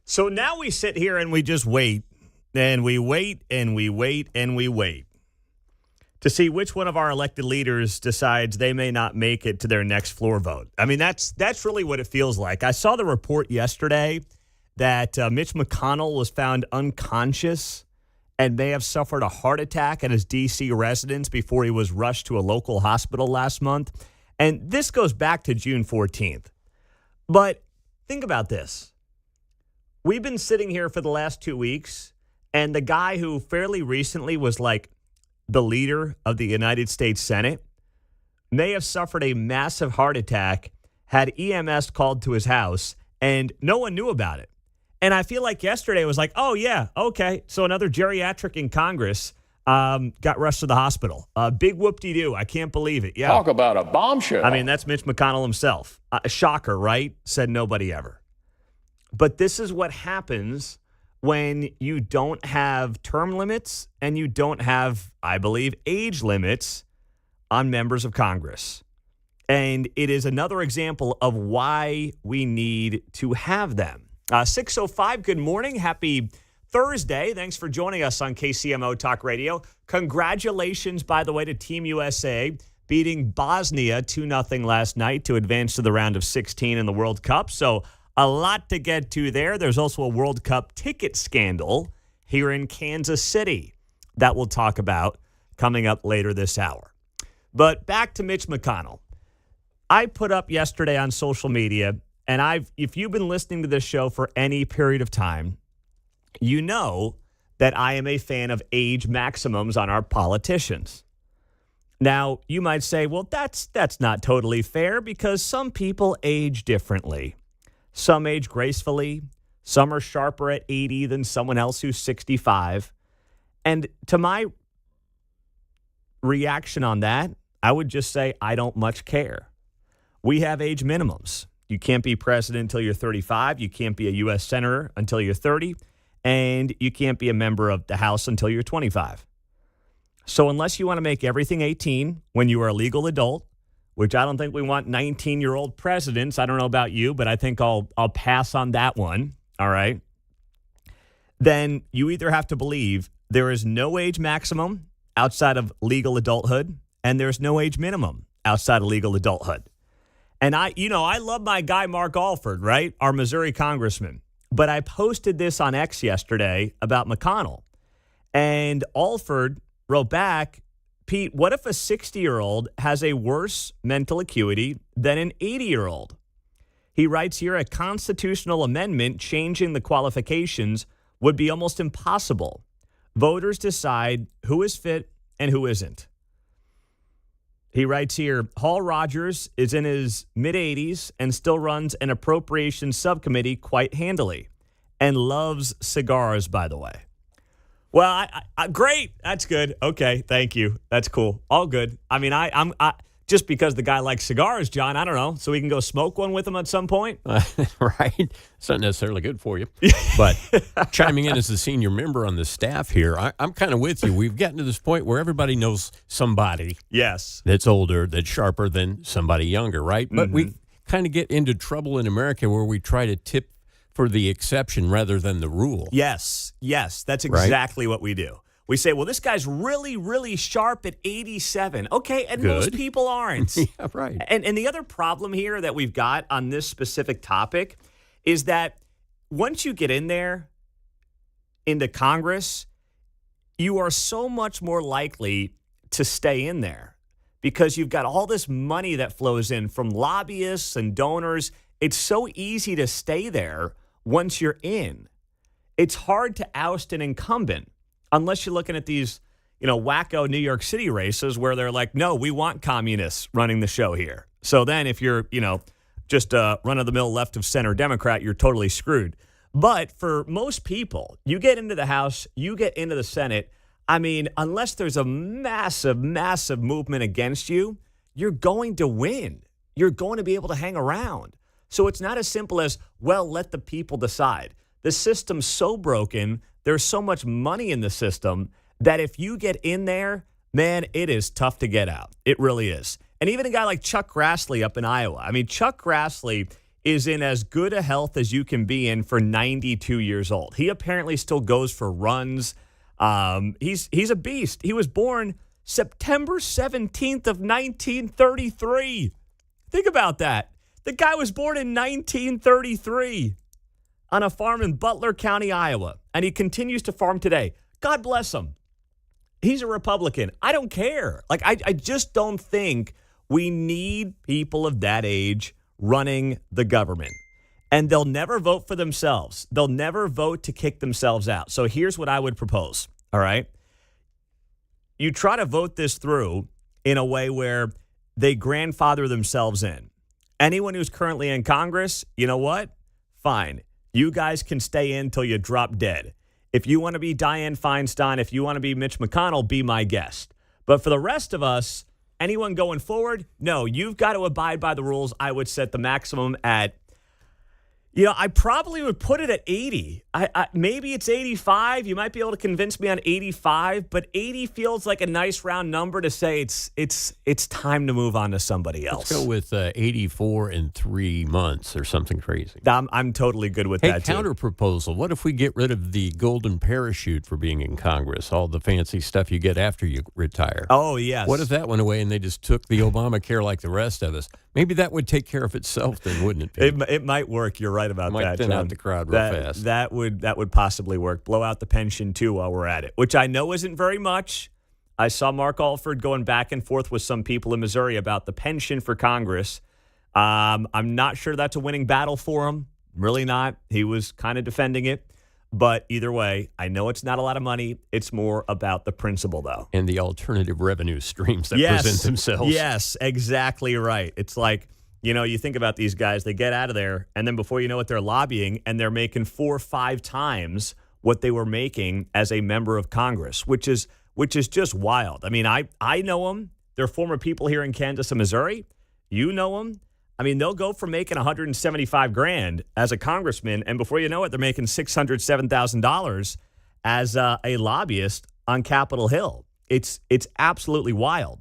So now we sit here and we just wait, and we wait, and we wait, and we wait to see which one of our elected leaders decides they may not make it to their next floor vote. I mean, that's really what it feels like. I saw the report yesterday that Mitch McConnell was found unconscious and may have suffered a heart attack at his D.C. residence before he was rushed to a local hospital last month. And this goes back to June 14th. But think about this. We've been sitting here for the last 2 weeks, and the guy who fairly recently was like the leader of the United States Senate may have suffered a massive heart attack, had EMS called to his house, and no one knew about it. And I feel like yesterday was like, oh, yeah, okay. So another geriatric in Congress got rushed to the hospital. Big whoop-de-doo. I can't believe it. Yeah. Talk about a bombshell. I mean, that's Mitch McConnell himself. A shocker, right? Said nobody ever. But this is what happens when you don't have term limits and you don't have, I believe, age limits on members of Congress. And it is another example of why we need to have them. 6:05, good morning. Happy Thursday. Thanks for joining us on KCMO Talk Radio. Congratulations, by the way, to Team USA beating Bosnia 2-0 last night to advance to the round of 16 in the World Cup. So a lot to get to there. There's also a World Cup ticket scandal here in Kansas City that we'll talk about coming up later this hour. But back to Mitch McConnell. I put up yesterday on social media, and if you've been listening to this show for any period of time, you know that I am a fan of age maximums on our politicians. Now, you might say, well, that's not totally fair because some people age differently. Some age gracefully. Some are sharper at 80 than someone else who's 65. And to my reaction on that, I would just say I don't much care. We have age minimums. You can't be president until you're 35. You can't be a U.S. senator until you're 30. And you can't be a member of the House until you're 25. So unless you want to make everything 18 when you are a legal adult, which I don't think we want 19-year-old presidents. I don't know about you, but I think I'll pass on that one. All right. Then you either have to believe there is no age maximum outside of legal adulthood, and there's no age minimum outside of legal adulthood. And I love my guy Mark Alford, right? Our Missouri congressman. But I posted this on X yesterday about McConnell. And Alford wrote back, Pete, what if a 60-year-old has a worse mental acuity than an 80-year-old? He writes here, a constitutional amendment changing the qualifications would be almost impossible. Voters decide who is fit and who isn't. He writes here, Hall Rogers is in his mid-80s and still runs an appropriations subcommittee quite handily and loves cigars, by the way. Well, I great. That's good. Okay, thank you. That's cool. All good. I mean, I'm just because the guy likes cigars, John, I don't know, so we can go smoke one with him at some point? Right. It's not necessarily good for you. But chiming in as a senior member on the staff here, I'm kind of with you. We've gotten to this point where everybody knows somebody that's older, that's sharper than somebody younger, right? But we kind of get into trouble in America where we try to tip for the exception rather than the rule. Yes, that's exactly what we do. We say, well, this guy's really, really sharp at 87. Okay, and most people aren't. Yeah, right. And the other problem here that we've got on this specific topic is that once you get in there into Congress, you are so much more likely to stay in there because you've got all this money that flows in from lobbyists and donors. It's so easy to stay there once you're in. It's hard to oust an incumbent unless you're looking at these, wacko New York City races where they're like, no, we want communists running the show here. So then if you're, just a run-of-the-mill left-of-center Democrat, you're totally screwed. But for most people, you get into the House, you get into the Senate, I mean, unless there's a massive, massive movement against you, you're going to win. You're going to be able to hang around. So it's not as simple as, well, let the people decide. The system's so broken, there's so much money in the system that if you get in there, man, it is tough to get out. It really is. And even a guy like Chuck Grassley up in Iowa. I mean, Chuck Grassley is in as good a health as you can be in for 92 years old. He apparently still goes for runs. He's a beast. He was born September 17th of 1933. Think about that. The guy was born in 1933 on a farm in Butler County, Iowa, and he continues to farm today. God bless him. He's a Republican. I don't care. Like, I just don't think we need people of that age running the government. And they'll never vote for themselves. They'll never vote to kick themselves out. So here's what I would propose, all right? You try to vote this through in a way where they grandfather themselves in. Anyone who's currently in Congress, you know what? Fine. You guys can stay in till you drop dead. If you want to be Dianne Feinstein, if you want to be Mitch McConnell, be my guest. But for the rest of us, anyone going forward, no, you've got to abide by the rules. I would set the maximum at, I probably would put it at 80. Maybe it's 85. You might be able to convince me on 85, but 80 feels like a nice round number to say it's time to move on to somebody else. Let's go with 84 in 3 months or something crazy. I'm totally good with that, Hey, counter proposal. What if we get rid of the golden parachute for being in Congress, all the fancy stuff you get after you retire? Oh, yes. What if that went away and they just took the Obamacare like the rest of us? Maybe that would take care of itself then, wouldn't it? It might work. You're right about might that, thin John. out the crowd real fast. That would possibly work. Blow out the pension, too, while we're at it, which I know isn't very much. I saw Mark Alford going back and forth with some people in Missouri about the pension for Congress. I'm not sure that's a winning battle for him. Really not. He was kind of defending it. But either way, I know it's not a lot of money. It's more about the principle, though. And the alternative revenue streams that present themselves. Yes, exactly right. It's like, you think about these guys, they get out of there, and then before you know it, they're lobbying, and they're making 4 or 5 times what they were making as a member of Congress, which is just wild. I mean, I know them. They're former people here in Kansas and Missouri. You know them. I mean, they'll go from making $175,000 as a congressman, and before you know it, they're making $607,000 as a lobbyist on Capitol Hill. It's absolutely wild.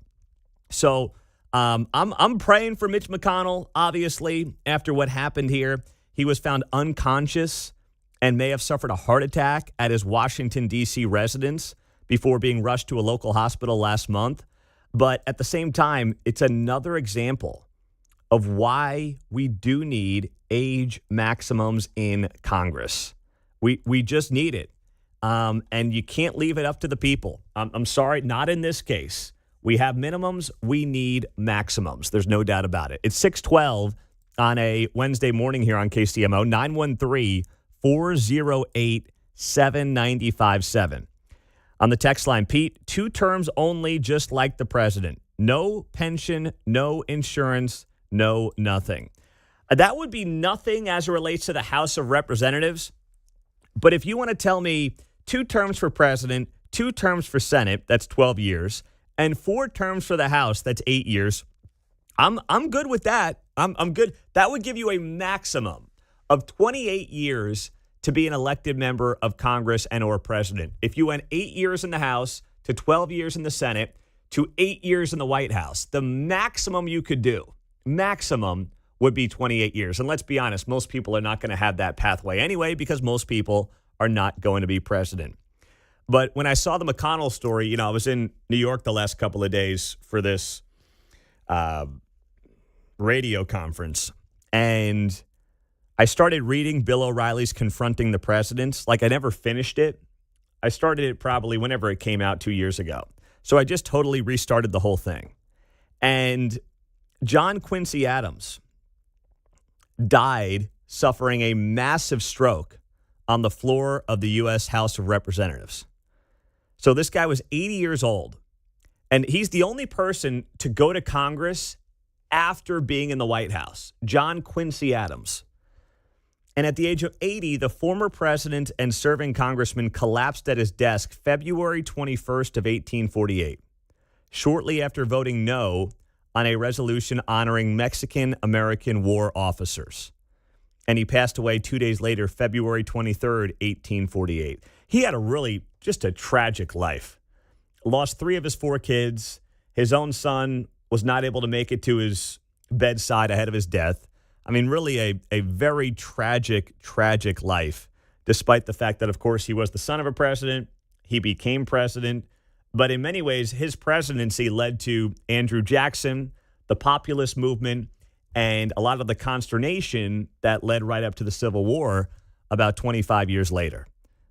So I'm praying for Mitch McConnell. Obviously, after what happened here, he was found unconscious and may have suffered a heart attack at his Washington D.C. residence before being rushed to a local hospital last month. But at the same time, it's another example of why we do need age maximums in Congress. We just need it. And you can't leave it up to the people. I'm sorry, not in this case. We have minimums. We need maximums. There's no doubt about it. It's 6:12 on a Wednesday morning here on KCMO, 913-408-7957. On the text line, Pete, 2 terms only, just like the president. No pension, no insurance, no nothing. That would be nothing as it relates to the House of Representatives. But if you want to tell me 2 terms for president, 2 terms for Senate, that's 12 years, and 4 terms for the House, that's 8 years, I'm good with that. I'm good. That would give you a maximum of 28 years to be an elected member of Congress and or president. If you went 8 years in the House to 12 years in the Senate to 8 years in the White House, the maximum you could do, maximum would be 28 years. And let's be honest, most people are not going to have that pathway anyway because most people are not going to be president. But when I saw the McConnell story, I was in New York the last couple of days for this radio conference, and I started reading Bill O'Reilly's Confronting the Presidents. Like, I never finished it. I started it probably whenever it came out 2 years ago. So I just totally restarted the whole thing. And John Quincy Adams died suffering a massive stroke on the floor of the U.S. House of Representatives. So this guy was 80 years old, and he's the only person to go to Congress after being in the White House, John Quincy Adams. And at the age of 80, the former president and serving congressman collapsed at his desk February 21st of 1848, shortly after voting no on a resolution honoring Mexican-American war officers. And he passed away 2 days later, February 23rd, 1848. He had just a tragic life. Lost 3 of his 4 kids. His own son was not able to make it to his bedside ahead of his death. I mean, really a very tragic, tragic life, despite the fact that, of course, he was the son of a president. He became president. But in many ways, his presidency led to Andrew Jackson, the populist movement, and a lot of the consternation that led right up to the Civil War about 25 years later.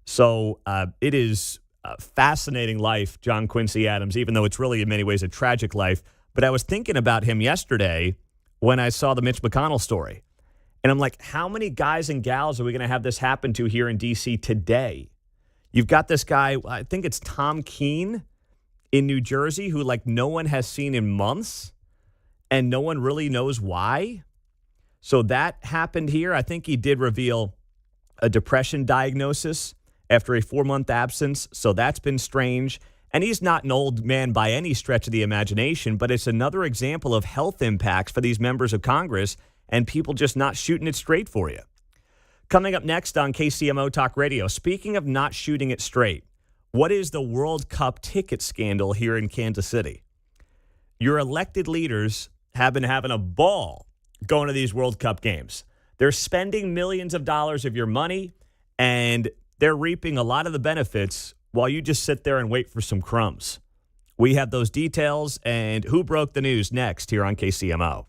So it is a fascinating life, John Quincy Adams, even though it's really in many ways a tragic life. But I was thinking about him yesterday when I saw the Mitch McConnell story. And I'm like, how many guys and gals are we going to have this happen to here in D.C. today? You've got this guy, I think it's Tom Keene in New Jersey, who like no one has seen in months. And no one really knows why. So that happened here. I think he did reveal a depression diagnosis after a 4-month absence. So that's been strange. And he's not an old man by any stretch of the imagination, but it's another example of health impacts for these members of Congress and people just not shooting it straight for you. Coming up next on KCMO Talk Radio, speaking of not shooting it straight, what is the World Cup ticket scandal here in Kansas City? Your elected leaders have been having a ball going to these World Cup games. They're spending millions of dollars of your money, and they're reaping a lot of the benefits while you just sit there and wait for some crumbs. We have those details and who broke the news next here on KCMO.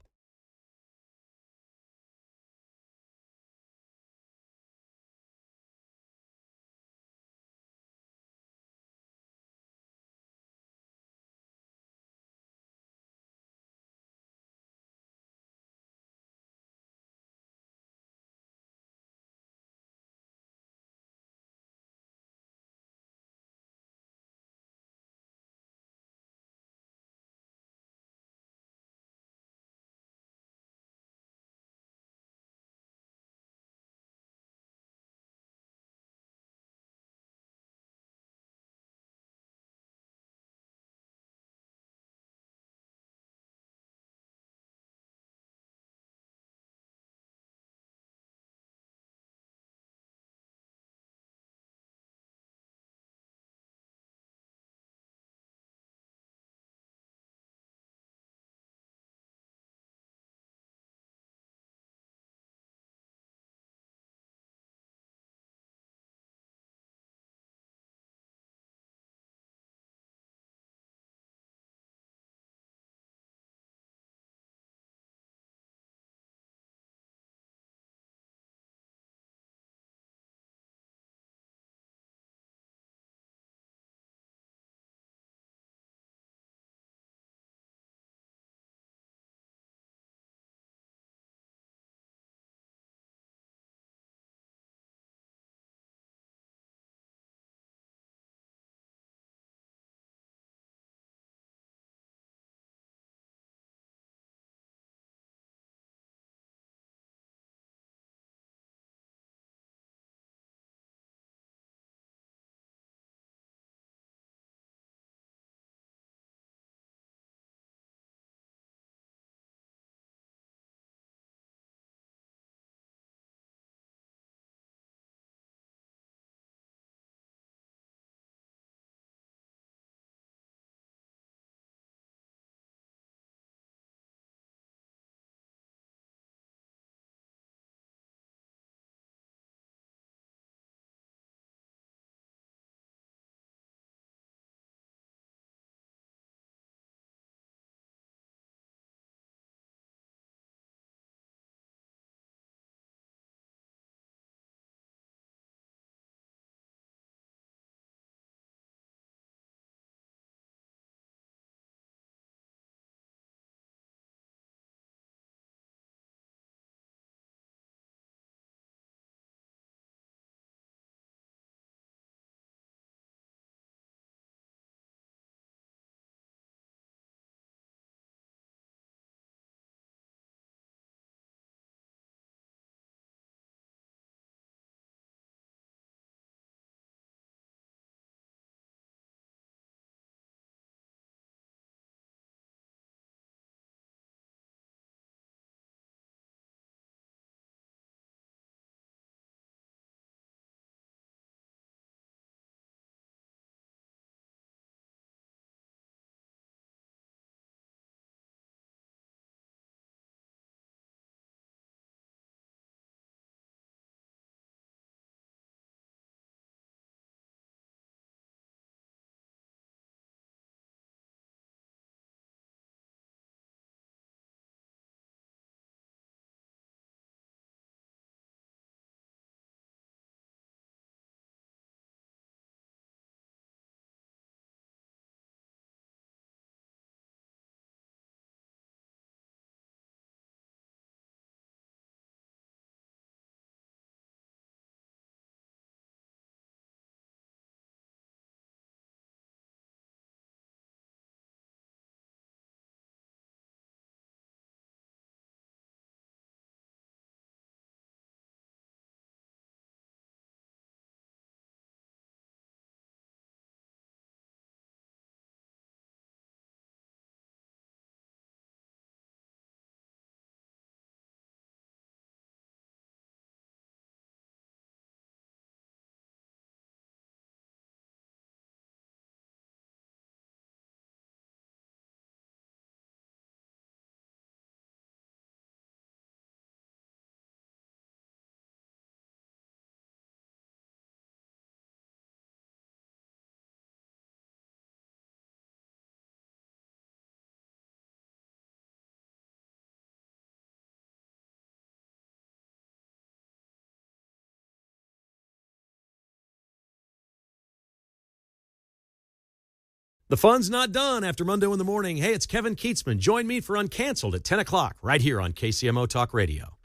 The fun's not done after Mundo in the Morning. Hey, it's Kevin Keatsman. Join me for Uncanceled at 10 o'clock right here on KCMO Talk Radio.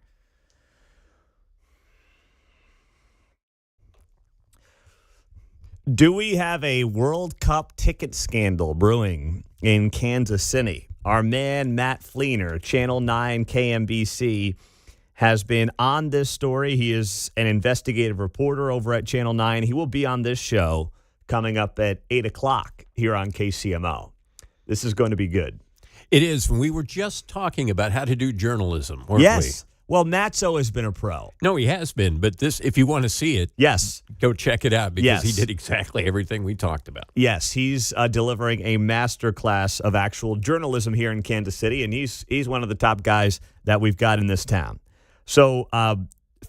Do we have a World Cup ticket scandal brewing in Kansas City? Our man, Matt Flener, Channel 9 KMBC, has been on this story. He is an investigative reporter over at Channel 9. He will be on this show coming up at 8 o'clock here on KCMO. This is going to be good. It is. We were just talking about how to do journalism, weren't yes. Well, Matt's always been a pro. No, he has been. But this, if you want to see it, yes, go check it out because he did exactly everything we talked about. Yes, he's delivering a master class of actual journalism here in Kansas City, and he's one of the top guys that we've got in this town. So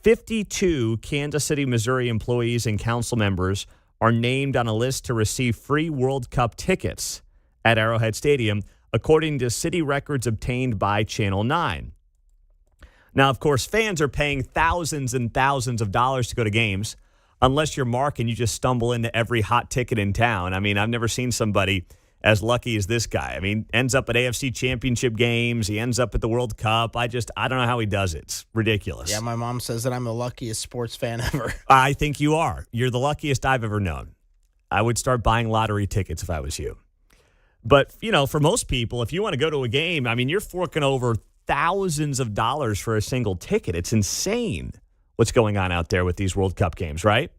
52 Kansas City, Missouri employees and council members are named on a list to receive free World Cup tickets at Arrowhead Stadium, according to city records obtained by Channel 9. Now, of course, fans are paying thousands and thousands of dollars to go to games, unless you're Mark and you just stumble into every hot ticket in town. I mean, I've never seen somebody as lucky as this guy. I mean, ends up at AFC Championship games. He ends up at the World Cup. I don't know how he does it. It's ridiculous. Yeah, my mom says that I'm the luckiest sports fan ever. I think you are. You're the luckiest I've ever known. I would start buying lottery tickets if I was you. But, for most people, if you want to go to a game, I mean, you're forking over thousands of dollars for a single ticket. It's insane what's going on out there with these World Cup games, right?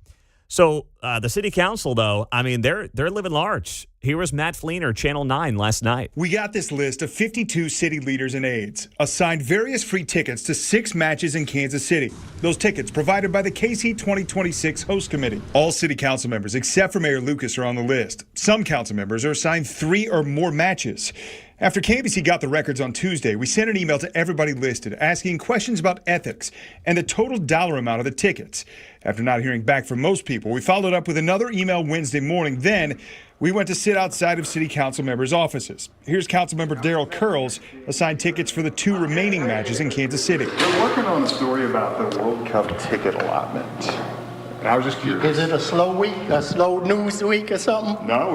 So the city council, though, I mean, they're living large. Here was Matt Flener, Channel 9, last night. We got this list of 52 city leaders and aides, assigned various free tickets to 6 matches in Kansas City. Those tickets provided by the KC 2026 host committee. All city council members, except for Mayor Lucas, are on the list. Some council members are assigned 3 or more matches. After KMBC got the records on Tuesday, we sent an email to everybody listed asking questions about ethics and the total dollar amount of the tickets. After not hearing back from most people, we followed up with another email Wednesday morning. Then we went to sit outside of city council members' offices. Here's Councilmember Daryl Curls, assigned tickets for the 2 remaining matches in Kansas City. We're working on a story about the World Cup ticket allotment. And I was just curious. Is it a slow week, a slow news week or something? No,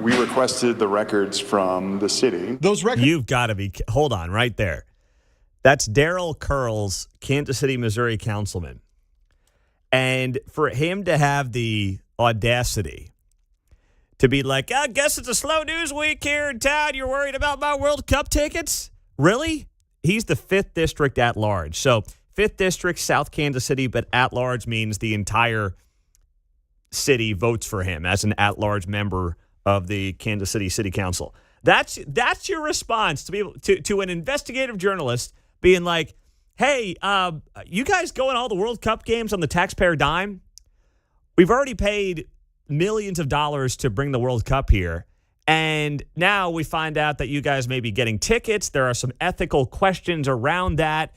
we requested the records from the city. Those records. You've got to be. Hold on right there. That's Daryl Curls, Kansas City, Missouri councilman. And for him to have the audacity to be like, I guess it's a slow news week here in town. You're worried about my World Cup tickets? Really? He's the 5th district at large. So 5th district, South Kansas City, but at large means the entire city votes for him as an at-large member of the Kansas City City Council. That's your response to an investigative journalist being like, hey, you guys going all the World Cup games on the taxpayer dime? We've already paid millions of dollars to bring the World Cup here, and now we find out that you guys may be getting tickets. There are some ethical questions around that,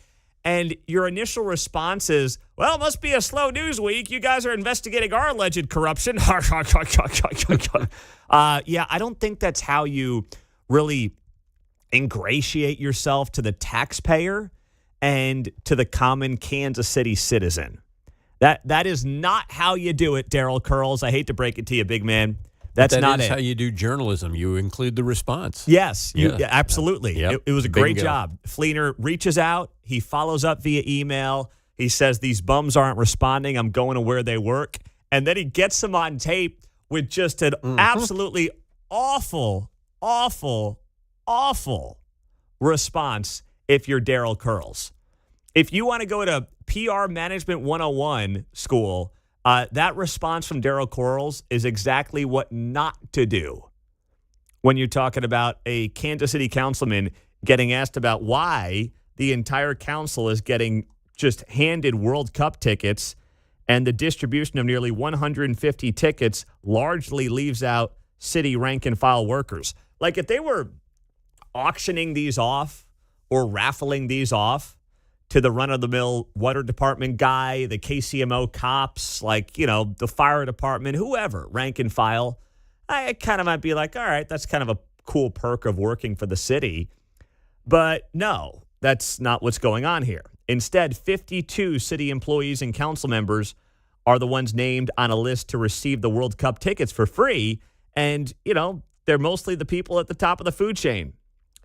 and your initial response is, well, it must be a slow news week. You guys are investigating our alleged corruption. Yeah, I don't think that's how you really ingratiate yourself to the taxpayer and to the common Kansas City citizen. That is not how you do it, Daryl Curls. I hate to break it to you, big man. That's not it. That is how you do journalism. You include the response. Yes, absolutely. Yep. It was a great job. Flener reaches out. He follows up via email. He says, these bums aren't responding. I'm going to where they work. And then he gets them on tape with just an absolutely awful, awful, awful response if you're Daryl Curls. If you want to go to PR Management 101 school, that response from Daryl Curls is exactly what not to do when you're talking about a Kansas City councilman getting asked about why the entire council is getting just handed World Cup tickets, and the distribution of nearly 150 tickets largely leaves out city rank and file workers. Like if they were auctioning these off or raffling these off to the run-of-the-mill water department guy, the KCMO cops, the fire department, whoever, rank and file, I kind of might be like, all right, that's kind of a cool perk of working for the city. But no, that's not what's going on here. Instead, 52 city employees and council members are the ones named on a list to receive the World Cup tickets for free. And, they're mostly the people at the top of the food chain.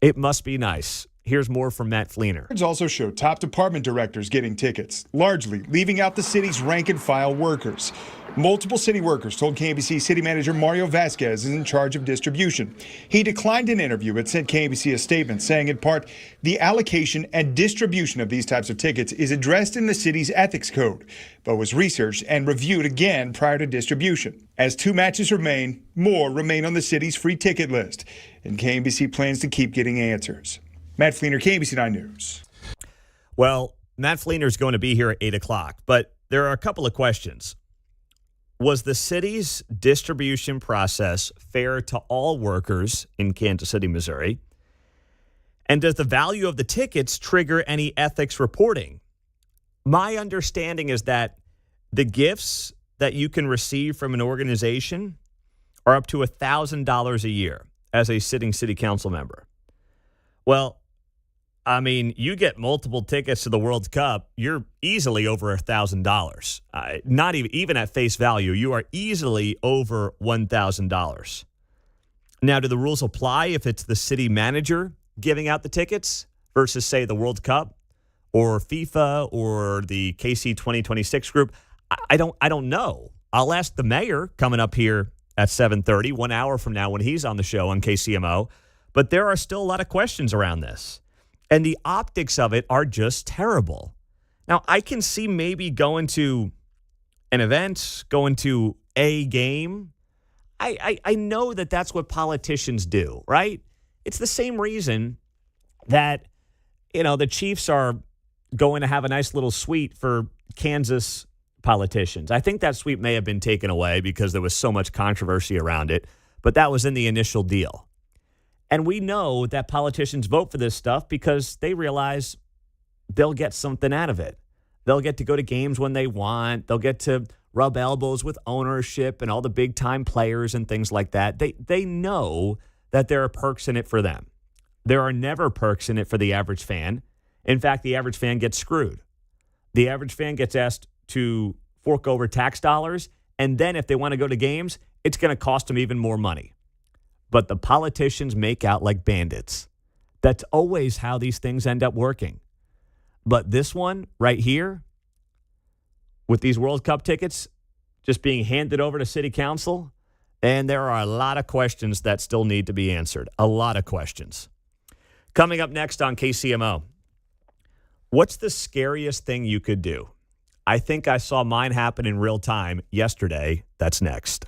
It must be nice. Here's more from Matt Flener. Records also show top department directors getting tickets, largely leaving out the city's rank-and-file workers. Multiple city workers told KMBC City Manager Mario Vasquez is in charge of distribution. He declined an interview but sent KMBC a statement saying, in part, the allocation and distribution of these types of tickets is addressed in the city's ethics code, but was researched and reviewed again prior to distribution. As 2 matches remain, more remain on the city's free ticket list, and KMBC plans to keep getting answers. Matt Flener, KMBC 9 News. Well, Matt Flener is going to be here at 8 o'clock, but there are a couple of questions. Was the city's distribution process fair to all workers in Kansas City, Missouri? And does the value of the tickets trigger any ethics reporting? My understanding is that the gifts that you can receive from an organization are up to $1,000 a year as a sitting city council member. Well, I mean, you get multiple tickets to the World Cup, you're easily over $1,000. Not even at face value, you are easily over $1,000. Now, do the rules apply if it's the city manager giving out the tickets versus, say, the World Cup or FIFA or the KC 2026 group? I don't know. I'll ask the mayor coming up here at 7:30, 1 hour from now when he's on the show on KCMO. But there are still a lot of questions around this. And the optics of it are just terrible. Now, I can see maybe going to an event, going to a game. I know that that's what politicians do, right? It's the same reason that, the Chiefs are going to have a nice little suite for Kansas politicians. I think that suite may have been taken away because there was so much controversy around it, but that was in the initial deal. And we know that politicians vote for this stuff because they realize they'll get something out of it. They'll get to go to games when they want. They'll get to rub elbows with ownership and all the big-time players and things like that. They know that there are perks in it for them. There are never perks in it for the average fan. In fact, the average fan gets screwed. The average fan gets asked to fork over tax dollars, and then if they want to go to games, it's going to cost them even more money. But the politicians make out like bandits. That's always how these things end up working. But this one right here, with these World Cup tickets just being handed over to City Council, and there are a lot of questions that still need to be answered. A lot of questions. Coming up next on KCMO, what's the scariest thing you could do? I think I saw mine happen in real time yesterday. That's next.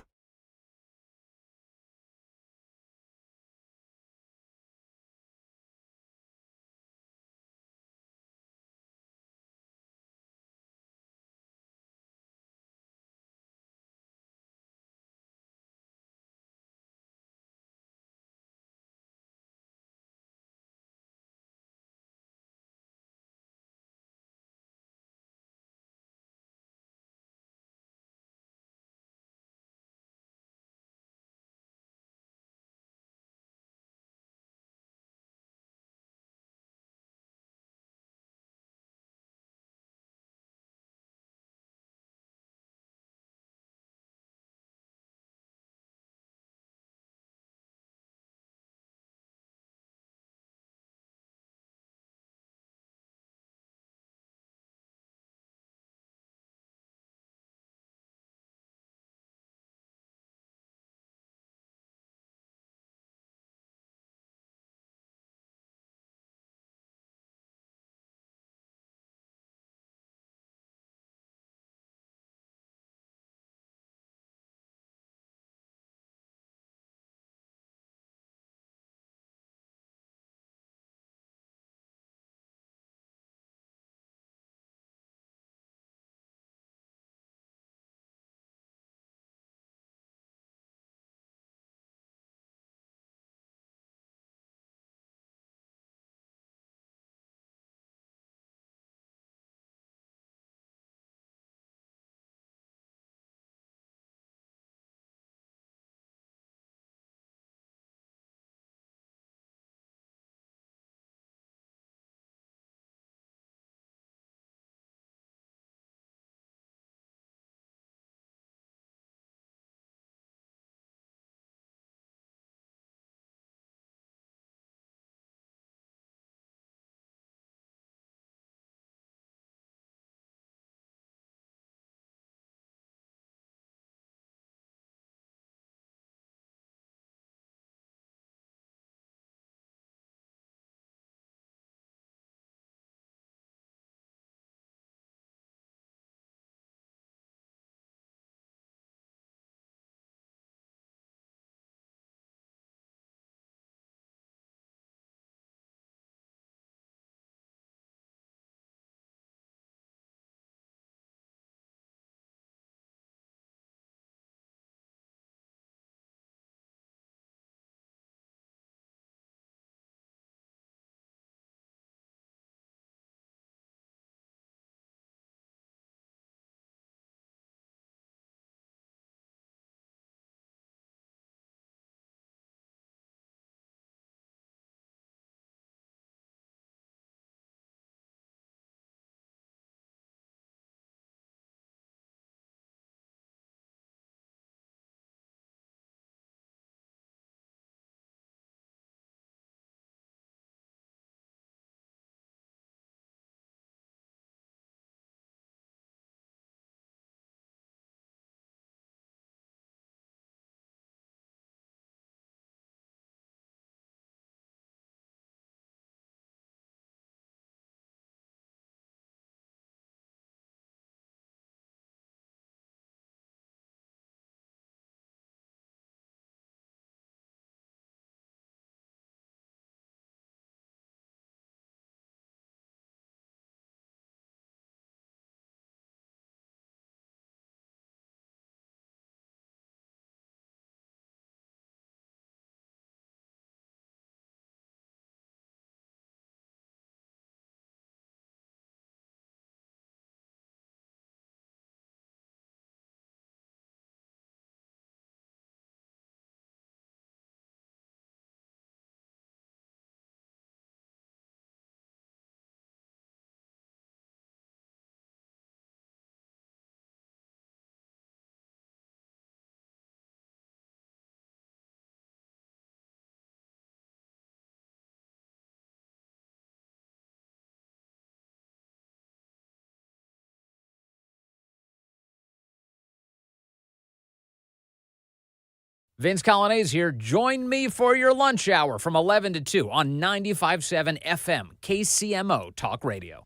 Vince Colonnese here. Join me for your lunch hour from 11 to 2 on 95.7 FM, KCMO Talk Radio.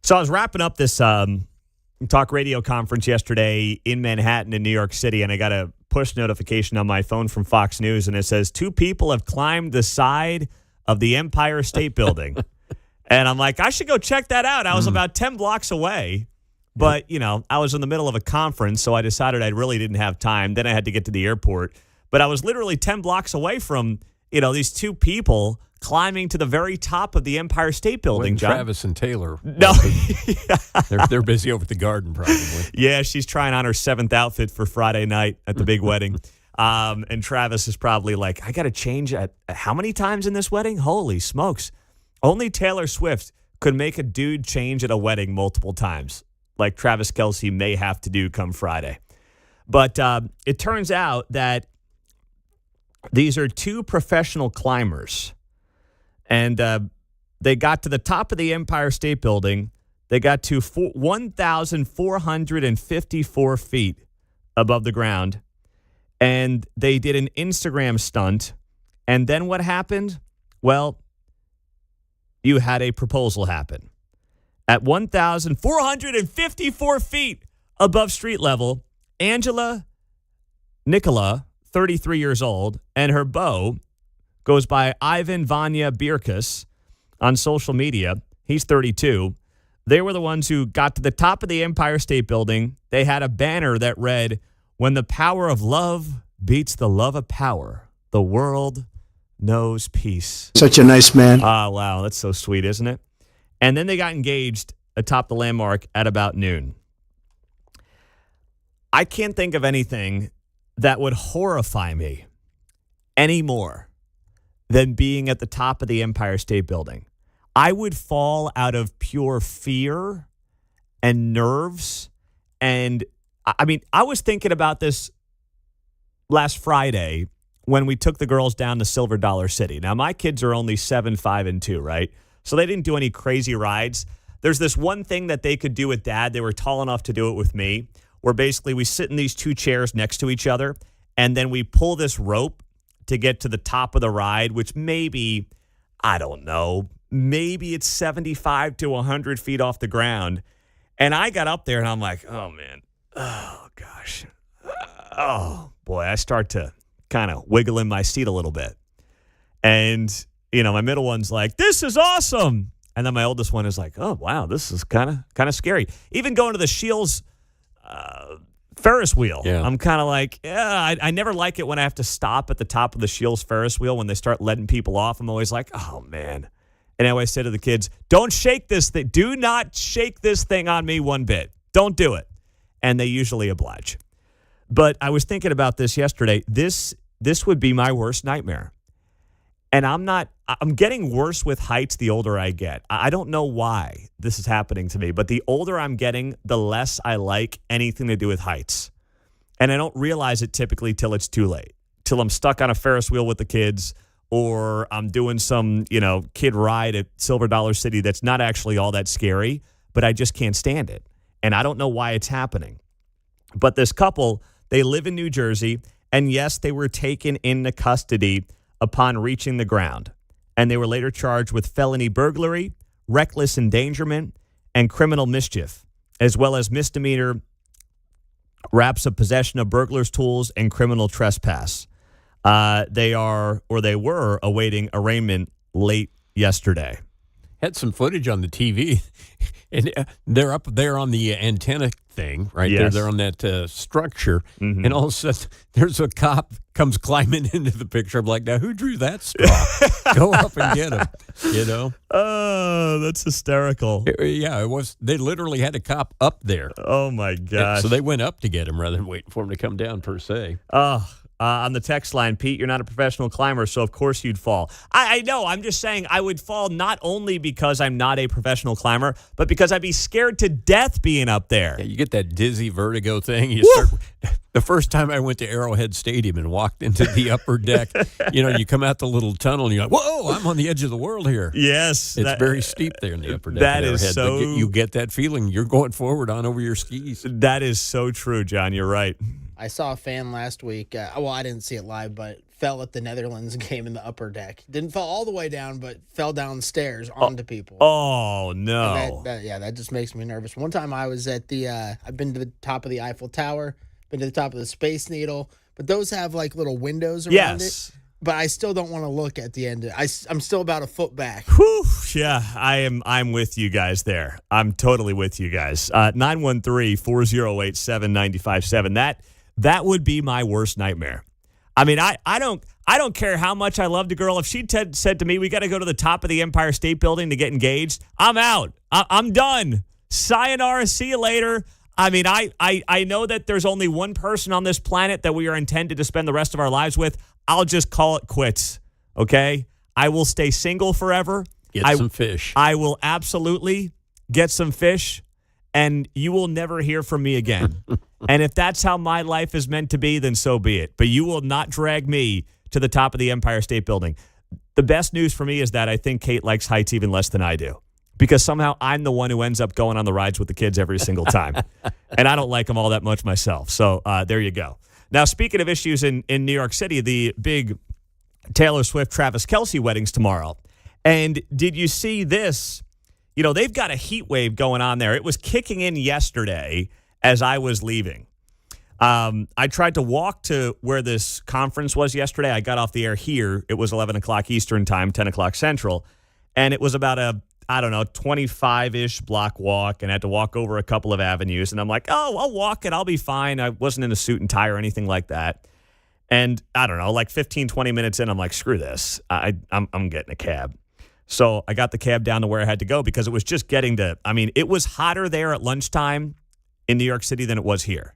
So I was wrapping up this talk radio conference yesterday in Manhattan in New York City, and I got a push notification on my phone from Fox News, and it says 2 people have climbed the side of the Empire State Building. And I'm like, I should go check that out. I was about 10 blocks away. But, I was in the middle of a conference, so I decided I really didn't have time. Then I had to get to the airport. But I was literally 10 blocks away from, these 2 people climbing to the very top of the Empire State Building, John. Travis and Taylor. No. They're busy over at the garden, probably. Yeah, she's trying on her 7th outfit for Friday night at the big wedding. And Travis is probably like, I got to change at how many times in this wedding? Holy smokes. Only Taylor Swift could make a dude change at a wedding multiple times, like Travis Kelce may have to do come Friday. But it turns out that these are 2 professional climbers. And they got to the top of the Empire State Building. They got to 1,454 feet above the ground. And they did an Instagram stunt. And then what happened? Well, you had a proposal happen. At 1,454 feet above street level, Angela Nicola, 33 years old, and her beau goes by Ivan Vanya Birkus on social media. He's 32. They were the ones who got to the top of the Empire State Building. They had a banner that read, "When the power of love beats the love of power, the world knows peace." Such a nice man. Ah, wow. That's so sweet, isn't it? And then they got engaged atop the landmark at about noon. I can't think of anything that would horrify me any more than being at the top of the Empire State Building. I would fall out of pure fear and nerves. And I was thinking about this last Friday when we took the girls down to Silver Dollar City. Now, my kids are only 7, 5, and 2, right? So they didn't do any crazy rides. There's this one thing that they could do with Dad. They were tall enough to do it with me, where basically we sit in these 2 chairs next to each other, and then we pull this rope to get to the top of the ride, which maybe, I don't know, maybe it's 75 to 100 feet off the ground. And I got up there, and I'm like, oh, man. Oh, gosh. Oh, boy. I start to kind of wiggle in my seat a little bit. And, my middle one's like, this is awesome. And then my oldest one is like, oh, wow, this is kind of scary. Even going to the Shields Ferris wheel. Yeah. I'm kind of like, I never like it when I have to stop at the top of the Shields Ferris wheel when they start letting people off. I'm always like, oh, man. And I always say to the kids, don't shake this thing. Do not shake this thing on me one bit. Don't do it. And they usually oblige. But I was thinking about this yesterday. This would be my worst nightmare. And I'm getting worse with heights the older I get. I don't know why this is happening to me, but the older I'm getting, the less I like anything to do with heights. And I don't realize it typically till it's too late, till I'm stuck on a Ferris wheel with the kids, or I'm doing some, kid ride at Silver Dollar City that's not actually all that scary, but I just can't stand it. And I don't know why it's happening. But this couple, they live in New Jersey, and yes, they were taken into custody upon reaching the ground. And they were later charged with felony burglary, reckless endangerment, and criminal mischief, as well as misdemeanor raps of possession of burglar's tools and criminal trespass. They were awaiting arraignment late yesterday. Had some footage on the TV, and they're up there on the antenna thing, right? Yes. They're on that structure, and all of a sudden there's a cop comes climbing into the picture. I'm like, now who drew that straw? Go up and get him, Oh, that's hysterical. It was. They literally had a cop up there. Oh, my gosh. So they went up to get him rather than waiting for him to come down, per se. Oh, on the text line, Pete, you're not a professional climber, so of course you'd fall. I know. I'm just saying I would fall not only because I'm not a professional climber, but because I'd be scared to death being up there. Yeah, you get that dizzy vertigo thing. The first time I went to Arrowhead Stadium and walked into the upper deck, you come out the little tunnel and you're like, whoa, I'm on the edge of the world here. Yes. It's very steep there in the upper deck. That of is Arrowhead, so... but you get that feeling. You're going forward on over your skis. That is so true, John. You're right. I saw a fan last week. I didn't see it live, but fell at the Netherlands game in the upper deck. Didn't fall all the way down, but fell downstairs onto people. Oh, no. That just makes me nervous. One time I was at I've been to the top of the Eiffel Tower, been to the top of the Space Needle, but those have like little windows around it. But I still don't want to look at the end. I'm still about a foot back. Whew, yeah, I'm with you guys there. I'm totally with you guys. 913-408-7957. That would be my worst nightmare. I mean, I don't care how much I loved a girl. If she said to me, we got to go to the top of the Empire State Building to get engaged, I'm out. I'm done. Sayonara, see you later. I mean, I know that there's only one person on this planet that we are intended to spend the rest of our lives with. I'll just call it quits, okay? I will stay single forever. Get some fish. I will absolutely get some fish, and you will never hear from me again. And if that's how my life is meant to be, then so be it. But you will not drag me to the top of the Empire State Building. The best news for me is that I think Kate likes heights even less than I do, because somehow I'm the one who ends up going on the rides with the kids every single time. And I don't like them all that much myself. So there you go. Now, speaking of issues in New York City, the big Taylor Swift, Travis Kelce weddings tomorrow. And did you see this? They've got a heat wave going on there. It was kicking in yesterday as I was leaving. I tried to walk to where this conference was yesterday. I got off the air here. It was 11 o'clock Eastern time, 10 o'clock Central. And it was about a 25-ish block walk, and I had to walk over a couple of avenues. And I'm like, I'll walk it. I'll be fine. I wasn't in a suit and tie or anything like that. And I don't know, like 15, 20 minutes in, I'm like, screw this. I'm getting a cab. So I got the cab down to where I had to go because it was just it was hotter there at lunchtime in New York City than it was here.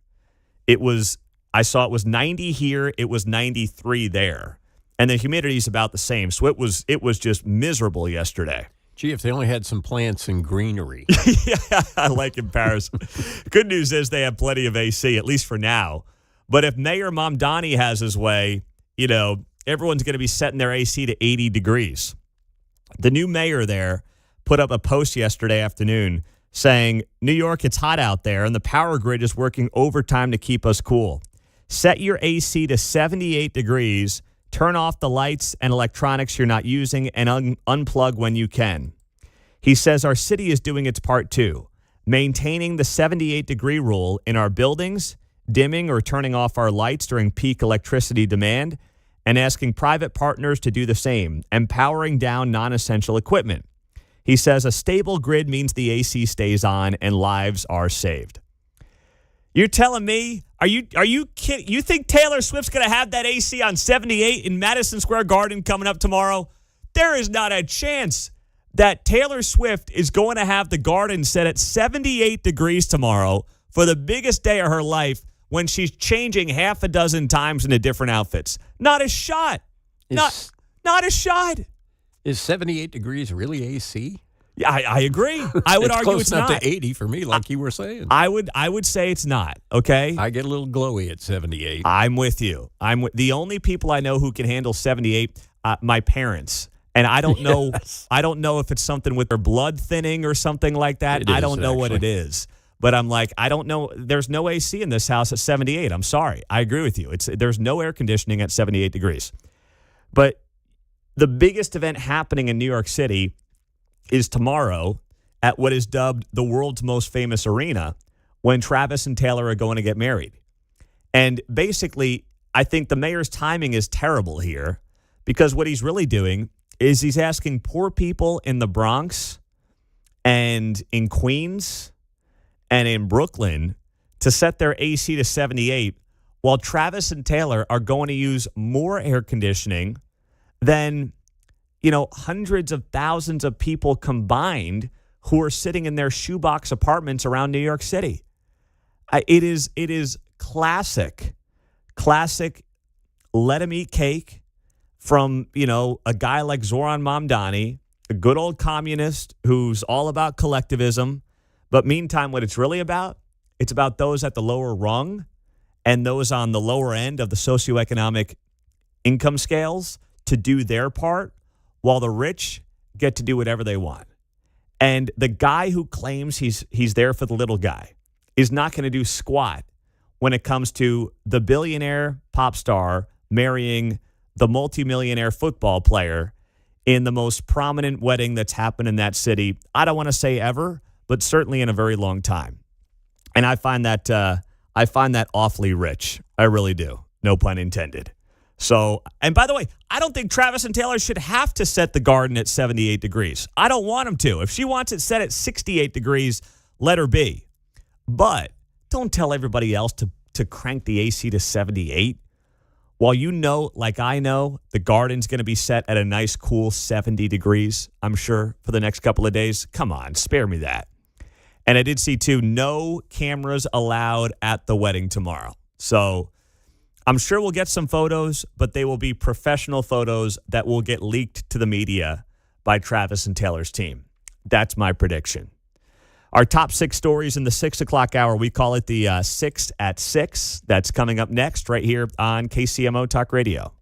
I saw it was 90 here. It was 93 there. And the humidity is about the same. So it was just miserable yesterday. Gee, if they only had some plants and greenery. Yeah, I like comparison. Good news is they have plenty of AC, at least for now. But if Mayor Mamdani has his way, everyone's going to be setting their AC to 80 degrees. The new mayor there put up a post yesterday afternoon saying, New York, it's hot out there, and the power grid is working overtime to keep us cool. Set your AC to 78 degrees. Turn off the lights and electronics you're not using and unplug when you can. He says our city is doing its part too, maintaining the 78-degree rule in our buildings, dimming or turning off our lights during peak electricity demand, and asking private partners to do the same, and powering down non-essential equipment. He says a stable grid means the AC stays on and lives are saved. You're telling me, are you kidding? You think Taylor Swift's going to have that AC on 78 in Madison Square Garden coming up tomorrow? There is not a chance that Taylor Swift is going to have the Garden set at 78 degrees tomorrow for the biggest day of her life when she's changing half a dozen times into different outfits. Not a shot. Not a shot. Is 78 degrees really AC? Yeah, I agree. I would argue it's not. Close enough to 80 for me, like you were saying. I would say it's not, okay? I get a little glowy at 78. I'm with you. The only people I know who can handle 78, my parents. And I don't know I don't know if it's something with their blood thinning or something like that. I don't know what it is. But I'm like, I don't know. There's no AC in this house at 78. I'm sorry. I agree with you. There's no air conditioning at 78 degrees. But the biggest event happening in New York City is tomorrow at what is dubbed the world's most famous arena when Travis and Taylor are going to get married. And basically, I think the mayor's timing is terrible here because what he's really doing is he's asking poor people in the Bronx and in Queens and in Brooklyn to set their AC to 78 while Travis and Taylor are going to use more air conditioning than hundreds of thousands of people combined who are sitting in their shoebox apartments around New York City. It is classic let him eat cake from, a guy like Zoran Mamdani, a good old communist who's all about collectivism. But meantime, what it's really about, it's about those at the lower rung and those on the lower end of the socioeconomic income scales to do their part while the rich get to do whatever they want. And the guy who claims he's there for the little guy is not going to do squat when it comes to the billionaire pop star marrying the multimillionaire football player in the most prominent wedding that's happened in that city. I don't want to say ever, but certainly in a very long time. And I find that awfully rich. I really do. No pun intended. So, and by the way, I don't think Travis and Taylor should have to set the garden at 78 degrees. I don't want them to. If she wants it set at 68 degrees, let her be. But don't tell everybody else to crank the AC to 78. While like I know, the garden's going to be set at a nice, cool 70 degrees, I'm sure, for the next couple of days. Come on, spare me that. And I did see, too, no cameras allowed at the wedding tomorrow. So I'm sure we'll get some photos, but they will be professional photos that will get leaked to the media by Travis and Taylor's team. That's my prediction. Our top 6 stories in the 6 o'clock hour, we call it the 6 at 6. That's coming up next right here on KCMO Talk Radio.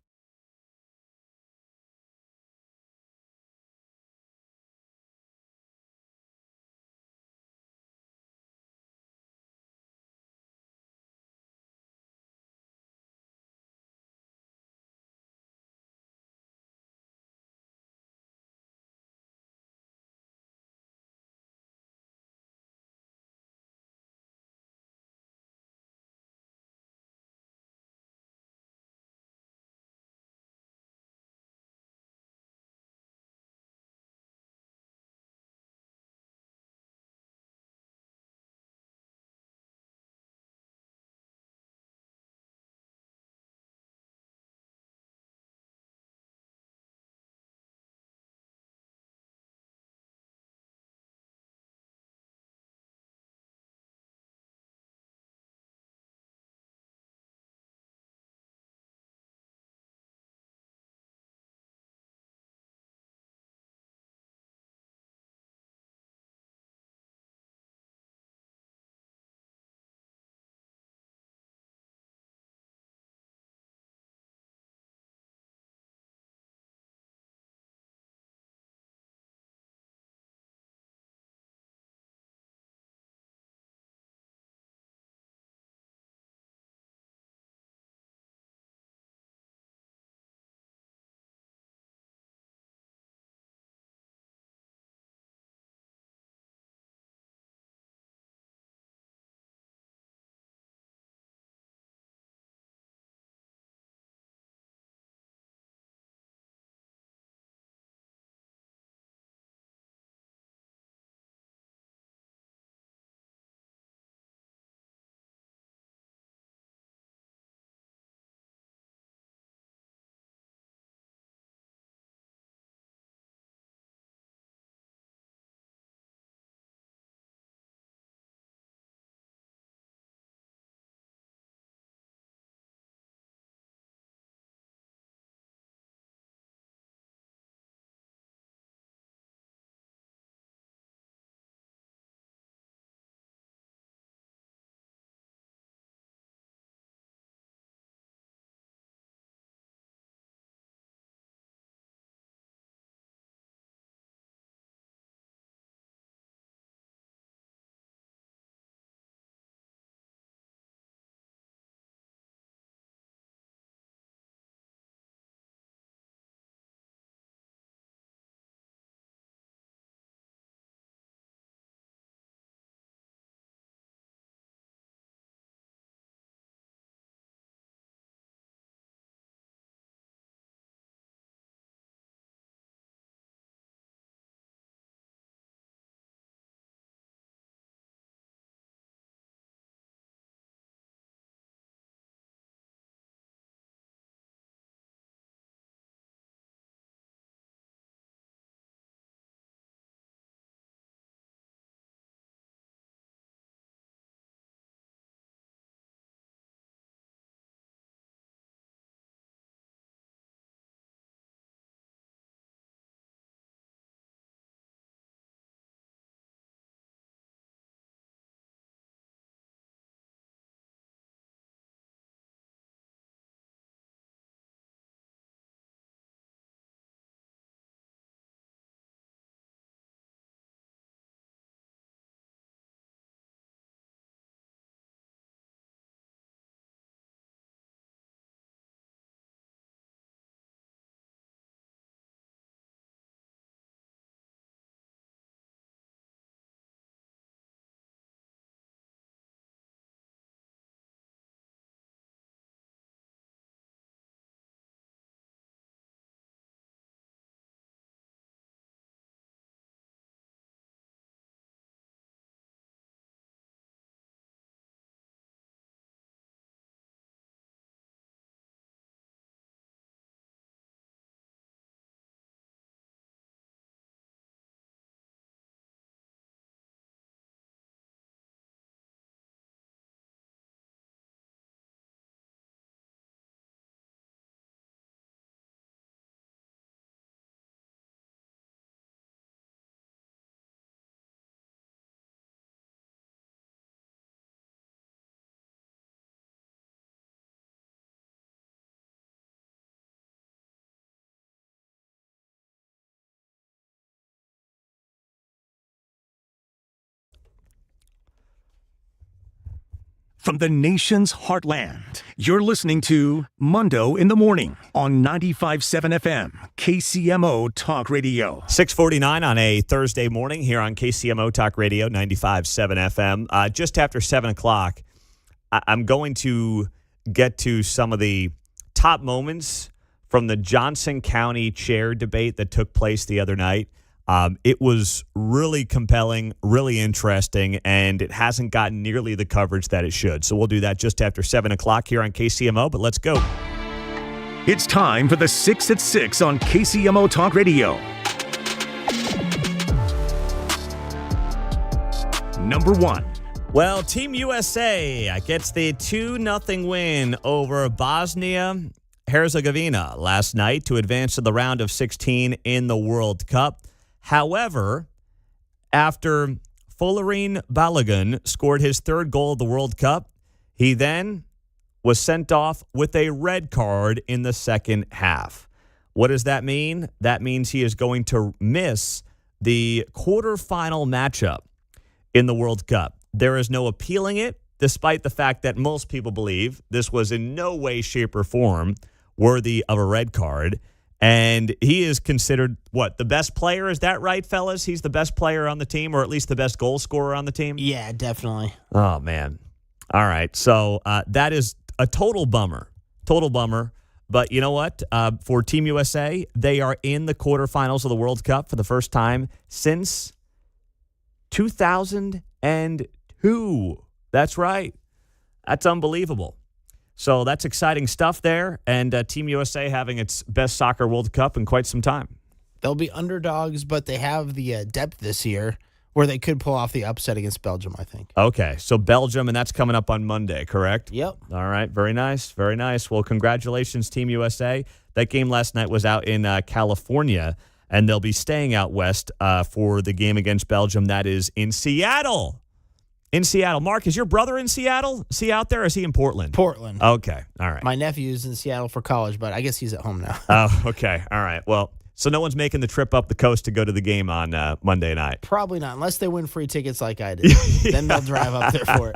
from the nation's heartland. You're listening to Mundo in the Morning on 95.7 FM, KCMO Talk Radio. 6:49 on a Thursday morning here on KCMO Talk Radio, 95.7 FM. Just after 7 o'clock, I'm going to get to some of the top moments from the Johnson County chair debate that took place the other night. It was really compelling, really interesting, and it hasn't gotten nearly the coverage that it should. So we'll do that just after 7 o'clock here on KCMO, but let's go. It's time for the 6 at 6 on KCMO Talk Radio. Number 1. Well, Team USA gets the 2-0 win over Bosnia-Herzegovina last night to advance to the round of 16 in the World Cup. However, after Folarin Balogun scored his third goal of the World Cup, he then was sent off with a red card in the second half. What does that mean? That means he is going to miss the quarterfinal matchup in the World Cup. There is no appealing it, despite the fact that most people believe this was in no way, shape, or form worthy of a red card. And he is considered, the best player? Is that right, fellas? He's the best player on the team, or at least the best goal scorer on the team? Yeah, definitely. Oh, man. All right. So that is a total bummer. Total bummer. But you know what? For Team USA, they are in the quarterfinals of the World Cup for the first time since 2002. That's right. That's unbelievable. So that's exciting stuff there, and Team USA having its best soccer World Cup in quite some time. They'll be underdogs, but they have the depth this year where they could pull off the upset against Belgium, I think. Okay, so Belgium, and that's coming up on Monday, correct? Yep. All right, very nice, very nice. Well, congratulations, Team USA. That game last night was out in California, and they'll be staying out west for the game against Belgium. That is in Seattle. In Seattle. Mark, is your brother in Seattle? Is he out there, or is he in Portland? Portland. Okay. All right. My nephew's in Seattle for college, but I guess he's at home now. Oh, okay. All right. Well, so no one's making the trip up the coast to go to the game on Monday night? Probably not, unless they win free tickets like I did. Then they'll drive up there for it.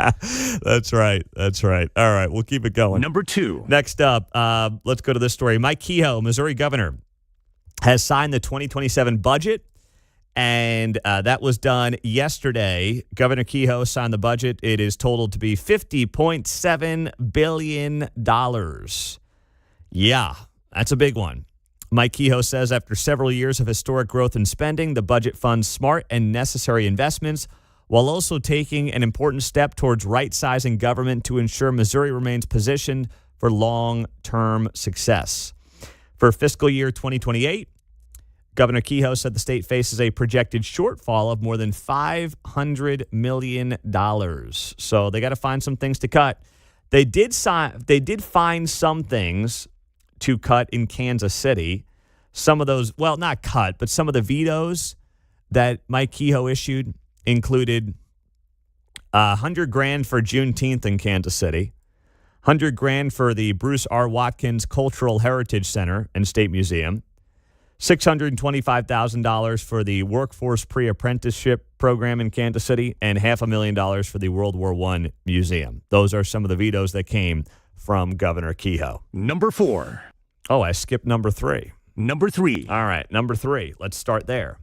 That's right. That's right. All right. We'll keep it going. Number 2. Next up, let's go to this story. Mike Kehoe, Missouri governor, has signed the 2027 budget. And that was done yesterday. Governor Kehoe signed the budget. It is totaled to be $50.7 billion. Yeah, that's a big one. Mike Kehoe says after several years of historic growth in spending, the budget funds smart and necessary investments while also taking an important step towards right-sizing government to ensure Missouri remains positioned for long-term success. For fiscal year 2028, Governor Kehoe said the state faces a projected shortfall of more than $500 million. So they got to find some things to cut. They did find some things to cut in Kansas City. Some of those, well, not cut, but some of the vetoes that Mike Kehoe issued included $100,000 for Juneteenth in Kansas City, $100,000 for the Bruce R. Watkins Cultural Heritage Center and State Museum, $625,000 for the Workforce Pre-Apprenticeship Program in Kansas City, and $500,000 for the World War I Museum. Those are some of the vetoes that came from Governor Kehoe. Number 4. Oh, I skipped number 3. Number 3. All right, number 3. Let's start there.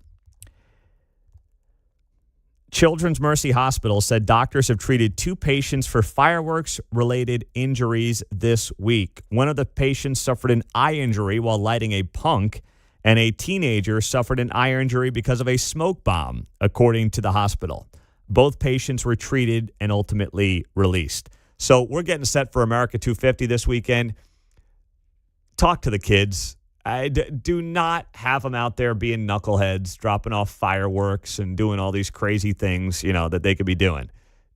Children's Mercy Hospital said doctors have treated 2 patients for fireworks-related injuries this week. One of the patients suffered an eye injury while lighting a punk, and a teenager suffered an eye injury because of a smoke bomb, according to the hospital. Both patients were treated and ultimately released. So we're getting set for America 250 this weekend. Talk to the kids. Do not have them out there being knuckleheads, dropping off fireworks and doing all these crazy things, that they could be doing.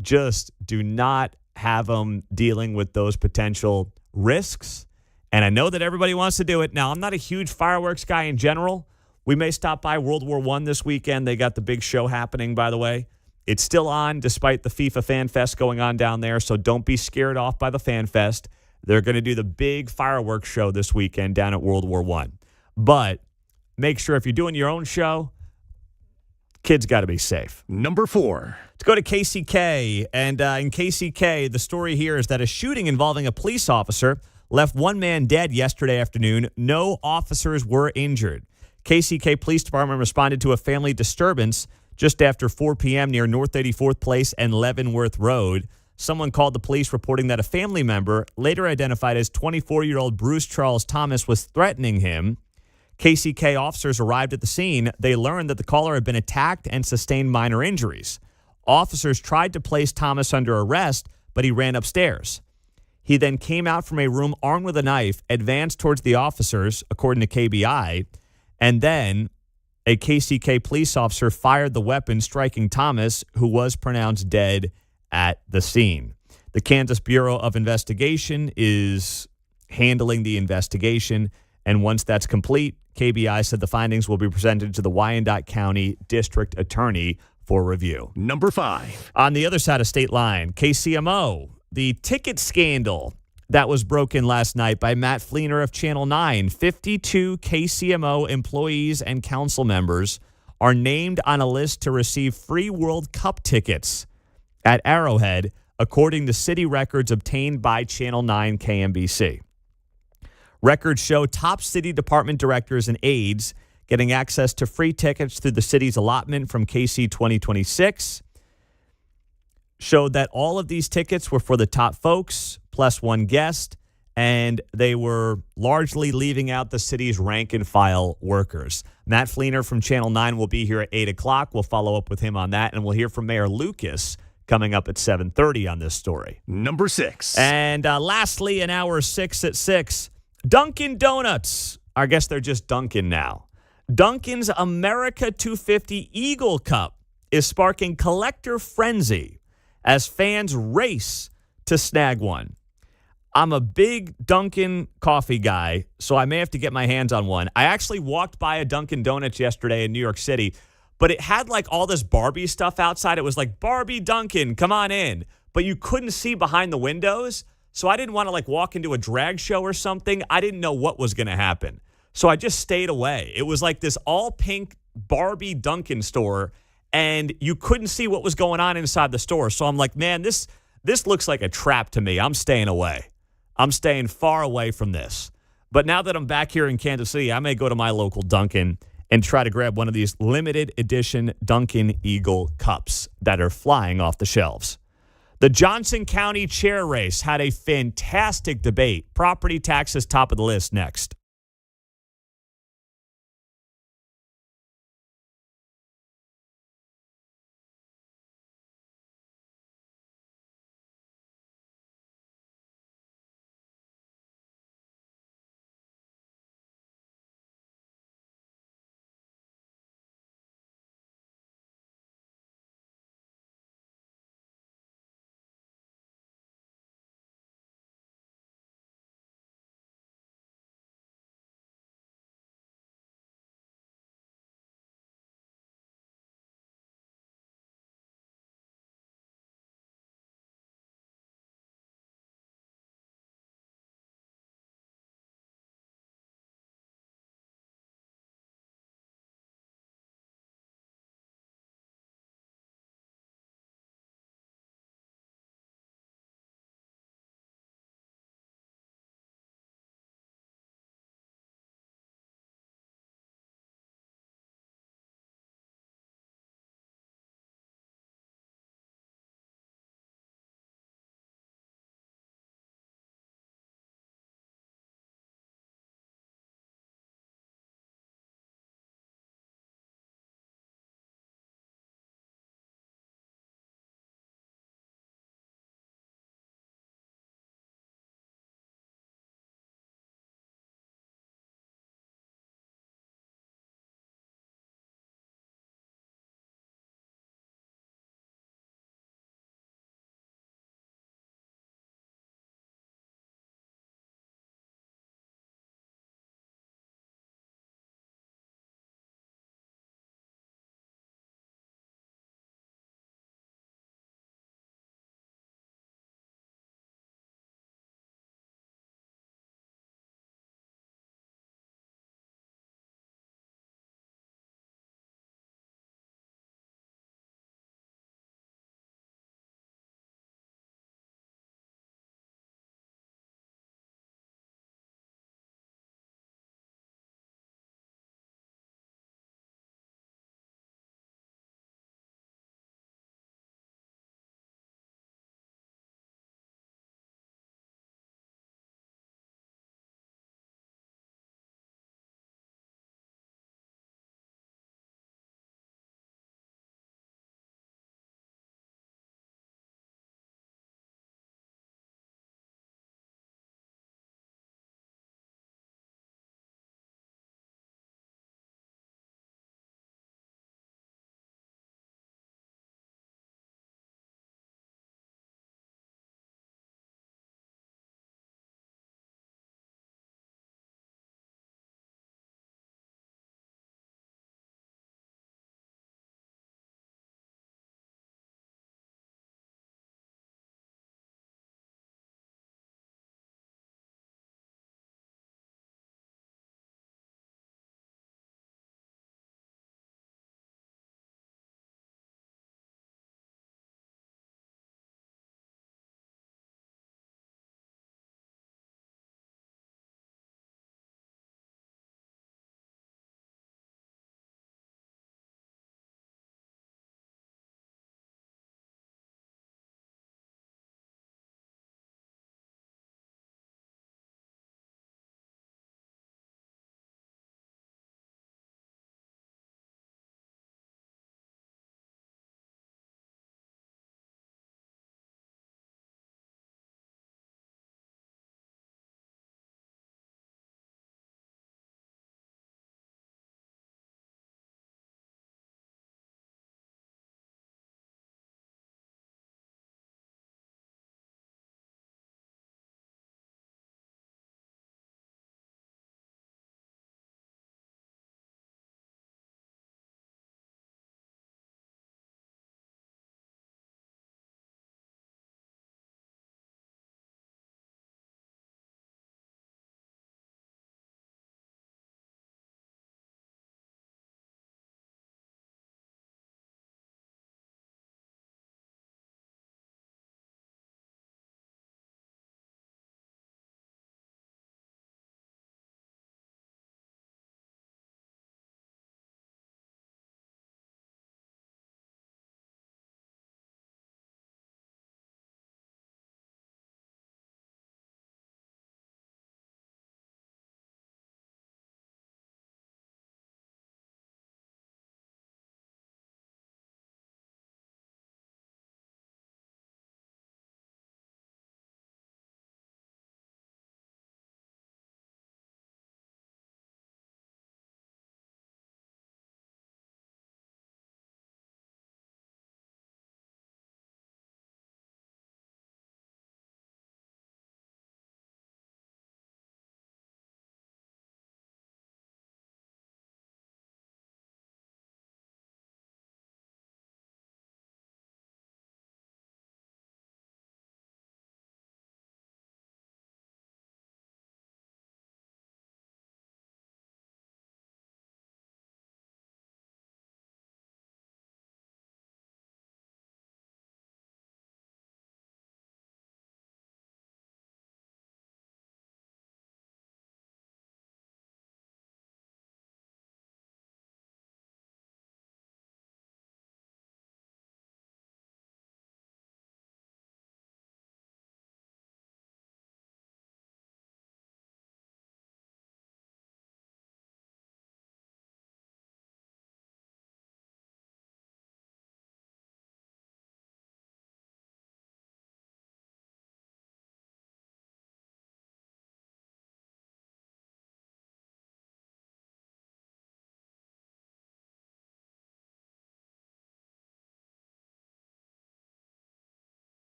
Just do not have them dealing with those potential risks. And I know that everybody wants to do it. Now, I'm not a huge fireworks guy in general. We may stop by World War I this weekend. They got the big show happening, by the way. It's still on despite the FIFA Fan Fest going on down there, so don't be scared off by the Fan Fest. They're going to do the big fireworks show this weekend down at World War I. But make sure if you're doing your own show, Kids got to be safe. Number 4. Let's go to KCK. And in KCK, the story here is that a shooting involving a police officer left one man dead yesterday afternoon. No officers were injured. KCK Police Department responded to a family disturbance just after 4 p.m. near North 84th Place and Leavenworth Road. Someone called the police reporting that a family member, later identified as 24-year-old Bruce Charles Thomas, was threatening him. KCK officers arrived at the scene. They learned that the caller had been attacked and sustained minor injuries. Officers tried to place Thomas under arrest, but he ran upstairs. He then came out from a room armed with a knife, advanced towards the officers, according to KBI, and then a KCK police officer fired the weapon, striking Thomas, who was pronounced dead at the scene. The Kansas Bureau of Investigation is handling the investigation, and once that's complete, KBI said the findings will be presented to the Wyandotte County District Attorney for review. Number 5. On the other side of state line, KCMO, the ticket scandal that was broken last night by Matt Flener of Channel 9. 52 KCMO employees and council members are named on a list to receive free World Cup tickets at Arrowhead, according to city records obtained by Channel 9 KMBC. Records show top city department directors and aides getting access to free tickets through the city's allotment from KC 2026. Showed that all of these tickets were for the top folks, plus one guest, and they were largely leaving out the city's rank and file workers. Matt Flener from Channel 9 will be here at 8 o'clock. We'll follow up with him on that, and we'll hear from Mayor Lucas coming up at 7:30 on this story. Number 6. And lastly, in hour 6 at 6, Dunkin' Donuts. I guess they're just Dunkin' now. Dunkin's America 250 Eagle Cup is sparking collector frenzy as fans race to snag one. I'm a big Dunkin' coffee guy, so I may have to get my hands on one. I actually walked by a Dunkin' Donuts yesterday in New York City, but it had like all this Barbie stuff outside. It was like, Barbie Dunkin', come on in. But you couldn't see behind the windows, so I didn't want to like walk into a drag show or something. I didn't know what was going to happen. So I just stayed away. It was like this all-pink Barbie Dunkin' store, and you couldn't see what was going on inside the store. So I'm like, man, this looks like a trap to me. I'm staying away. I'm staying far away from this. But now that I'm back here in Kansas City, I may go to my local Dunkin' and try to grab one of these limited edition Dunkin' Eagle Cups that are flying off the shelves. The Johnson County chair race had a fantastic debate. Property taxes top of the list next.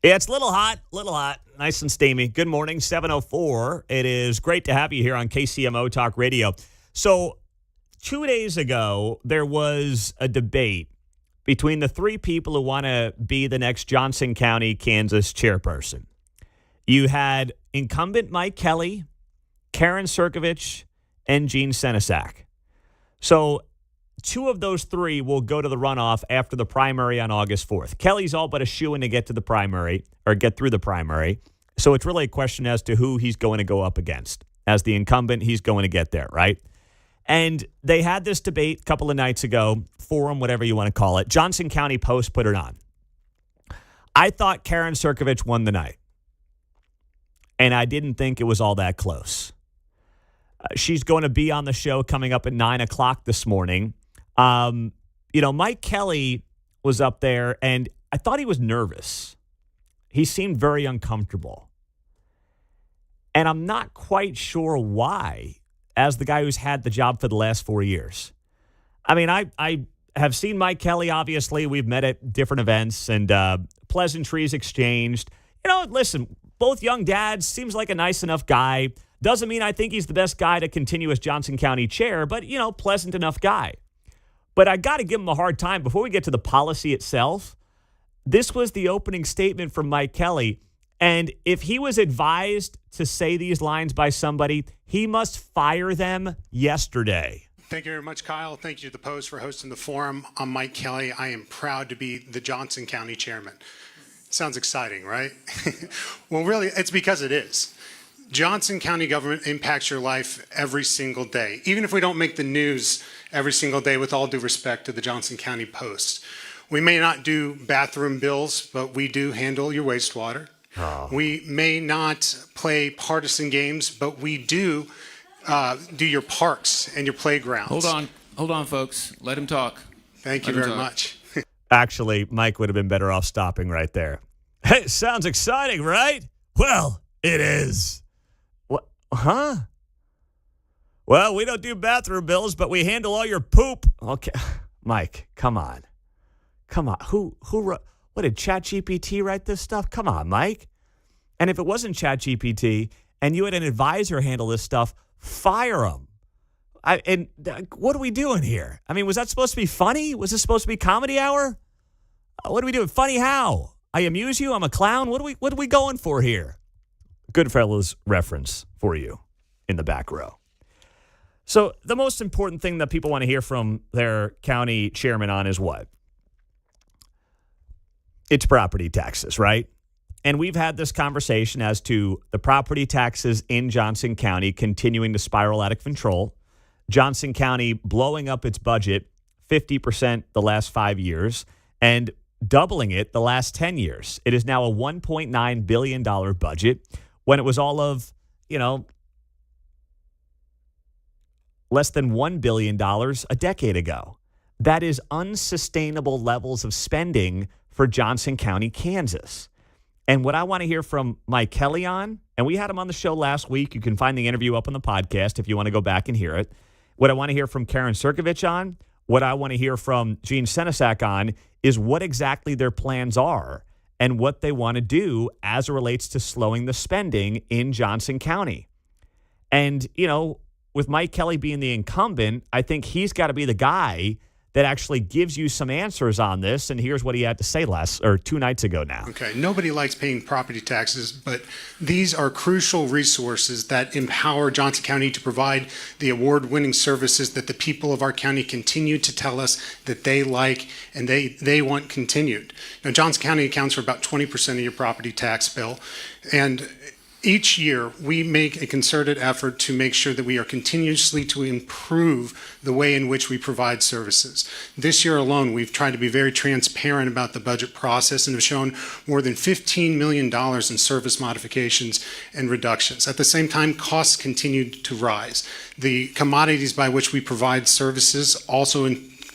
Yeah, it's a little hot, nice and steamy. Good morning, 7:04. It is great to have you here on KCMO Talk Radio. So 2 days ago, there was a debate between the three people who want to be the next Johnson County, Kansas chairperson. You had incumbent Mike Kelly, Karen Crnovitch, and Gene Senesac. So 2 of those 3 will go to the runoff after the primary on August 4th. Kelly's all but a shoo-in to get to the primary or get through the primary. So it's really a question as to who he's going to go up against. As the incumbent, he's going to get there, right? And they had this debate a couple of nights ago, forum, whatever you want to call it. Johnson County Post put it on. I thought Karen Crnovitch won the night. And I didn't think it was all that close. She's going to be on the show coming up at 9 o'clock this morning. Mike Kelly was up there, and I thought he was nervous. He seemed very uncomfortable. And I'm not quite sure why, as the guy who's had the job for the last 4 years. I mean, I have seen Mike Kelly, obviously. We've met at different events and pleasantries exchanged. Listen, both young dads, seems like a nice enough guy. Doesn't mean I think he's the best guy to continue as Johnson County chair, but, pleasant enough guy. But I got to give him a hard time. Before we get to the policy itself, this was the opening statement from Mike Kelly. And if he was advised to say these lines by somebody, he must fire them yesterday. Thank you very much, Kyle. Thank you to the Post for hosting the forum. I'm Mike Kelly. I am proud to be the Johnson County chairman. Sounds exciting, right? Well, really, it's because it is. Johnson County government impacts your life every single day, even if we don't make the news every single day, with all due respect to the Johnson County Post. We may not do bathroom bills, but we do handle your wastewater. Oh. We may not play partisan games, but we do your parks and your playgrounds. Hold on, folks. Let him talk. Thank you very much. Actually, Mike would have been better off stopping right there. Hey, sounds exciting, right? Well, it is. What? Huh? Well, we don't do bathroom bills, but we handle all your poop. Okay. Mike, come on. Who wrote, what did ChatGPT write this stuff? Come on, Mike. And if it wasn't ChatGPT and you had an advisor handle this stuff, fire him. What are we doing here? I mean, was that supposed to be funny? Was this supposed to be comedy hour? What are we doing? Funny how? I amuse you? I'm a clown? What are we going for here? Goodfellas reference for you in the back row. So the most important thing that people want to hear from their county chairman on is what? It's property taxes, right? And we've had this conversation as to the property taxes in Johnson County continuing to spiral out of control. Johnson County blowing up its budget 50% the last 5 years and doubling it the last 10 years. It is now a $1.9 billion budget when it was all of, less than $1 billion a decade ago. That is unsustainable levels of spending for Johnson County, Kansas. And what I want to hear from Mike Kelly on, and we had him on the show last week. You can find the interview up on the podcast if you want to go back and hear it. What I want to hear from Karen Crnovitch on, what I want to hear from Gene Senesac on is what exactly their plans are and what they want to do as it relates to slowing the spending in Johnson County. And, with Mike Kelly being the incumbent, I think he's got to be the guy that actually gives you some answers on this. And here's what he had to say 2 nights ago now. Okay, nobody likes paying property taxes, but these are crucial resources that empower Johnson County to provide the award-winning services that the people of our county continue to tell us that they like and they want continued. Now, Johnson County accounts for about 20% of your property tax bill, and each year, we make a concerted effort to make sure that we are continuously to improve the way in which we provide services. This year alone, we've tried to be very transparent about the budget process and have shown more than $15 million in service modifications and reductions. At the same time, costs continue to rise. The commodities by which we provide services also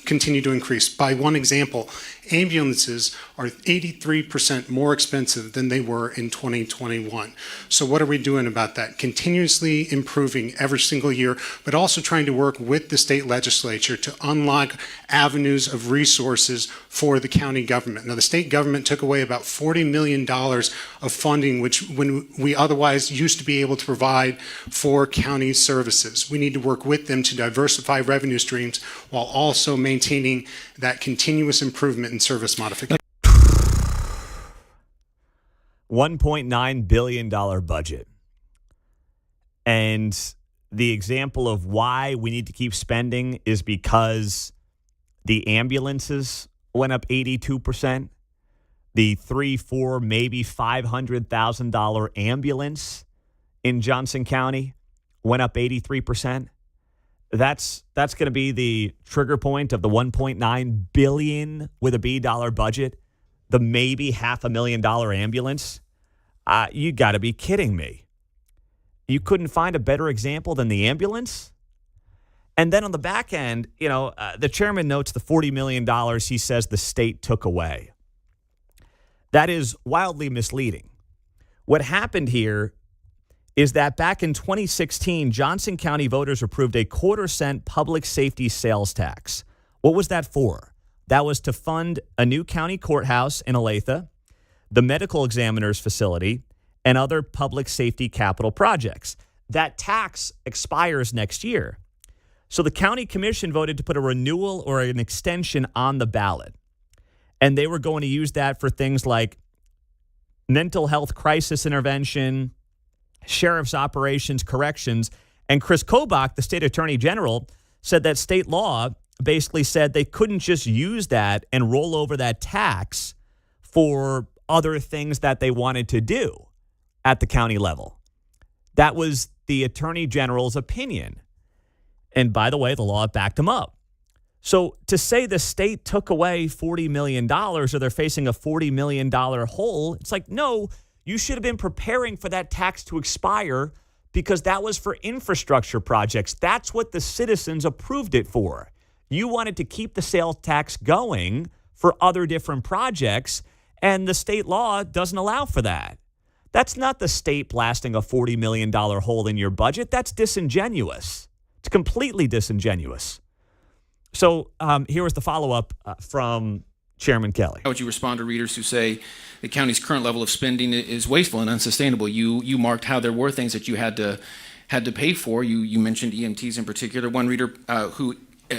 continue to increase. By one example, ambulances are 83% more expensive than they were in 2021. So what are we doing about that? Continuously improving every single year, but also trying to work with the state legislature to unlock avenues of resources for the county government. Now, the state government took away about $40 million of funding, which when we otherwise used to be able to provide for county services. We need to work with them to diversify revenue streams while also maintaining that continuous improvement in service modification. $1.9 billion budget. And the example of why we need to keep spending is because the ambulances went up 82%. The $300,000, maybe $500,000 ambulance in Johnson County went up 83%. That's going to be the trigger point of the $1.9 billion with a B dollar budget. The maybe $500,000 ambulance. You got to be kidding me. You couldn't find a better example than the ambulance? And then on the back end, the chairman notes the $40 million he says the state took away. That is wildly misleading. What happened here is that back in 2016, Johnson County voters approved a 1/4-cent public safety sales tax. What was that for? That was to fund a new county courthouse in Olathe, the medical examiner's facility, and other public safety capital projects. That tax expires next year. So the county commission voted to put a renewal or an extension on the ballot. And they were going to use that for things like mental health crisis intervention, sheriff's operations, corrections. And Chris Kobach, the state attorney general, said that state law basically said they couldn't just use that and roll over that tax for other things that they wanted to do at the county level. That was the attorney general's opinion. And by the way, the law backed him up. So to say the state took away $40 million or they're facing a $40 million hole, it's like, no, you should have been preparing for that tax to expire because that was for infrastructure projects. That's what the citizens approved it for. You wanted to keep the sales tax going for other different projects, and the state law doesn't allow for that. That's not the state blasting a $40 million hole in your budget. That's disingenuous. It's completely disingenuous. So here was the follow-up from Chairman Kelly. How would you respond to readers who say the county's current level of spending is wasteful and unsustainable? You marked how there were things that you had to pay for. You mentioned EMTs in particular. One reader who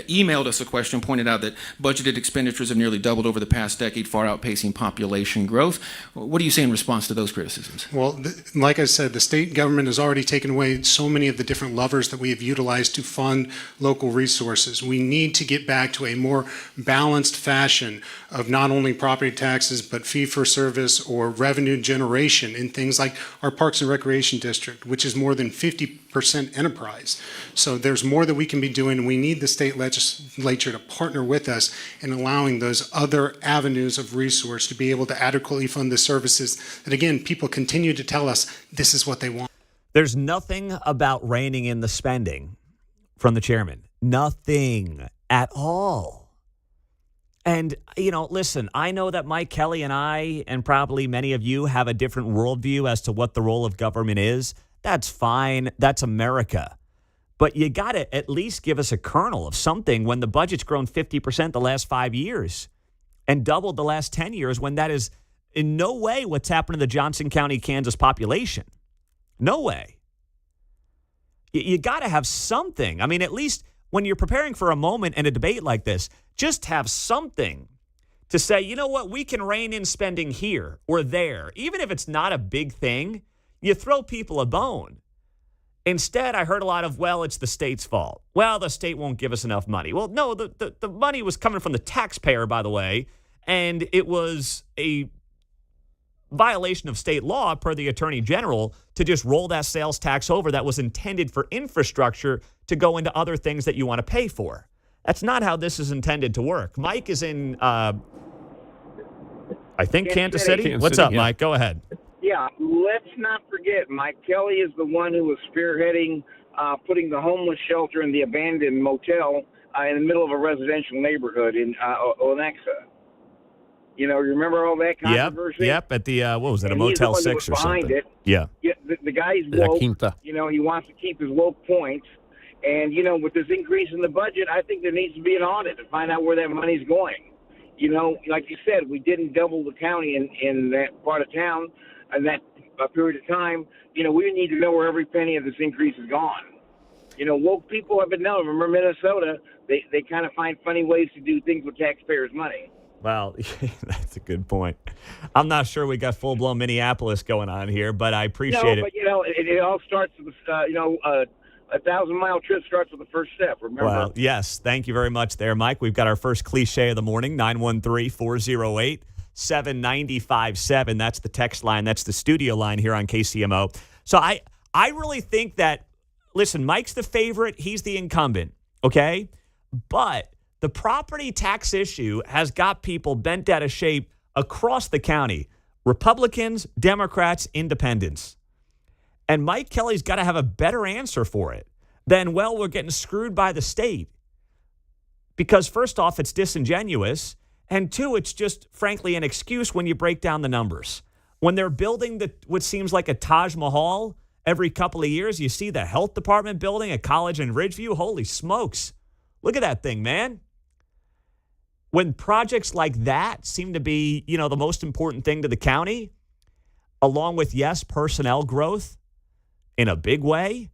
emailed us a question pointed out that budgeted expenditures have nearly doubled over the past decade, far outpacing population growth. What do you say in response to those criticisms? Well, like I said, the state government has already taken away so many of the different levers that we have utilized to fund local resources. We need to get back to a more balanced fashion of not only property taxes, but fee-for-service or revenue generation in things like our Parks and Recreation District, which is more than 50% enterprise. So there's more that we can be doing, and we need the state legislature to partner with us in allowing those other avenues of resource to be able to adequately fund the services that, again, people continue to tell us this is what they want. There's nothing about reining in the spending from the chairman. Nothing at all. And, listen, I know that Mike Kelly and I, and probably many of you, have a different worldview as to what the role of government is. That's fine. That's America. But you got to at least give us a kernel of something when the budget's grown 50% the last 5 years and doubled the last 10 years, when that is in no way what's happened to the Johnson County, Kansas population. No way. You got to have something. I mean, at least when you're preparing for a moment and a debate like this, just have something to say, you know what, we can rein in spending here or there. Even if it's not a big thing, you throw people a bone. Instead, I heard a lot of, well, it's the state's fault. Well, the state won't give us enough money. Well, no, the money was coming from the taxpayer, by the way, and it was a violation of state law per the attorney general to just roll that sales tax over that was intended for infrastructure to go into other things that you want to pay for. That's not how this is intended to work. Mike is in, I think, Kansas City. What's up, Mike? Go ahead. Yeah, let's not forget, Mike Kelly is the one who was spearheading putting the homeless shelter in the abandoned motel in the middle of a residential neighborhood in Onexa. You know, remember all that controversy? Yep. At the what was it, a And he's the Motel one that 6 or was behind something? it. Yeah. Yeah, the guy's La woke. Quinta. You know, he wants to keep his woke points. And, you know, with this increase in the budget, I think there needs to be an audit to find out where that money's going. You know, like you said, we didn't double the county in that part of town in that period of time. You know, we need to know where every penny of this increase is gone. You know, woke people have been known. Remember Minnesota, they kind of find funny ways to do things with taxpayers' money. Well, that's a good point. I'm not sure we got full-blown Minneapolis going on here, but I appreciate it. But, you know, it all starts with, a 1,000-mile trip starts with the first step, remember? Well, yes. Thank you very much there, Mike. We've got our first cliche of the morning, 913-408-7957. That's the text line. That's the studio line here on KCMO. So I really think that, listen, Mike's the favorite. He's the incumbent, okay? But the property tax issue has got people bent out of shape across the county. Republicans, Democrats, independents. And Mike Kelly's got to have a better answer for it than, well, we're getting screwed by the state. Because first off, it's disingenuous. And two, it's just, frankly, an excuse when you break down the numbers. When they're building what seems like a Taj Mahal every couple of years, you see the health department building a college in Ridgeview. Holy smokes. Look at that thing, man. When projects like that seem to be, you know, the most important thing to the county, along with, yes, personnel growth in a big way,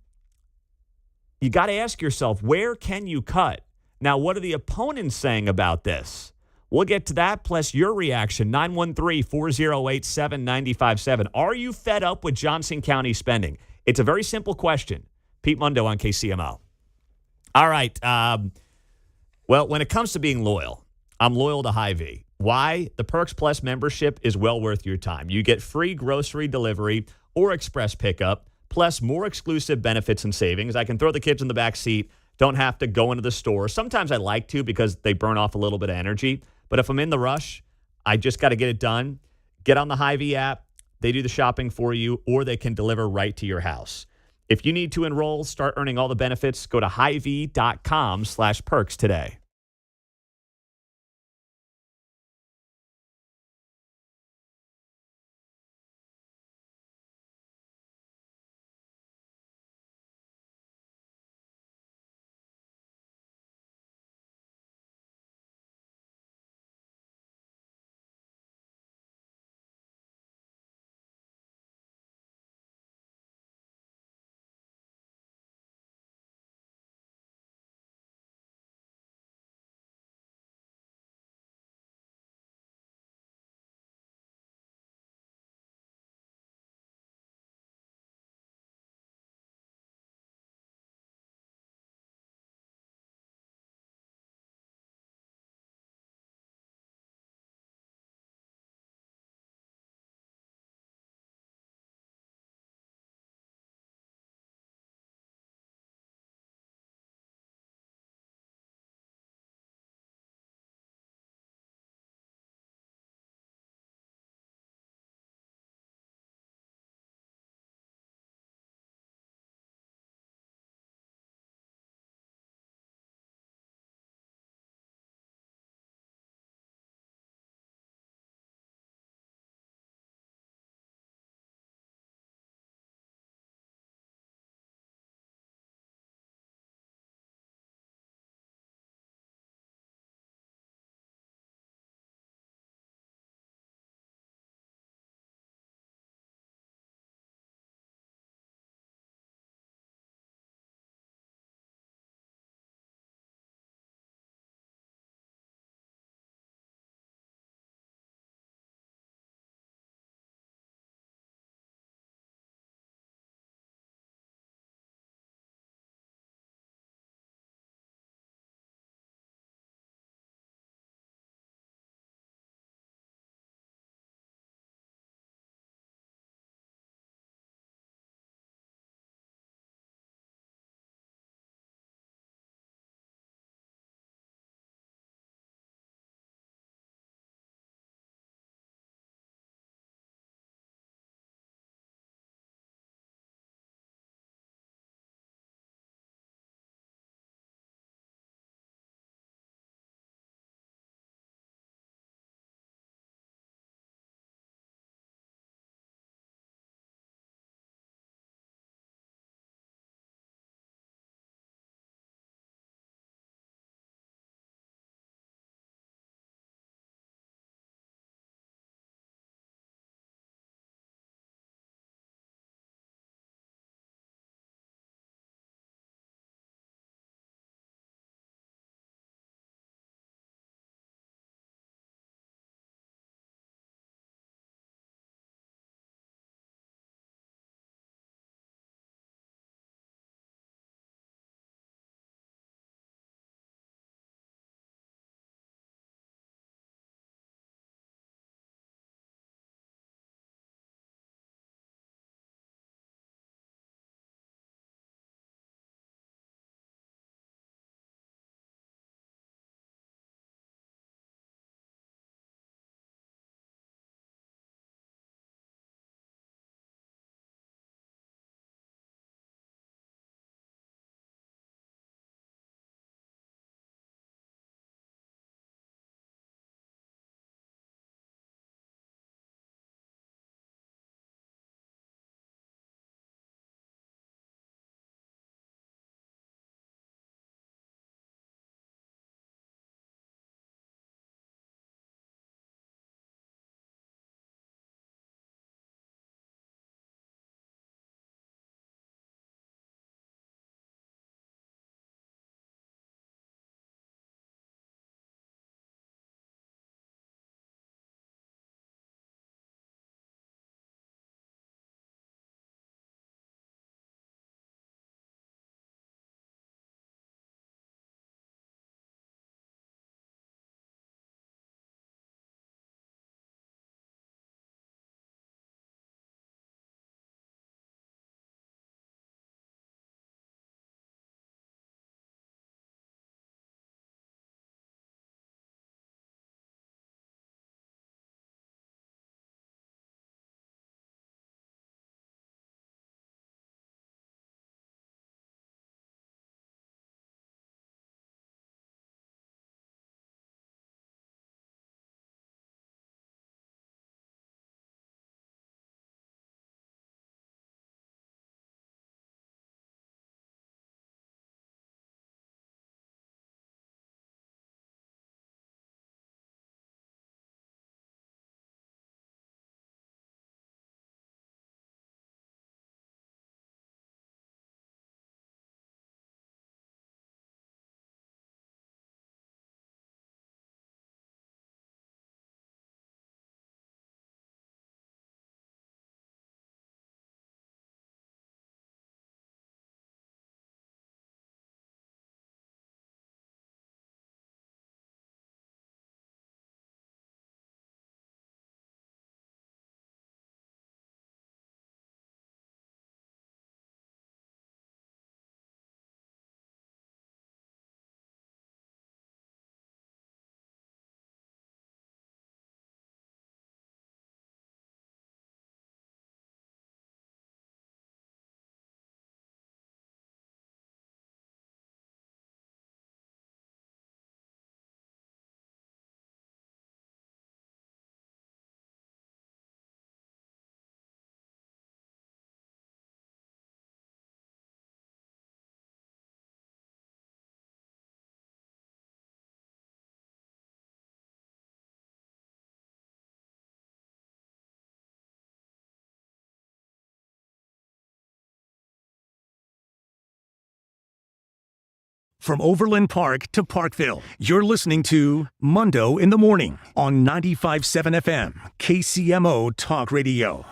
you got to ask yourself, where can you cut? Now, what are the opponents saying about this? We'll get to that, plus your reaction, 913-408-7957. Are you fed up with Johnson County spending? It's a very simple question. Pete Mundo on KCMO. All right. Well, when it comes to being loyal, I'm loyal to Hy-Vee. Why? The Perks Plus membership is well worth your time. You get free grocery delivery or express pickup, plus more exclusive benefits and savings. I can throw the kids in the back seat, don't have to go into the store. Sometimes I like to because they burn off a little bit of energy. But if I'm in the rush, I just got to get it done. Get on the Hy-Vee app. They do the shopping for you, or they can deliver right to your house. If you need to enroll, start earning all the benefits, go to Hy-Vee.com/perks today. From Overland Park to Parkville, you're listening to Mundo in the Morning on 95.7 FM, KCMO Talk Radio.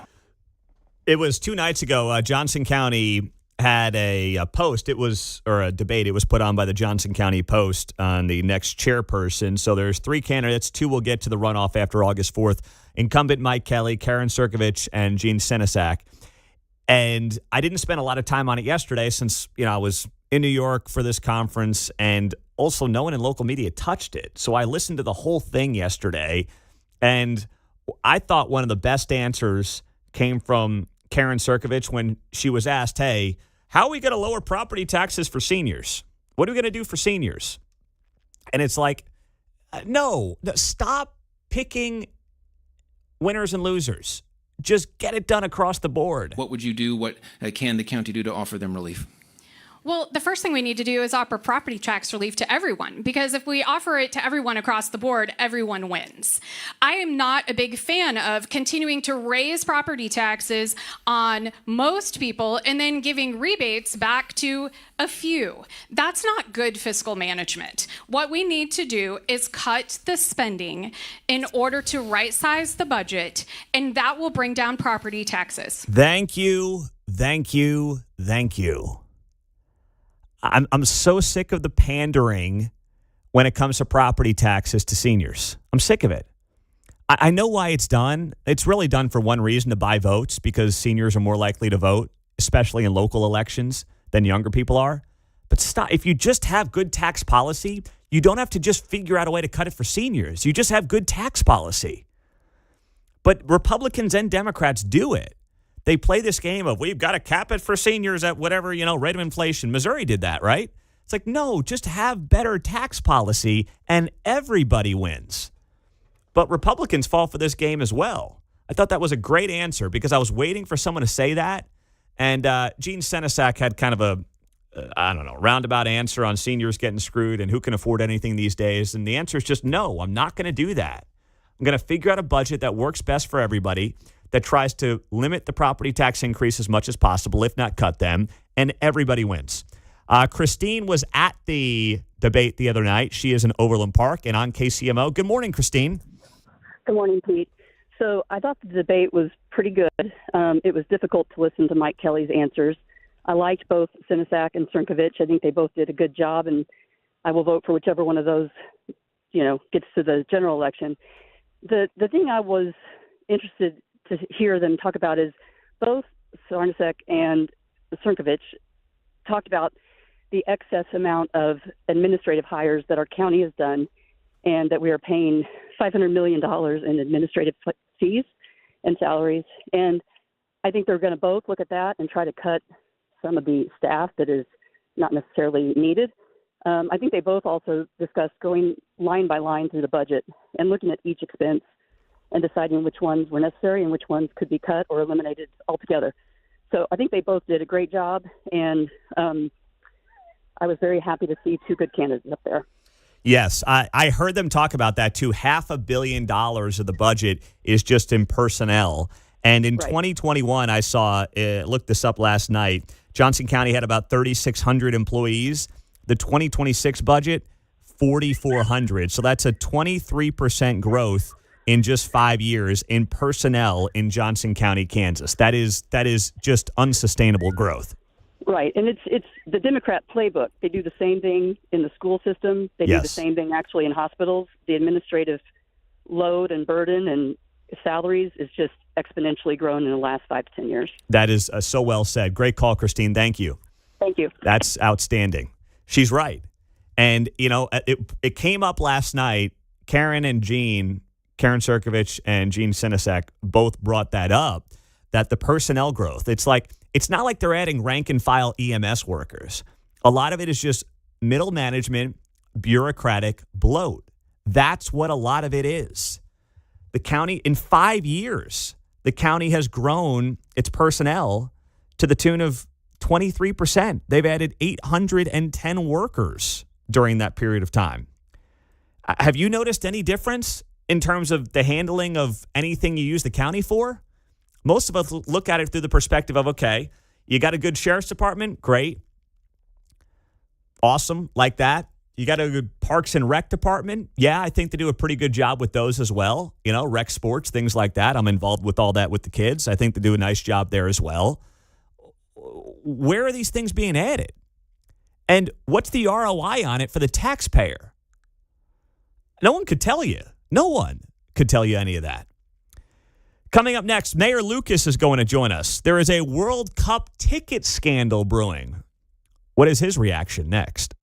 It was 2 nights ago, Johnson County had a post. It was, or a debate. It was put on by the Johnson County Post on the next chairperson. So there's 3 candidates. 2 will get to the runoff after August 4th. Incumbent Mike Kelly, Karen Crnovitch, and Gene Senesac. And I didn't spend a lot of time on it yesterday since, I was in New York for this conference, and also no one in local media touched it. So I listened to the whole thing yesterday, and I thought one of the best answers came from Karen Crnovitch when she was asked, hey, how are we going to lower property taxes for seniors? What are we going to do for seniors? And it's like, no, stop picking winners and losers. Just get it done across the board. What would you do? What can the county do to offer them relief? Well, the first thing we need to do is offer property tax relief to everyone, because if we offer it to everyone across the board, everyone wins. I am not a big fan of continuing to raise property taxes on most people and then giving rebates back to a few. That's not good fiscal management. What we need to do is cut the spending in order to right-size the budget, and that will bring down property taxes. Thank you. I'm so sick of the pandering when it comes to property taxes to seniors. I'm sick of it. I know why it's done. It's really done for one reason, to buy votes, because seniors are more likely to vote, especially in local elections, than younger people are. But stop. If you just have good tax policy, you don't have to just figure out a way to cut it for seniors. You just have good tax policy. But Republicans and Democrats do it. They play this game of, we've got to cap it for seniors at whatever, rate of inflation. Missouri did that, right? It's like, no, just have better tax policy and everybody wins. But Republicans fall for this game as well. I thought that was a great answer because I was waiting for someone to say that. And Gene Senesac had kind of a, roundabout answer on seniors getting screwed and who can afford anything these days. And the answer is just no, I'm not going to do that. I'm going to figure out a budget that works best for everybody, that tries to limit the property tax increase as much as possible, if not cut them, and everybody wins. Christine was at the debate the other night. She is in Overland Park and on KCMO. Good morning, Christine. Good morning, Pete. So I thought the debate was pretty good. It was difficult to listen to Mike Kelly's answers. I liked both Senesac and Crnovitch. I think they both did a good job, and I will vote for whichever one of those, gets to the general election. The thing I was interested to hear them talk about is both Senesac and Crnovitch talked about the excess amount of administrative hires that our county has done, and that we are paying $500 million in administrative fees and salaries. And I think they're going to both look at that and try to cut some of the staff that is not necessarily needed. I think they both also discussed going line by line through the budget and looking at each expense and deciding which ones were necessary and which ones could be cut or eliminated altogether. So I think they both did a great job, and I was very happy to see 2 good candidates up there. Yes, I heard them talk about that too. $500 million of the budget is just in personnel. And in 2021, I saw, looked this up last night, Johnson County had about 3,600 employees. The 2026 budget, 4,400. So that's a 23% growth in just 5 years in personnel in Johnson County, Kansas. That is just unsustainable growth. Right, and it's the Democrat playbook. They do the same thing in the school system. They do the same thing actually in hospitals. The administrative load and burden and salaries is just exponentially grown in the last 5 to 10 years. That is so well said. Great call, Christine. Thank you. Thank you. That's outstanding. She's right. And, it came up last night. Karen Crnovitch and Gene Senesac both brought that up, that the personnel growth, it's not like they're adding rank and file EMS workers. A lot of it is just middle management, bureaucratic bloat. That's what a lot of it is. The county, in 5 years, the county has grown its personnel to the tune of 23%. They've added 810 workers during that period of time. Have you noticed any difference in terms of the handling of anything you use the county for? Most of us look at it through the perspective of, okay, you got a good sheriff's department? Great. Awesome, like that. You got a good Parks and Rec department. Yeah, I think they do a pretty good job with those as well. Rec sports, things like that. I'm involved with all that with the kids. I think they do a nice job there as well. Where are these things being added? And what's the ROI on it for the taxpayer? No one could tell you. No one could tell you any of that. Coming up next, Mayor Lucas is going to join us. There is a World Cup ticket scandal brewing. What is his reaction next?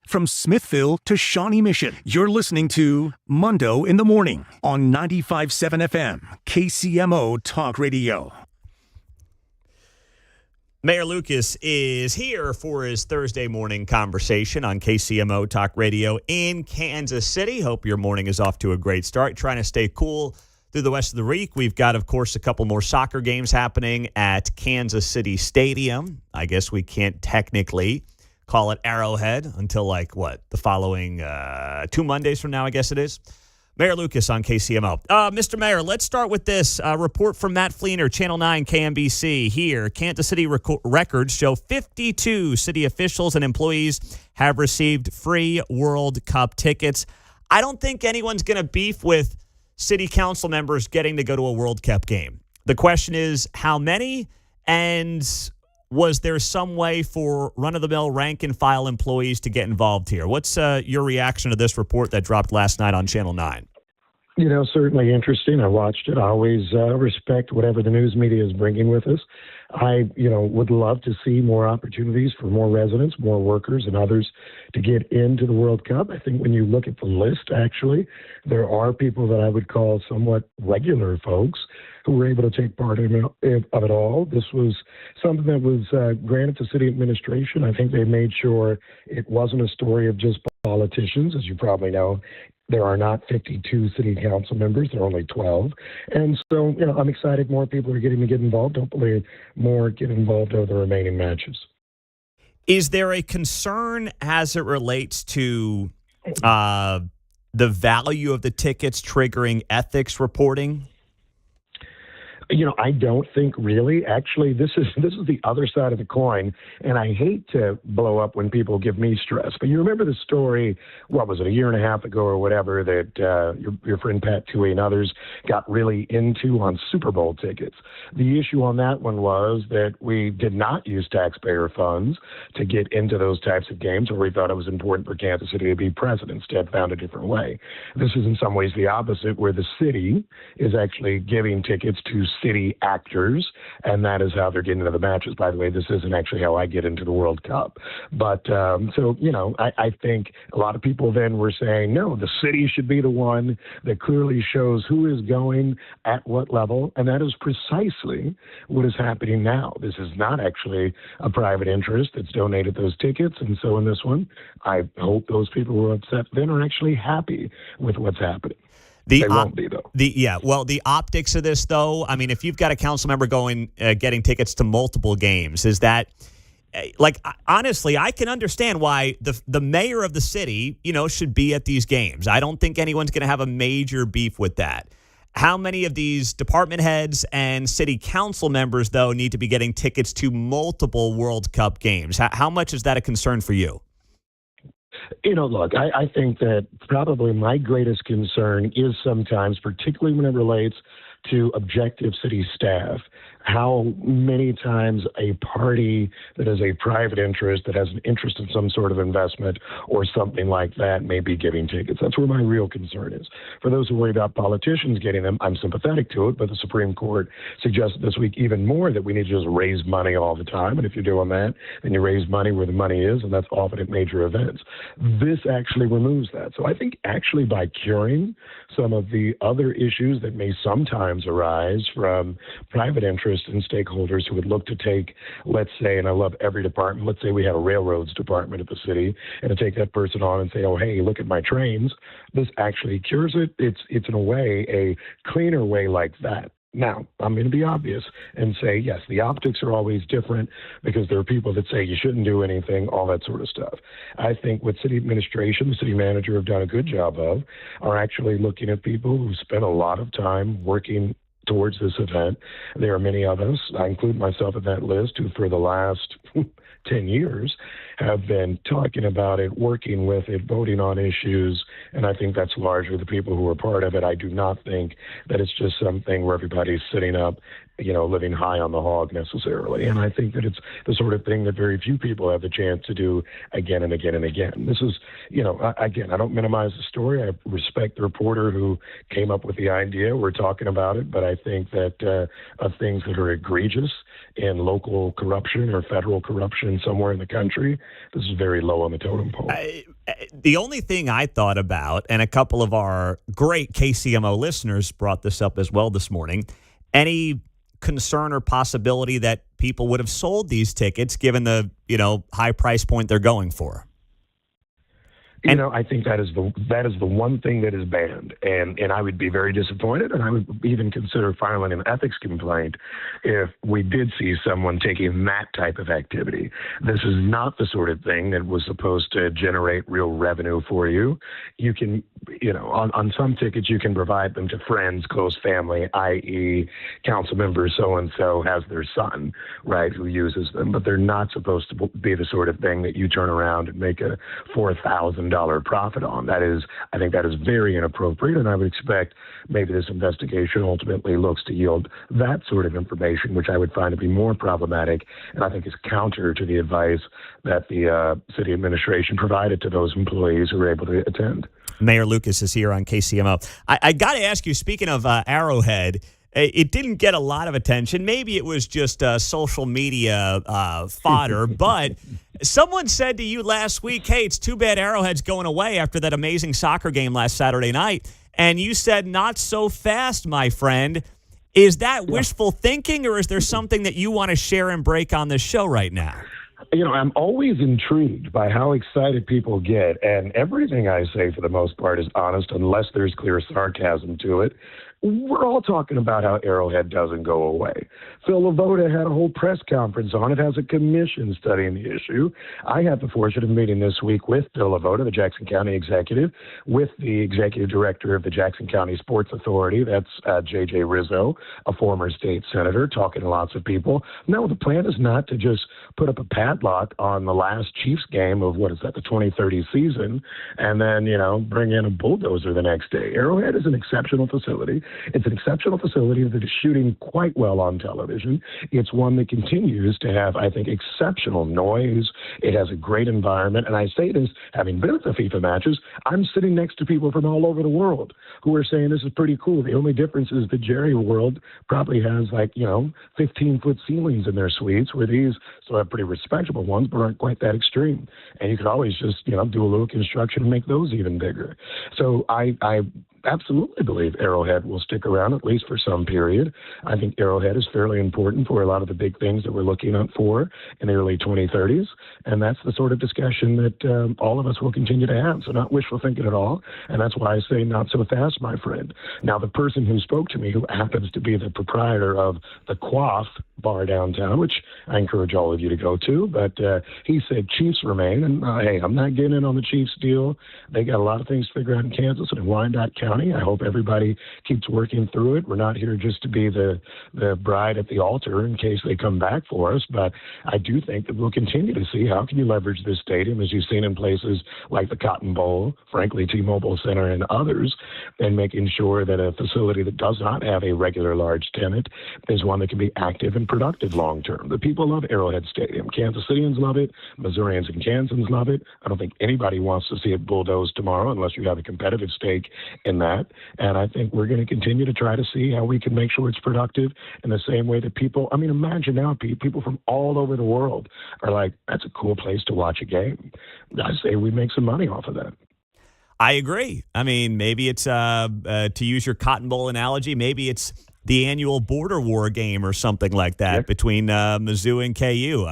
From Smithville to Shawnee Mission, you're listening to Mundo in the Morning on 95.7 FM, KCMO Talk Radio. Mayor Lucas is here for his Thursday morning conversation on KCMO Talk Radio in Kansas City. Hope your morning is off to a great start. Trying to stay cool through the rest of the week. We've got, of course, a couple more soccer games happening at Kansas City Stadium. I guess we can't technically call it Arrowhead until, the following 2 Mondays from now, I guess it is. Mayor Lucas on KCMO. Mr. Mayor, let's start with this report from Matt Flener, Channel 9 KMBC here. Kansas City records show 52 city officials and employees have received free World Cup tickets. I don't think anyone's going to beef with city council members getting to go to a World Cup game. The question is how many, and was there some way for run-of-the-mill rank-and-file employees to get involved here? What's your reaction to this report that dropped last night on Channel 9? Certainly interesting. I watched it. I always respect whatever the news media is bringing with us. I, would love to see more opportunities for more residents, more workers, and others to get into the World Cup. I think when you look at the list, actually, there are people that I would call somewhat regular folks who were able to take part of it all. This was something that was granted to city administration. I think they made sure it wasn't a story of just politicians. As you probably know, there are not 52 city council members. There are only 12. And so, I'm excited more people are getting to get involved. Hopefully more get involved over the remaining matches. Is there a concern as it relates to the value of the tickets triggering ethics reporting? I don't think really. Actually, this is the other side of the coin, and I hate to blow up when people give me stress. But you remember the story? What was it, a year and a half ago or whatever? That your friend Pat Toohey and others got really into on Super Bowl tickets. The issue on that one was that we did not use taxpayer funds to get into those types of games, or we thought it was important for Kansas City to be present. Instead, found a different way. This is in some ways the opposite, where the city is actually giving tickets to city actors, and that is how they're getting into the matches. By the way, this isn't actually how I get into the World Cup. But I think a lot of people then were saying, no, the city should be the one that clearly shows who is going at what level, and that is precisely what is happening now. This is not actually a private interest that's donated those tickets, and so in this one, I hope those people who were upset then are actually happy with what's happening. They won't be, though. The optics of this, though, I mean, if you've got a council member going, getting tickets to multiple games, is that, honestly, I can understand why the mayor of the city, should be at these games. I don't think anyone's going to have a major beef with that. How many of these department heads and city council members, though, need to be getting tickets to multiple World Cup games? How much is that a concern for you? Look, I think that probably my greatest concern is sometimes, particularly when it relates to objective city staff, how many times a party that is a private interest, that has an interest in some sort of investment or something like that, may be giving tickets. That's where my real concern is. For those who worry about politicians getting them, I'm sympathetic to it, but the Supreme Court suggested this week even more that we need to just raise money all the time. And if you're doing that, then you raise money where the money is, and that's often at major events. This actually removes that. So I think actually by curing some of the other issues that may sometimes arise from private interest and stakeholders who would look to take, let's say, and I love every department, let's say we have a railroads department at the city, and to take that person on and say, oh, hey, look at my trains, this actually cures it. It's in a way, a cleaner way like that. Now, I'm going to be obvious and say, yes, the optics are always different because there are people that say you shouldn't do anything, all that sort of stuff. I think what city administration, the city manager have done a good job of are actually looking at people who spend a lot of time working towards this event. There are many of us, I include myself in that list, who for the last 10 years have been talking about it, working with it, voting on issues, and I think that's largely the people who are part of it. I do not think that it's just something where everybody's sitting up, living high on the hog necessarily. And I think that it's the sort of thing that very few people have the chance to do again and again and again. This is, again, I don't minimize the story. I respect the reporter who came up with the idea. We're talking about it, but I think that of things that are egregious in local corruption or federal corruption somewhere in the country, this is very low on the totem pole. The only thing I thought about, and a couple of our great KCMO listeners brought this up as well this morning, any concern or possibility that people would have sold these tickets given the, high price point they're going for? I think that is the one thing that is banned, and I would be very disappointed, and I would even consider filing an ethics complaint if we did see someone taking that type of activity. This is not the sort of thing that was supposed to generate real revenue for you. You can, on some tickets you can provide them to friends, close family, i.e. council member so-and-so has their son, right, who uses them, but they're not supposed to be the sort of thing that you turn around and make a $4,000 profit on. I think that is very inappropriate, and I would expect maybe this investigation ultimately looks to yield that sort of information, which I would find to be more problematic, and I think is counter to the advice that the city administration provided to those employees who were able to attend. Mayor Lucas is here on KCMO. I got to ask you, speaking of Arrowhead, it didn't get a lot of attention. Maybe it was just social media fodder, but someone said to you last week, hey, it's too bad Arrowhead's going away after that amazing soccer game last Saturday night. And you said, not so fast, my friend. Is that wishful thinking, or is there something that you want to share and break on this show right now? I'm always intrigued by how excited people get, and everything I say for the most part is honest unless there's clear sarcasm to it. We're all talking about how Arrowhead doesn't go away. Phil Lavoda had a whole press conference on it, has a commission studying the issue. I had the fortune of meeting this week with Phil Lavoda, the Jackson County executive, with the executive director of the Jackson County Sports Authority, that's J.J. Rizzo, a former state senator, talking to lots of people. No, the plan is not to just put up a padlock on the last Chiefs game of, the 2030 season, and then, bring in a bulldozer the next day. Arrowhead is an exceptional facility. It's an exceptional facility that is shooting quite well on television. It's one that continues to have, I think, exceptional noise. It has a great environment. And I say this, having been at the FIFA matches, I'm sitting next to people from all over the world who are saying this is pretty cool. The only difference is the Jerry World probably has 15-foot ceilings in their suites, where these still have pretty respectable ones, but aren't quite that extreme. And you could always just, do a little construction and make those even bigger. So I absolutely believe Arrowhead will stick around at least for some period. I think Arrowhead is fairly important for a lot of the big things that we're looking up for in the early 2030s, and that's the sort of discussion that all of us will continue to have. So not wishful thinking at all, and that's why I say not so fast, my friend. Now, the person who spoke to me, who happens to be the proprietor of the Quaff bar downtown, which I encourage all of you to go to, but he said Chiefs remain, and hey, I'm not getting in on the Chiefs deal. They got a lot of things to figure out in Kansas and in Wyandotte County. I hope everybody keeps working through it. We're not here just to be the bride at the altar in case they come back for us, but I do think that we'll continue to see how can you leverage this stadium, as you've seen in places like the Cotton Bowl, frankly, T-Mobile Center and others, and making sure that a facility that does not have a regular large tenant is one that can be active and productive long-term. The people love Arrowhead Stadium. Kansas Cityans love it. Missourians and Kansans love it. I don't think anybody wants to see it bulldozed tomorrow unless you have a competitive stake in that. And I think we're going to continue to try to see how we can make sure it's productive in the same way that people, imagine now, people from all over the world are like, that's a cool place to watch a game. I say we make some money off of that. I agree. Maybe it's, to use your Cotton Bowl analogy, maybe it's the annual border war game or something like that between Mizzou and KU.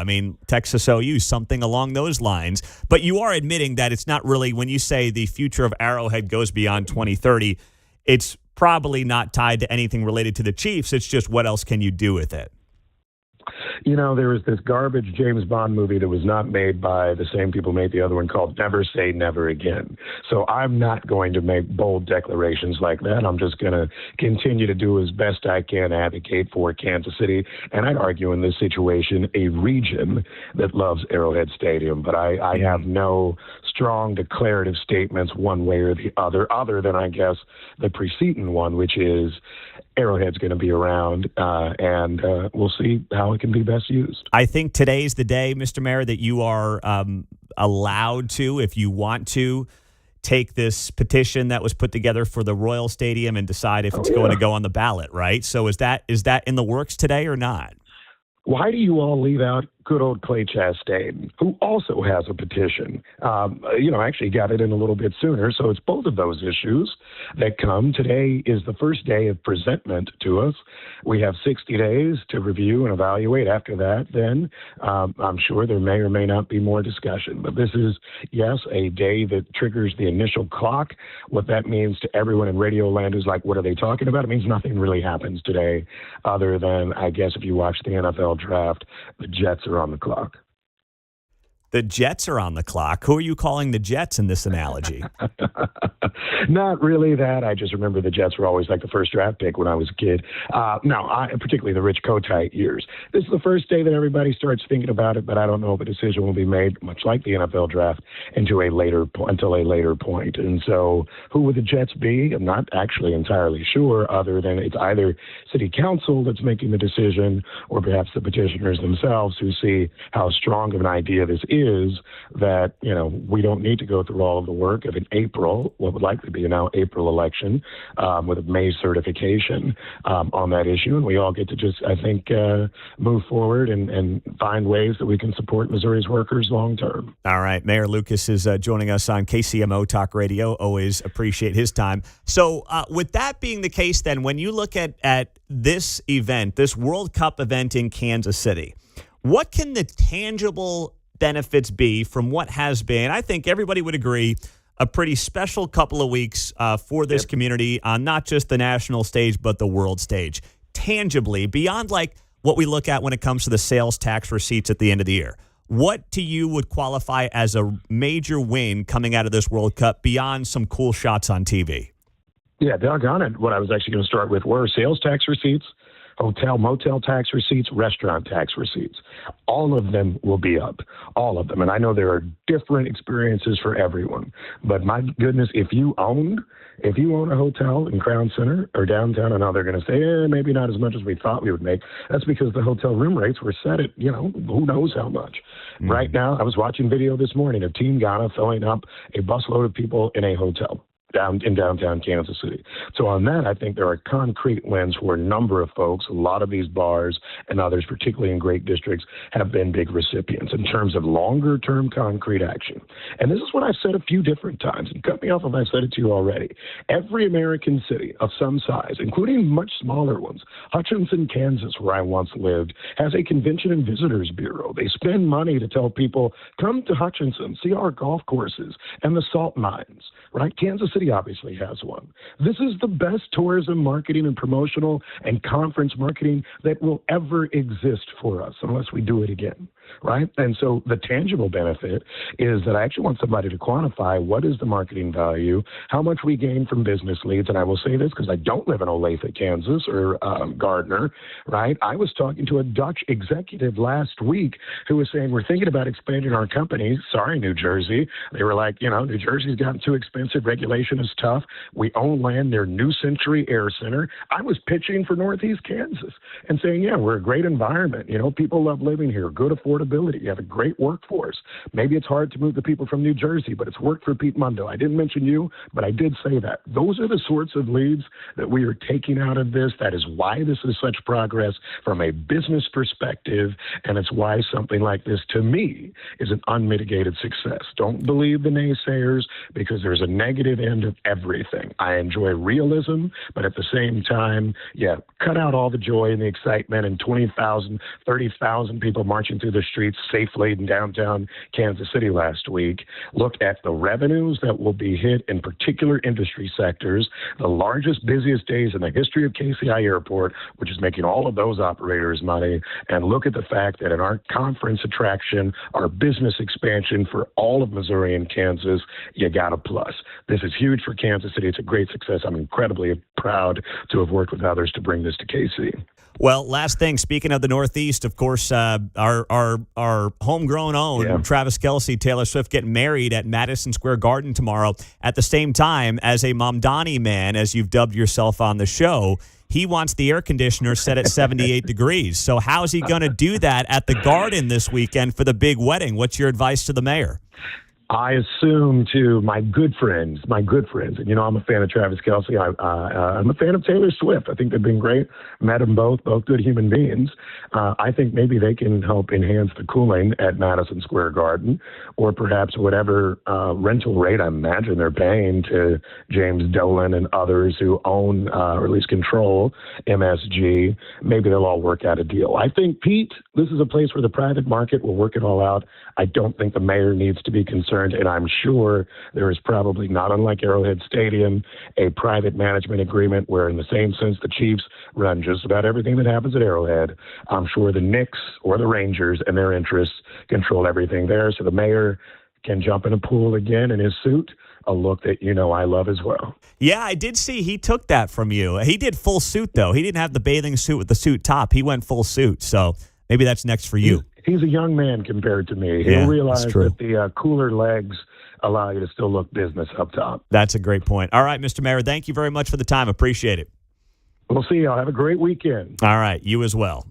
Texas OU, something along those lines. But you are admitting that it's not really, when you say the future of Arrowhead goes beyond 2030, it's probably not tied to anything related to the Chiefs. It's just what else can you do with it? There was this garbage James Bond movie that was not made by the same people who made the other one called Never Say Never Again. So I'm not going to make bold declarations like that. I'm just going to continue to do as best I can to advocate for Kansas City, and I'd argue in this situation, a region that loves Arrowhead Stadium. But I have no strong declarative statements one way or the other than, I guess, the preceding one, which is Arrowhead's going to be around, and we'll see how it can be best used. I think today's the day, Mr. Mayor, that you are allowed to, if you want to, take this petition that was put together for the Royal Stadium and decide if it's going to go on the ballot, right? So is that in the works today or not? Why do you all leave out good old Clay Chastain, who also has a petition. Actually got it in a little bit sooner. So it's both of those issues that come. Today is the first day of presentment to us. We have 60 days to review and evaluate. After that, then I'm sure there may or may not be more discussion. But this is, yes, a day that triggers the initial clock. What that means to everyone in Radio Land is like, what are they talking about? It means nothing really happens today other than, I guess, if you watch the NFL draft, the Jets are on the clock. The Jets are on the clock. Who are you calling the Jets in this analogy? Not really that. I just remember the Jets were always like the first draft pick when I was a kid. Particularly the Rich Kotite years. This is the first day that everybody starts thinking about it, but I don't know if a decision will be made, much like the NFL draft, until a later point. And so who would the Jets be? I'm not actually entirely sure, other than it's either city council that's making the decision or perhaps the petitioners themselves who see how strong of an idea this is, that, we don't need to go through all of the work of an April, what would likely be a now April election, with a May certification on that issue. And we all get to just, I think, move forward and find ways that we can support Missouri's workers long term. All right. Mayor Lucas is joining us on KCMO Talk Radio. Always appreciate his time. So with that being the case, then, when you look at this event, this World Cup event in Kansas City, what can the tangible benefits be from what has been, I think everybody would agree, a pretty special couple of weeks for this community on not just the national stage, but the world stage? Tangibly, beyond like what we look at when it comes to the sales tax receipts at the end of the year, what to you would qualify as a major win coming out of this World Cup beyond some cool shots on TV? Yeah, doggone it. What I was actually going to start with were sales tax receipts, hotel, motel tax receipts, restaurant tax receipts. All of them will be up. All of them. And I know there are different experiences for everyone. But my goodness, if you own a hotel in Crown Center or downtown, I know they're going to say, maybe not as much as we thought we would make. That's because the hotel room rates were set at, who knows how much. Mm-hmm. Right now, I was watching video this morning of Team Ghana filling up a busload of people in a hotel in downtown Kansas City. So on that, I think there are concrete wins for a number of folks. A lot of these bars and others, particularly in great districts, have been big recipients in terms of longer-term concrete action. And this is what I've said a few different times, and cut me off if I've said it to you already. Every American city of some size, including much smaller ones, Hutchinson, Kansas, where I once lived, has a convention and visitors bureau. They spend money to tell people, come to Hutchinson, see our golf courses and the salt mines, right? Kansas City obviously has one. This is the best tourism marketing and promotional and conference marketing that will ever exist for us unless we do it again, right? And so the tangible benefit is that I actually want somebody to quantify what is the marketing value, how much we gain from business leads. And I will say this because I don't live in Olathe, Kansas, or Gardner, right? I was talking to a Dutch executive last week who was saying, we're thinking about expanding our company. Sorry, New Jersey. They were like, New Jersey's gotten too expensive. Regulation is tough. We own land near New Century Air Center. I was pitching for Northeast Kansas and saying, we're a great environment. People love living here, good affordability. You have a great workforce. Maybe it's hard to move the people from New Jersey, but it's worked for Pete Mundo. I didn't mention you, but I did say that. Those are the sorts of leads that we are taking out of this. That is why this is such progress from a business perspective, and it's why something like this, to me, is an unmitigated success. Don't believe the naysayers, because there's a negative end of everything. I enjoy realism, but at the same time, cut out all the joy and the excitement and 20,000, 30,000 people marching through the streets safely in downtown Kansas City last week. Look at the revenues that will be hit in particular industry sectors, the largest, busiest days in the history of KCI Airport, which is making all of those operators money, and look at the fact that in our conference attraction, our business expansion for all of Missouri and Kansas, you got a plus. This is huge for Kansas City. It's a great success. I'm incredibly proud to have worked with others to bring this to KC. Well, last thing, speaking of the Northeast, of course, our homegrown own Travis Kelce, Taylor Swift getting married at Madison Square Garden tomorrow. At the same time, as a Mamdani man, as you've dubbed yourself on the show, he wants the air conditioner set at 78 degrees. So how's he going to do that at the Garden this weekend for the big wedding? What's your advice to the mayor? I assume to my good friends, and I'm a fan of Travis Kelce. I'm a fan of Taylor Swift. I think they've been great. Met them both good human beings. I think maybe they can help enhance the cooling at Madison Square Garden, or perhaps whatever rental rate I imagine they're paying to James Dolan and others who own or at least control MSG. Maybe they'll all work out a deal. I think, Pete, this is a place where the private market will work it all out. I don't think the mayor needs to be concerned, and I'm sure there is probably, not unlike Arrowhead Stadium, a private management agreement where, in the same sense, the Chiefs run just about everything that happens at Arrowhead. I'm sure the Knicks or the Rangers and their interests control everything there, so the mayor can jump in a pool again in his suit, a look that I love as well. Yeah, I did see he took that from you. He did full suit, though. He didn't have the bathing suit with the suit top. He went full suit, so maybe that's next for you. He's a young man compared to me. He'll realize that the cooler legs allow you to still look business up top. That's a great point. All right, Mr. Mayor, thank you very much for the time. Appreciate it. We'll see y'all. Have a great weekend. All right, you as well.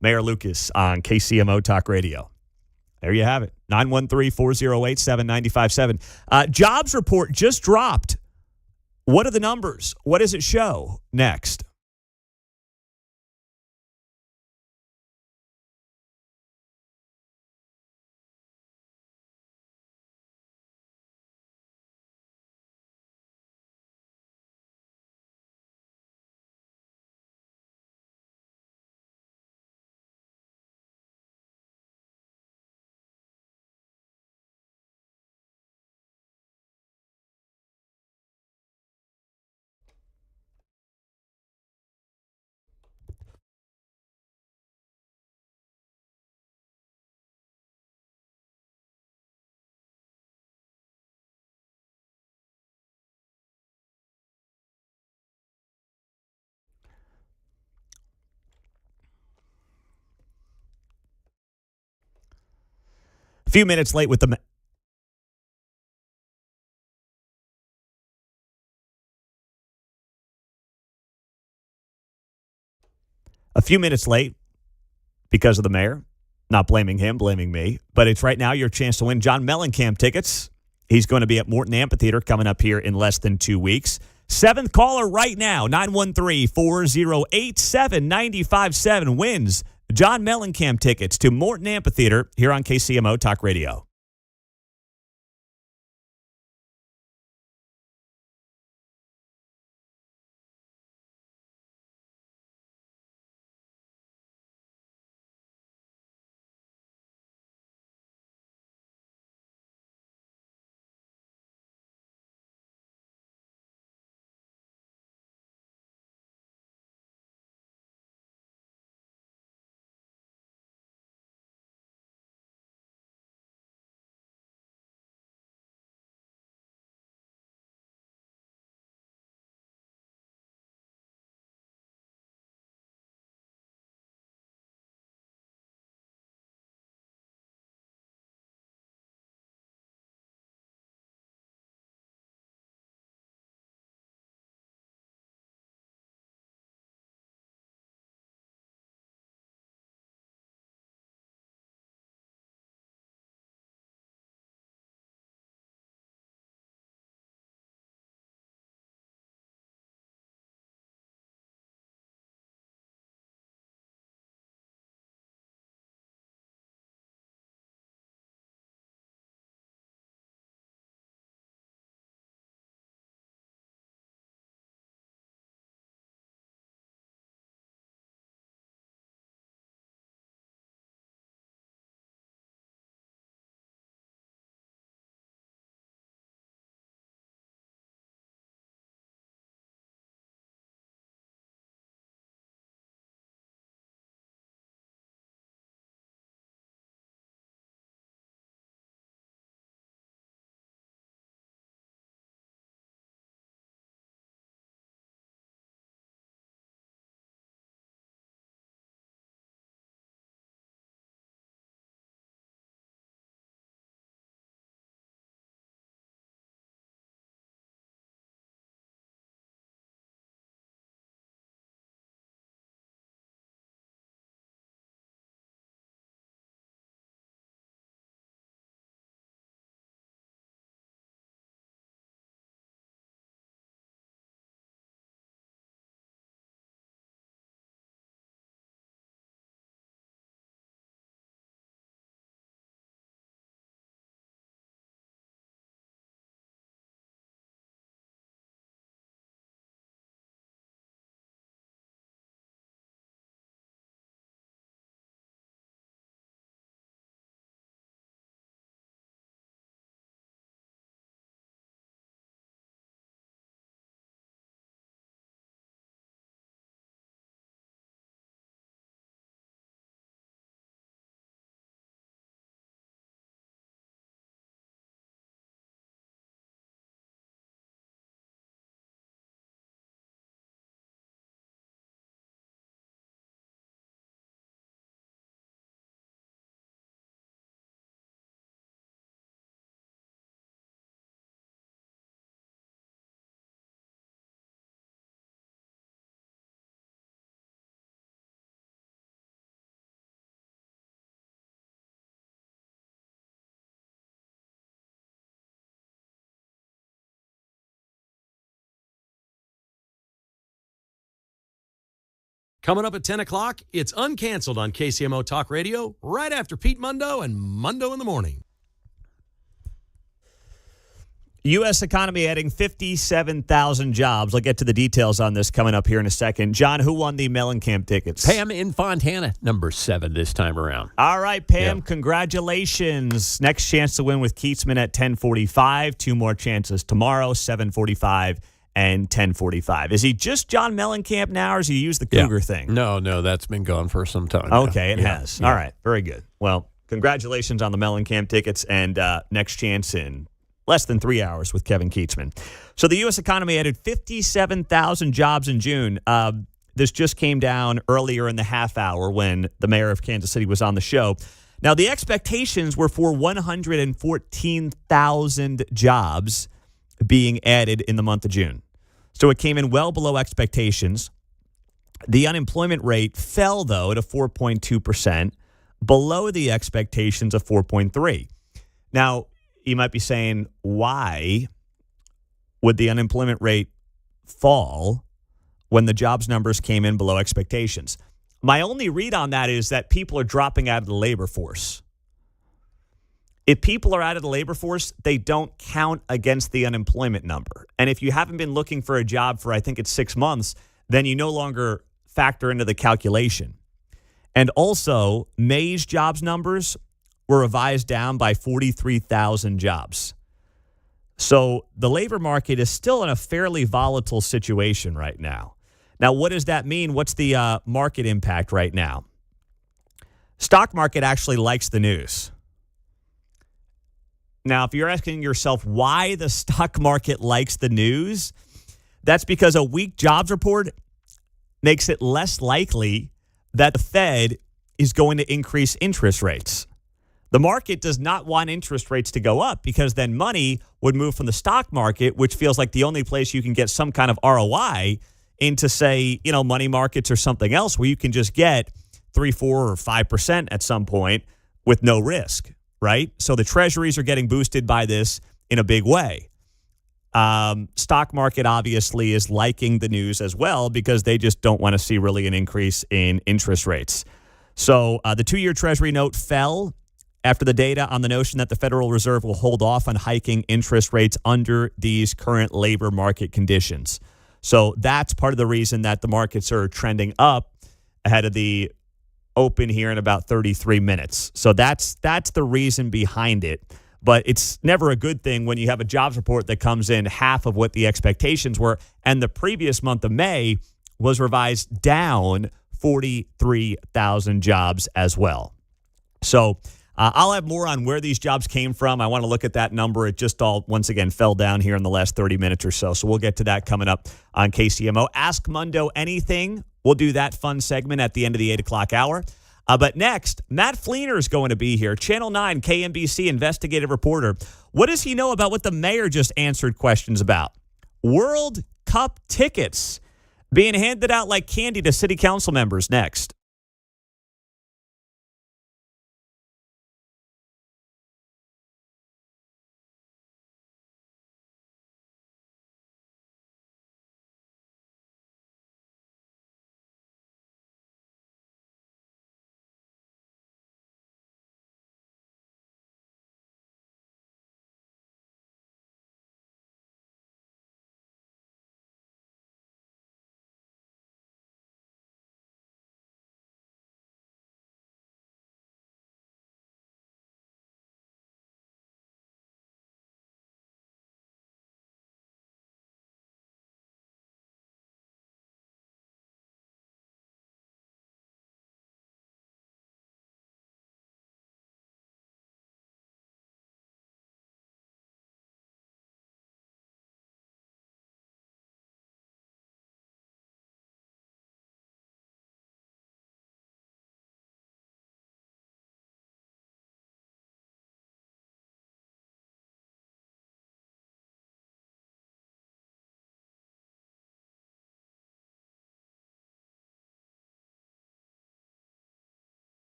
Mayor Lucas on KCMO Talk Radio. There you have it. 913-408-7957. Jobs report just dropped. What are the numbers? What does it show? Next. A few minutes late with the... A few minutes late because of the mayor. Not blaming him, blaming me. But it's right now your chance to win John Mellencamp tickets. He's going to be at Morton Amphitheater coming up here in less than 2 weeks. Seventh caller right now, 913-408-7957 wins John Mellencamp tickets to Morton Amphitheater here on KCMO Talk Radio. Coming up at 10 o'clock, it's Uncanceled on KCMO Talk Radio, right after Pete Mundo and Mundo in the Morning. U.S. economy adding 57,000 jobs. I'll get to the details on this coming up here in a second. John, who won the Mellencamp tickets? Pam in Fontana, number 7 this time around. All right, Pam, Congratulations. Next chance to win with Keatsman at 10:45. 2 more chances tomorrow, 7:45 and 10:45. Is he just John Mellencamp now, or has he used the Cougar thing? No, that's been gone for some time. Okay, it has. Yeah. All right, very good. Well, congratulations on the Mellencamp tickets, and next chance in less than 3 hours with Kevin Keatsman. So the U.S. economy added 57,000 jobs in June. This just came down earlier in the half hour when the mayor of Kansas City was on the show. Now, the expectations were for 114,000 jobs being added in the month of June. So it came in well below expectations. The unemployment rate fell, though, to 4.2%, below the expectations of 4.3%. Now, you might be saying, why would the unemployment rate fall when the jobs numbers came in below expectations? My only read on that is that people are dropping out of the labor force. If people are out of the labor force, they don't count against the unemployment number. And if you haven't been looking for a job for, I think it's 6 months, then you no longer factor into the calculation. And also, May's jobs numbers were revised down by 43,000 jobs. So the labor market is still in a fairly volatile situation right now. Now, what does that mean? What's the market impact right now? Stock market actually likes the news. Now, if you're asking yourself why the stock market likes the news, that's because a weak jobs report makes it less likely that the Fed is going to increase interest rates. The market does not want interest rates to go up because then money would move from the stock market, which feels like the only place you can get some kind of ROI, into, say, money markets or something else where you can just get 3, 4, or 5% at some point with no risk, right? So the treasuries are getting boosted by this in a big way. Stock market obviously is liking the news as well because they just don't want to see really an increase in interest rates. So the 2-year treasury note fell after the data on the notion that the Federal Reserve will hold off on hiking interest rates under these current labor market conditions. So that's part of the reason that the markets are trending up ahead of the open here in about 33 minutes. So that's the reason behind it. But it's never a good thing when you have a jobs report that comes in half of what the expectations were. And the previous month of May was revised down 43,000 jobs as well. So I'll have more on where these jobs came from. I want to look at that number. It just all, once again, fell down here in the last 30 minutes or so. So we'll get to that coming up on KCMO. Ask Mundo Anything. We'll do that fun segment at the end of the 8 o'clock hour. But next, Matt Flener is going to be here. Channel 9 KMBC investigative reporter. What does he know about what the mayor just answered questions about? World Cup tickets being handed out like candy to city council members next.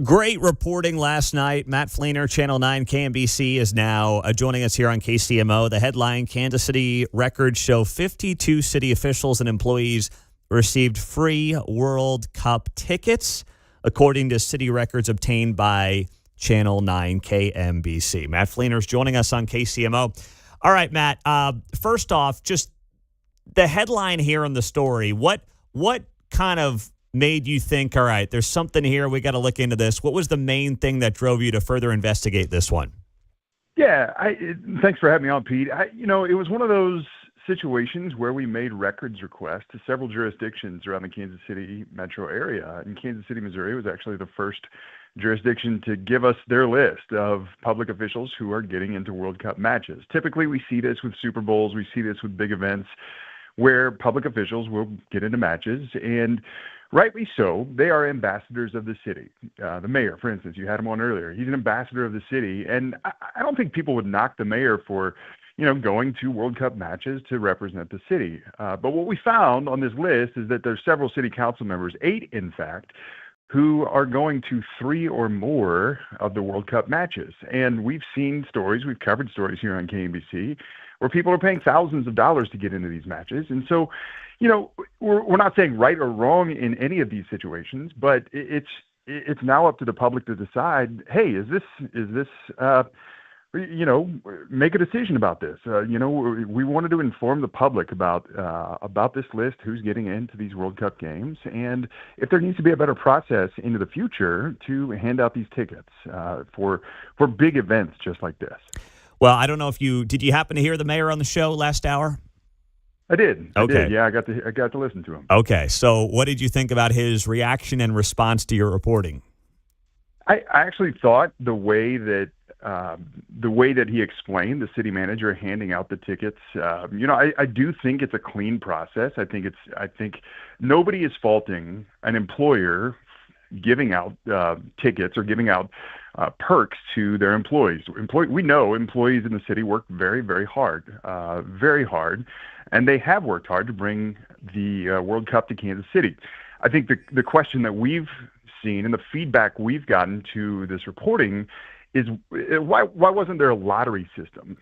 Great reporting last night. Matt Flener, Channel 9 KMBC, is now joining us here on KCMO. The headline, Kansas City records show 52 city officials and employees received free World Cup tickets, according to city records obtained by Channel 9 KMBC. Matt Flener is joining us on KCMO. All right, Matt, first off, just the headline here in the story, what kind of made you think, all right, there's something here, we got to look into this? What was the main thing that drove you to further investigate this one? Yeah, thanks for having me on, Pete. It was one of those situations where we made records requests to several jurisdictions around the Kansas City metro area. And Kansas City, Missouri was actually the first jurisdiction to give us their list of public officials who are getting into World Cup matches. Typically, we see this with Super Bowls, we see this with big events where public officials will get into matches, and rightly so, they are ambassadors of the city. The mayor, for instance, you had him on earlier. He's an ambassador of the city, and I don't think people would knock the mayor for, going to World Cup matches to represent the city. But what we found on this list is that there's several city council members, 8 in fact, who are going to 3 or more of the World Cup matches. And we've seen stories, we've covered stories here on KMBC, where people are paying thousands of dollars to get into these matches. And so, we're not saying right or wrong in any of these situations, but it's now up to the public to decide, hey, is this make a decision about this. We wanted to inform the public about this list, who's getting into these World Cup games, and if there needs to be a better process into the future to hand out these tickets for big events just like this. Well, I don't know if did you happen to hear the mayor on the show last hour? I did. Okay. Yeah, I got to listen to him. Okay. So what did you think about his reaction and response to your reporting? I actually thought the way that he explained, the city manager handing out the tickets, I do think it's a clean process. I think nobody is faulting an employer giving out tickets or giving out perks to their employees. We know employees in the city work very, very hard, and they have worked hard to bring the World Cup to Kansas City. I think the question that we've seen and the feedback we've gotten to this reporting is why wasn't there a lottery system,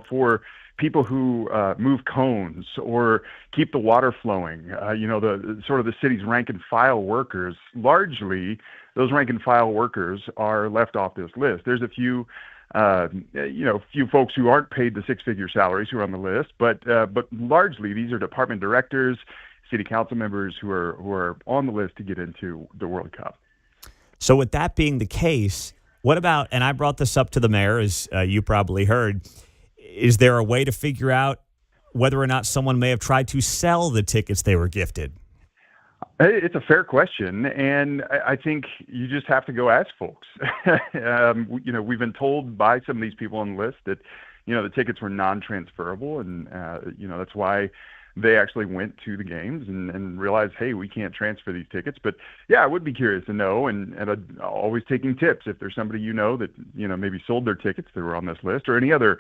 for people who move cones or keep the water flowing, the sort of the city's rank and file workers. Largely, those rank and file workers are left off this list. There's a few folks who aren't paid the 6-figure salaries who are on the list, but largely these are department directors, city council members who are on the list to get into the World Cup. So with that being the case, what about, and I brought this up to the mayor, as you probably heard, is there a way to figure out whether or not someone may have tried to sell the tickets they were gifted? It's a fair question, and I think you just have to go ask folks. We've been told by some of these people on the list that, the tickets were non-transferable, and, that's why they actually went to the games and realized, hey, we can't transfer these tickets. But yeah, I would be curious to know, and I'm always taking tips if there's somebody that maybe sold their tickets that were on this list, or any other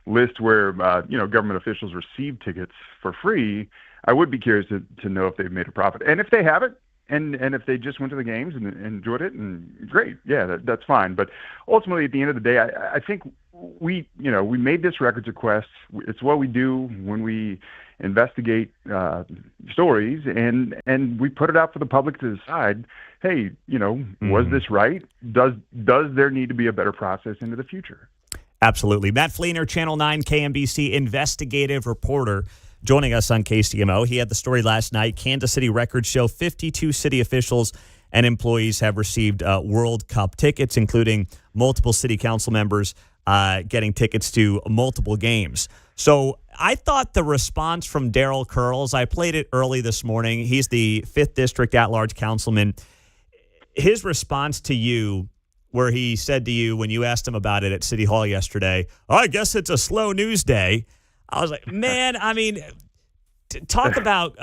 list where government officials receive tickets for free. I would be curious to know if they've made a profit, and if they haven't, and if they just went to the games and enjoyed it, and great, yeah, that's fine. But ultimately, at the end of the day, I think we made this records request. It's what we do when we investigate stories, and we put it out for the public to decide, hey, was this right? Does there need to be a better process into the future? Absolutely. Matt Flener, Channel 9 KMBC investigative reporter, joining us on KCMO. He had the story last night. Kansas City records show 52 city officials and employees have received World Cup tickets, including multiple city council members getting tickets to multiple games. So I thought the response from Darryl Curls, I played it early this morning. He's the 5th District at-large councilman. His response to you, where he said to you when you asked him about it at City Hall yesterday, I guess it's a slow news day. I was like, man, I mean, talk about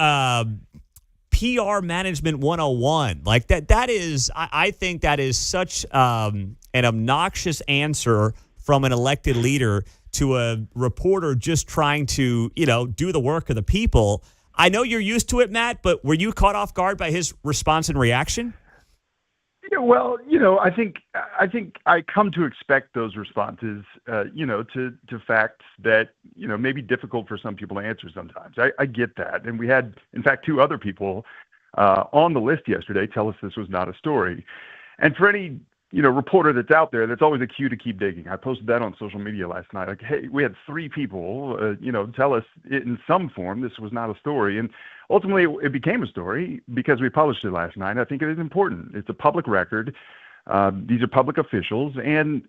PR management 101. Like that is, I think that is such an obnoxious answer from an elected leader to a reporter just trying to, do the work of the people. I know you're used to it, Matt, but were you caught off guard by his response and reaction? Yeah, well, I think I come to expect those responses, to facts that, may be difficult for some people to answer sometimes. I get that. And we had, in fact, 2 other people on the list yesterday tell us this was not a story. And for any, reporter that's out there, that's always a cue to keep digging. I posted that on social media last night. Like, hey, we had 3 people, tell us in some form this was not a story. And ultimately, it became a story because we published it last night. I think it is important. It's a public record. These are public officials. And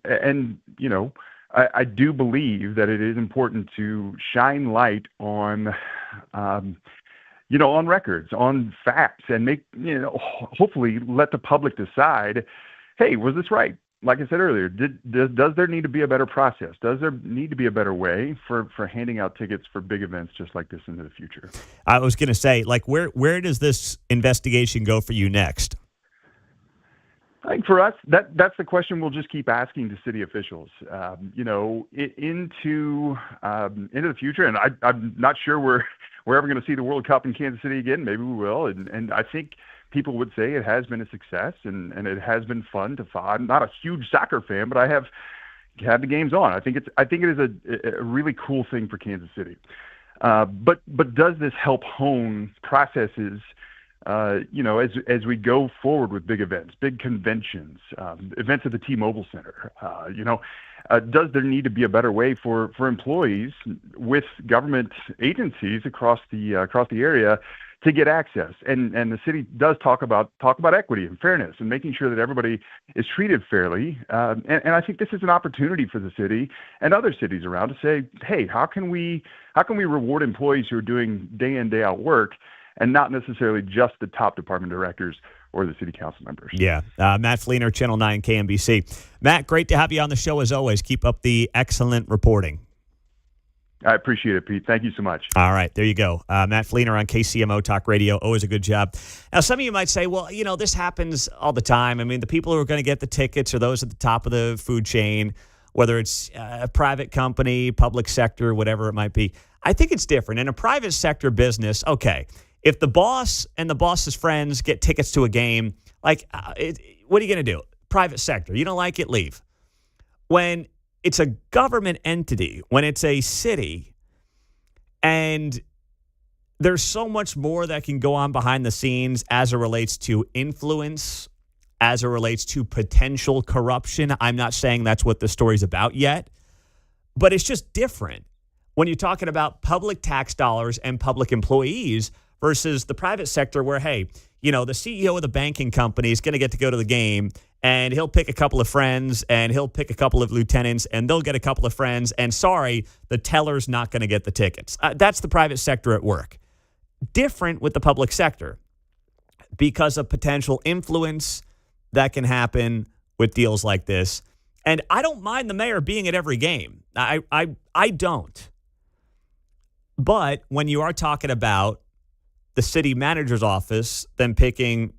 I do believe that it is important to shine light on, on records, on facts, and make, hopefully let the public decide, hey, was this right? Like I said earlier, does there need to be a better process? Does there need to be a better way for handing out tickets for big events just like this into the future? I was going to say, where does this investigation go for you next? I think for us, that's the question we'll just keep asking to city officials, into the future. And I'm not sure we're ever going to see the World Cup in Kansas City again. Maybe we will. And I think people would say it has been a success and it has been fun to follow. I'm not a huge soccer fan, but I have had the games on. I think it is a really cool thing for Kansas City. But does this help hone processes, as we go forward with big events, big conventions, events at the T-Mobile Center? Does there need to be a better way for employees with government agencies across the area to get access? And the city does talk about equity and fairness and making sure that everybody is treated fairly. And I think this is an opportunity for the city and other cities around to say, hey, how can we reward employees who are doing day in, day out work, and not necessarily just the top department directors or the city council members? Yeah. Matt Flener, Channel 9 KMBC. Matt, great to have you on the show as always. Keep up the excellent reporting. I appreciate it, Pete. Thank you so much. All right, there you go. Matt Flener on KCMO Talk Radio. Always a good job. Now, some of you might say, well, this happens all the time. I mean, the people who are going to get the tickets are those at the top of the food chain, whether it's a private company, public sector, whatever it might be. I think it's different. In a private sector business, okay, if the boss and the boss's friends get tickets to a game, what are you going to do? Private sector. You don't like it? Leave. When it's a government entity, when it's a city, and there's so much more that can go on behind the scenes as it relates to influence, as it relates to potential corruption. I'm not saying that's what the story's about yet, but it's just different when you're talking about public tax dollars and public employees versus the private sector where, hey, the CEO of the banking company is going to get to go to the game, and he'll pick a couple of friends, and he'll pick a couple of lieutenants, and they'll get a couple of friends, and sorry, the teller's not going to get the tickets. That's the private sector at work. Different with the public sector because of potential influence that can happen with deals like this. And I don't mind the mayor being at every game. I don't. But when you are talking about the city manager's office, then picking,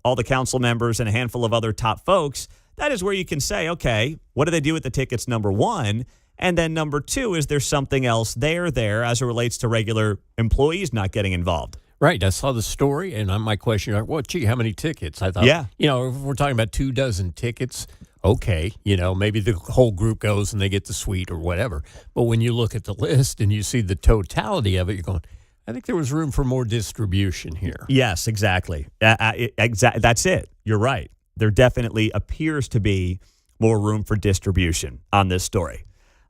all the council members and a handful of other top folks, that is where you can say, okay, what do they do with the tickets, number one? And then number two, is there something else there as it relates to regular employees not getting involved? Right. I saw the story, and my question, how many tickets? I thought, if we're talking about 24 tickets, okay, maybe the whole group goes and they get the suite or whatever. But when you look at the list and you see the totality of it, you're going, I think there was room for more distribution here. Yes, exactly. That's it. You're right. There definitely appears to be more room for distribution on this story.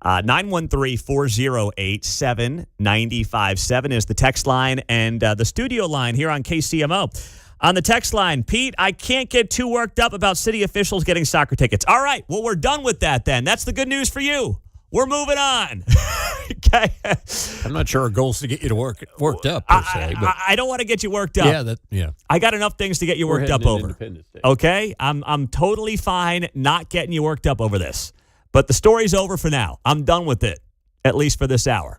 913-408-7957 is the text line, and the studio line here on KCMO. On the text line, Pete, I can't get too worked up about city officials getting soccer tickets. All right, well, we're done with that then. That's the good news for you. We're moving on. Okay. I'm not sure our goal is to get you to worked up, per se. But I don't want to get you worked up. Yeah. I got enough things to get you worked up over. Okay? I'm totally fine not getting you worked up over this. But the story's over for now. I'm done with it, at least for this hour.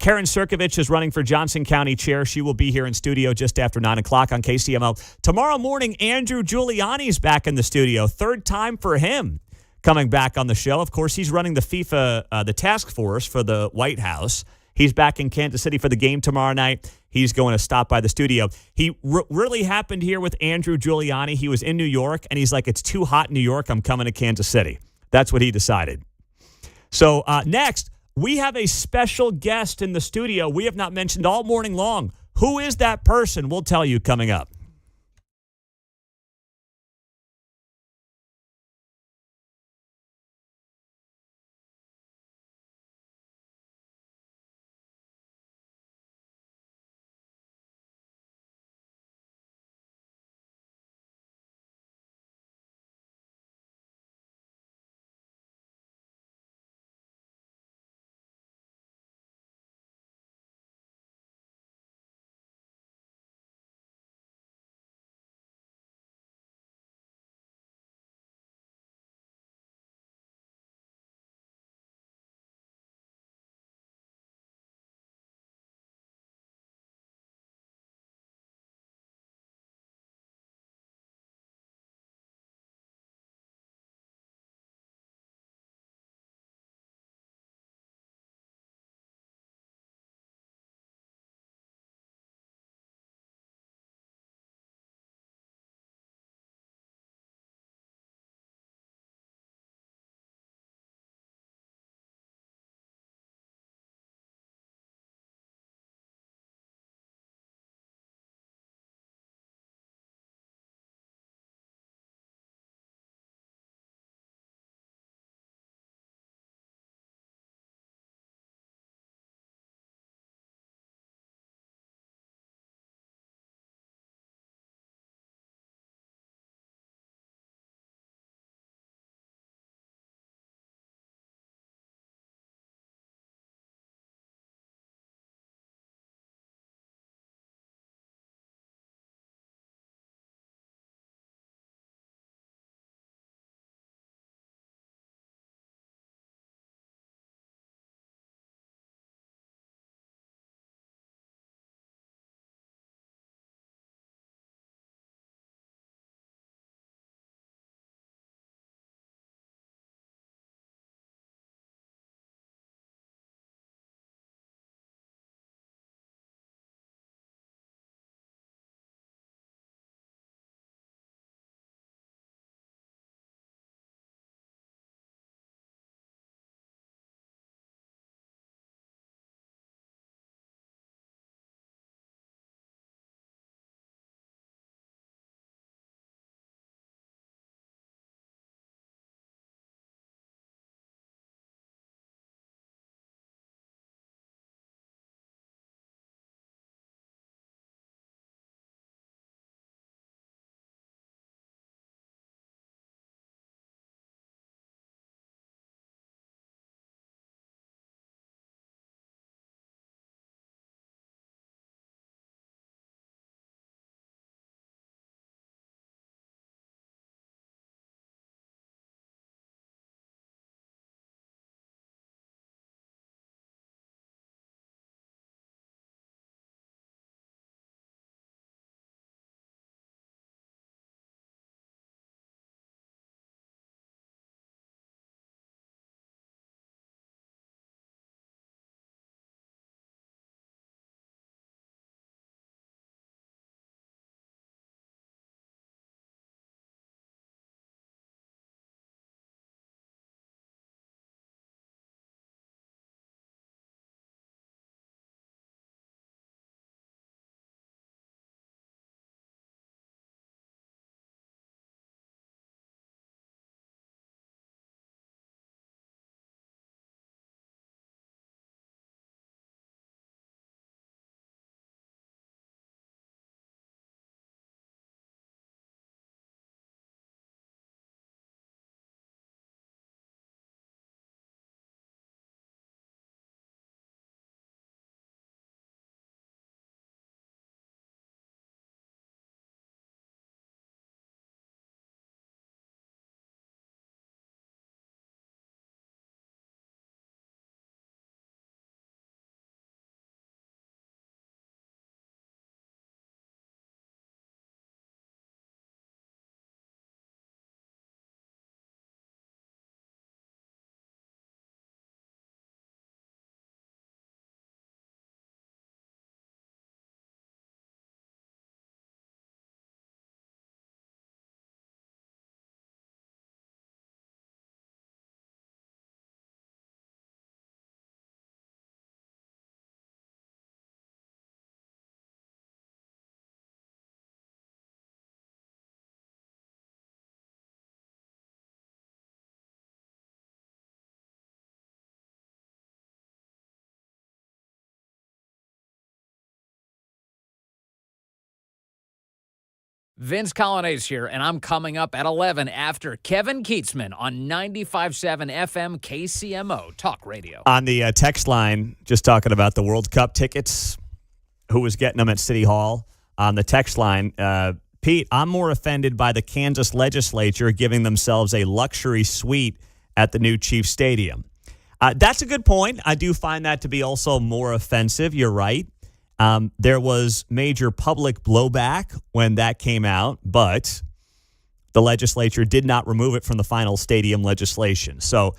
Karen Crnovitch is running for Johnson County Chair. She will be here in studio just after 9 o'clock on KCMO. Tomorrow morning, Andrew Giuliani's back in the studio. Third time for him coming back on the show. Of course, he's running the FIFA, the task force for the White House. He's back in Kansas City for the game tomorrow night. he's going to stop by the studio. He really happened here with Andrew Giuliani. He was in New York, and he's like, it's too hot in New York. I'm coming to Kansas City. That's what he decided. So next, we have a special guest in the studio we have not mentioned all morning long. Who is that person? We'll tell you coming up. Vince Colonnese here, and I'm coming up at 11 after Kevin Keatsman on 95.7 FM KCMO Talk Radio. On the text line, just talking about the World Cup tickets, who was getting them at City Hall. On the text line, Pete, I'm more offended by the Kansas legislature giving themselves a luxury suite at the new Chiefs Stadium. That's a good point. I do find that to be also more offensive. You're right. There was major public blowback when that came out, but the legislature did not remove it from the final stadium legislation. So,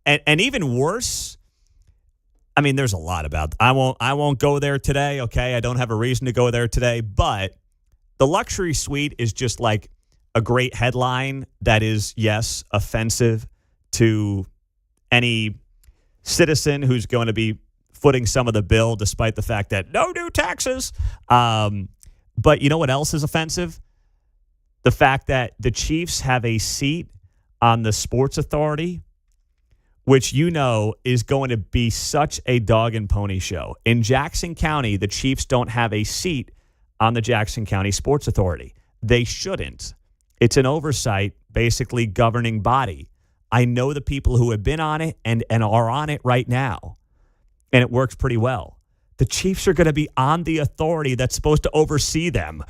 and even worse, I mean, there's a lot about. I won't go there today. Okay, I don't have a reason to go there today, but the luxury suite is just like a great headline that is, yes, offensive to any citizen who's going to be footing some of the bill, despite the fact that no new taxes. But you know what else is offensive? The fact that the Chiefs have a seat on the Sports Authority, which you know is going to be such a dog and pony show. In Jackson County, the Chiefs don't have a seat on the Jackson County Sports Authority. They shouldn't. It's an oversight, basically governing body. I know the people who have been on it and are on it right now. And it works pretty well. The Chiefs are going to be on the authority that's supposed to oversee them.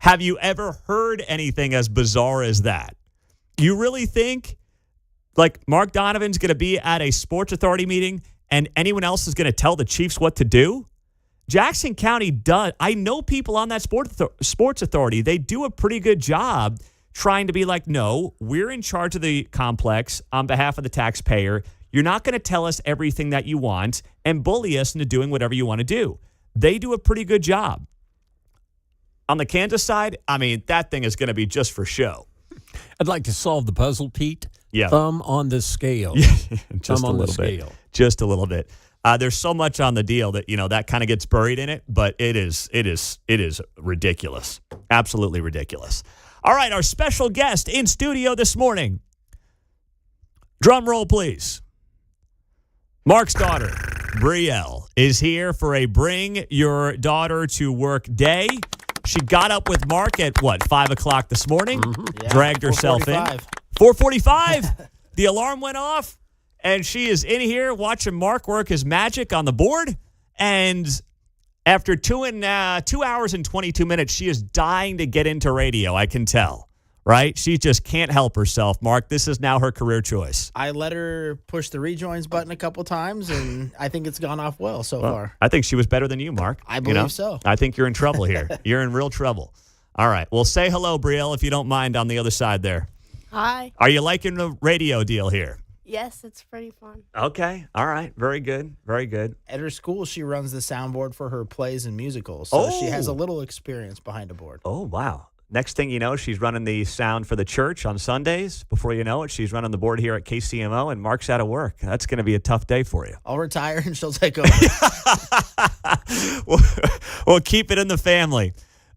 Have you ever heard anything as bizarre as that? You really think, like, Mark Donovan's going to be at a Sports Authority meeting and anyone else is going to tell the Chiefs what to do? Jackson County does. I know people on that Sports Authority. They do a pretty good job trying to be like, no, we're in charge of the complex on behalf of the taxpayer. You're not going to tell us everything that you want and bully us into doing whatever you want to do. They do a pretty good job. On the Kansas side, I mean, that thing is going to be just for show. I'd like to solve the puzzle, Pete. Yeah. Thumb on the scale. Just a little bit. Just a little bit. There's so much on the deal that, you know, that kind of gets buried in it, but it is ridiculous. Absolutely ridiculous. All right, our special guest in studio this morning. Drum roll, please. Mark's daughter, Brielle, is here for a Bring Your Daughter to Work day. She got up with Mark at, 5 o'clock this morning, dragged herself in. 4:45. The alarm went off, and she is in here watching Mark work his magic on the board. And after 2 hours and 22 minutes, she is dying to get into radio, I can tell. Right? She just can't help herself. Mark, this is now her career choice. I let her push the rejoins button a couple times, and I think it's gone off well so far. I think she was better than you, Mark. I believe so. I think you're in trouble here. You're in real trouble. All right. Well, say hello, Brielle, if you don't mind, on the other side there. Hi. Are you liking the radio deal here? Yes, it's pretty fun. Okay. All right. Very good. Very good. At her school, she runs the soundboard for her plays and musicals, so she has a little experience behind a board. Oh, wow. Next thing you know, she's running the sound for the church on Sundays. Before you know it, she's running the board here at KCMO, and Mark's out of work. That's going to be a tough day for you. I'll retire, and she'll take over. We'll keep it in the family.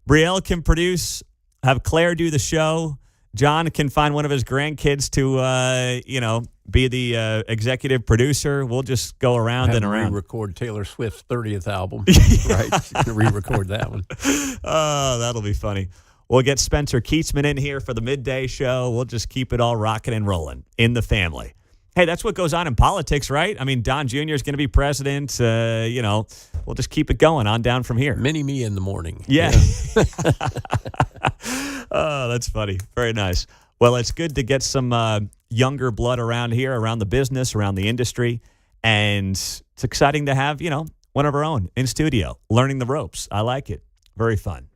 Brielle can produce, have Claire do the show. John can find one of his grandkids to, be the executive producer. We'll just go around and around. Re-record Taylor Swift's 30th album. Right? Re-record that one. Oh, that'll be funny. We'll get Spencer Keatsman in here for the midday show. We'll just keep it all rocking and rolling in the family. Hey, that's what goes on in politics, right? I mean, Don Jr. is going to be president. We'll just keep it going on down from here. Mini me in the morning. Yeah. Oh, that's funny. Very nice. Well, it's good to get some younger blood around here, around the business, around the industry. And it's exciting to have, one of our own in studio, learning the ropes. I like it. Very fun.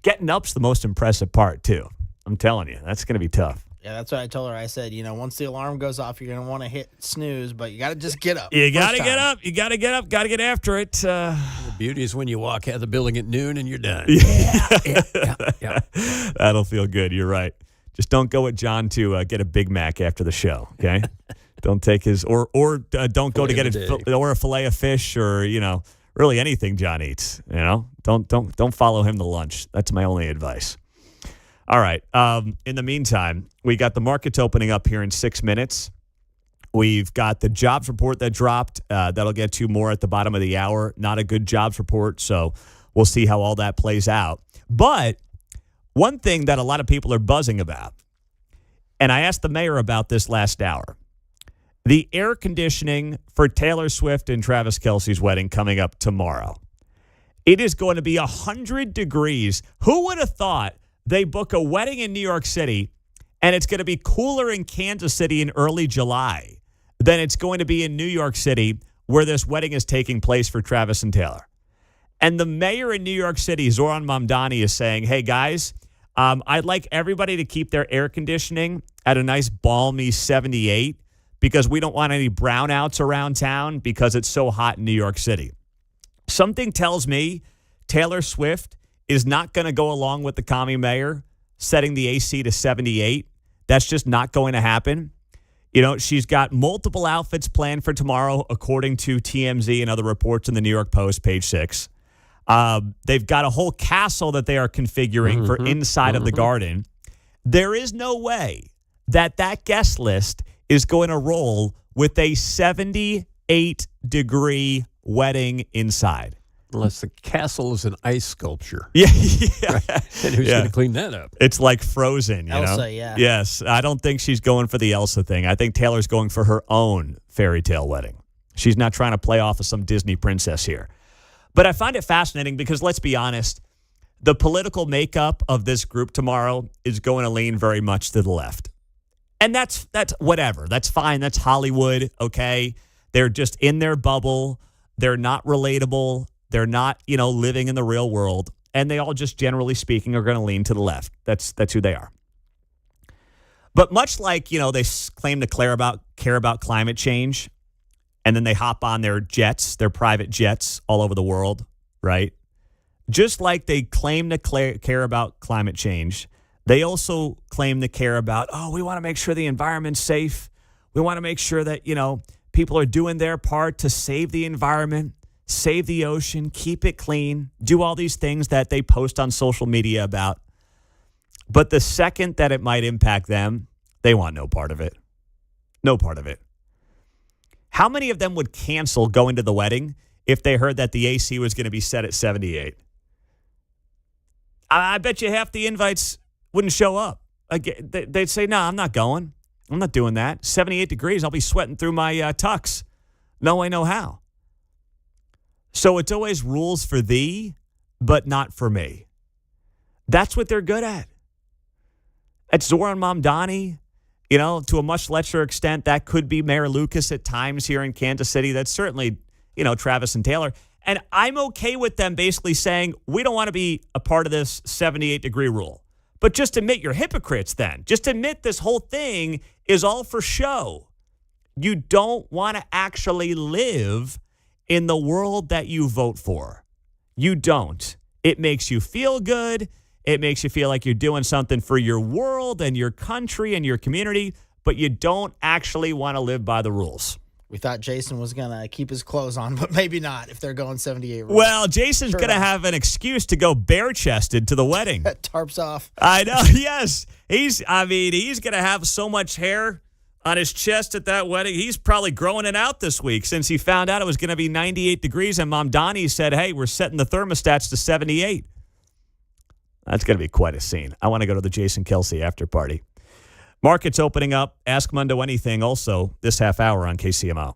Getting up's the most impressive part, too. I'm telling you, that's going to be tough. Yeah, that's what I told her. I said, once the alarm goes off, you're going to want to hit snooze, but you got to just get up. You got to get up. You got to get up. Got to get after it. The beauty is when you walk out of the building at noon and you're done. Yeah. That'll feel good. You're right. Just don't go with John to get a Big Mac after the show, okay? Don't take his, or don't go to get a fillet of fish or, really anything John eats, Don't follow him to lunch. That's my only advice. All right. In the meantime, we got the markets opening up here in 6 minutes. We've got the jobs report that dropped. That'll get to more at the bottom of the hour. Not a good jobs report, so we'll see how all that plays out. But one thing that a lot of people are buzzing about, and I asked the mayor about this last hour, the air conditioning for Taylor Swift and Travis Kelce's wedding coming up tomorrow. It is going to be 100 degrees. Who would have thought they book a wedding in New York City and it's going to be cooler in Kansas City in early July than it's going to be in New York City where this wedding is taking place for Travis and Taylor? And the mayor in New York City, Zoran Mamdani, is saying, hey, guys, I'd like everybody to keep their air conditioning at a nice balmy 78 because we don't want any brownouts around town because it's so hot in New York City. Something tells me Taylor Swift is not going to go along with the commie mayor setting the AC to 78. That's just not going to happen. You know, she's got multiple outfits planned for tomorrow, according to TMZ and other reports in the New York Post, page 6. They've got a whole castle that they are configuring for inside of the garden. There is no way that guest list is going to roll with a 78-degree wedding inside. Unless the castle is an ice sculpture. Yeah. Right? And who's going to clean that up? It's like Frozen, you Elsa, know? yeah. Yes. I don't think she's going for the Elsa thing. I think Taylor's going for her own fairy tale wedding. She's not trying to play off of some Disney princess here. But I find it fascinating because, let's be honest, the political makeup of this group tomorrow is going to lean very much to the left. And that's whatever. That's fine. That's Hollywood, okay? They're just in their bubble. They're not relatable. They're not, living in the real world. And they all just, generally speaking, are going to lean to the left. That's who they are. But much like, they claim to care about climate change, and then they hop on their jets, their private jets all over the world, right? Just like they claim to care about climate change, they also claim to care about, we want to make sure the environment's safe. We want to make sure that, people are doing their part to save the environment, save the ocean, keep it clean, do all these things that they post on social media about. But the second that it might impact them, they want no part of it. No part of it. How many of them would cancel going to the wedding if they heard that the AC was going to be set at 78? I bet you half the invites wouldn't show up. They'd say, no, I'm not going. I'm not doing that. 78 degrees, I'll be sweating through my tux. No way, no how. So it's always rules for thee, but not for me. That's what they're good at. It's Zoran Mamdani. To a much lesser extent, that could be Mayor Lucas at times here in Kansas City. That's certainly, Travis and Taylor. And I'm okay with them basically saying, we don't want to be a part of this 78-degree rule. But just admit you're hypocrites then. Just admit this whole thing is all for show. You don't want to actually live in the world that you vote for. You don't. It makes you feel good. It makes you feel like you're doing something for your world and your country and your community, but you don't actually want to live by the rules. We thought Jason was going to keep his clothes on, but maybe not if they're going 78 rules. Well, Jason's going to have an excuse to go bare-chested to the wedding. Tarps off. I know, yes. He's going to have so much hair on his chest at that wedding. He's probably growing it out this week since he found out it was going to be 98 degrees, and Mamdani said, hey, we're setting the thermostats to 78. That's going to be quite a scene. I want to go to the Jason Kelce after party. Markets opening up. Ask Mundo Anything also this half hour on KCMO.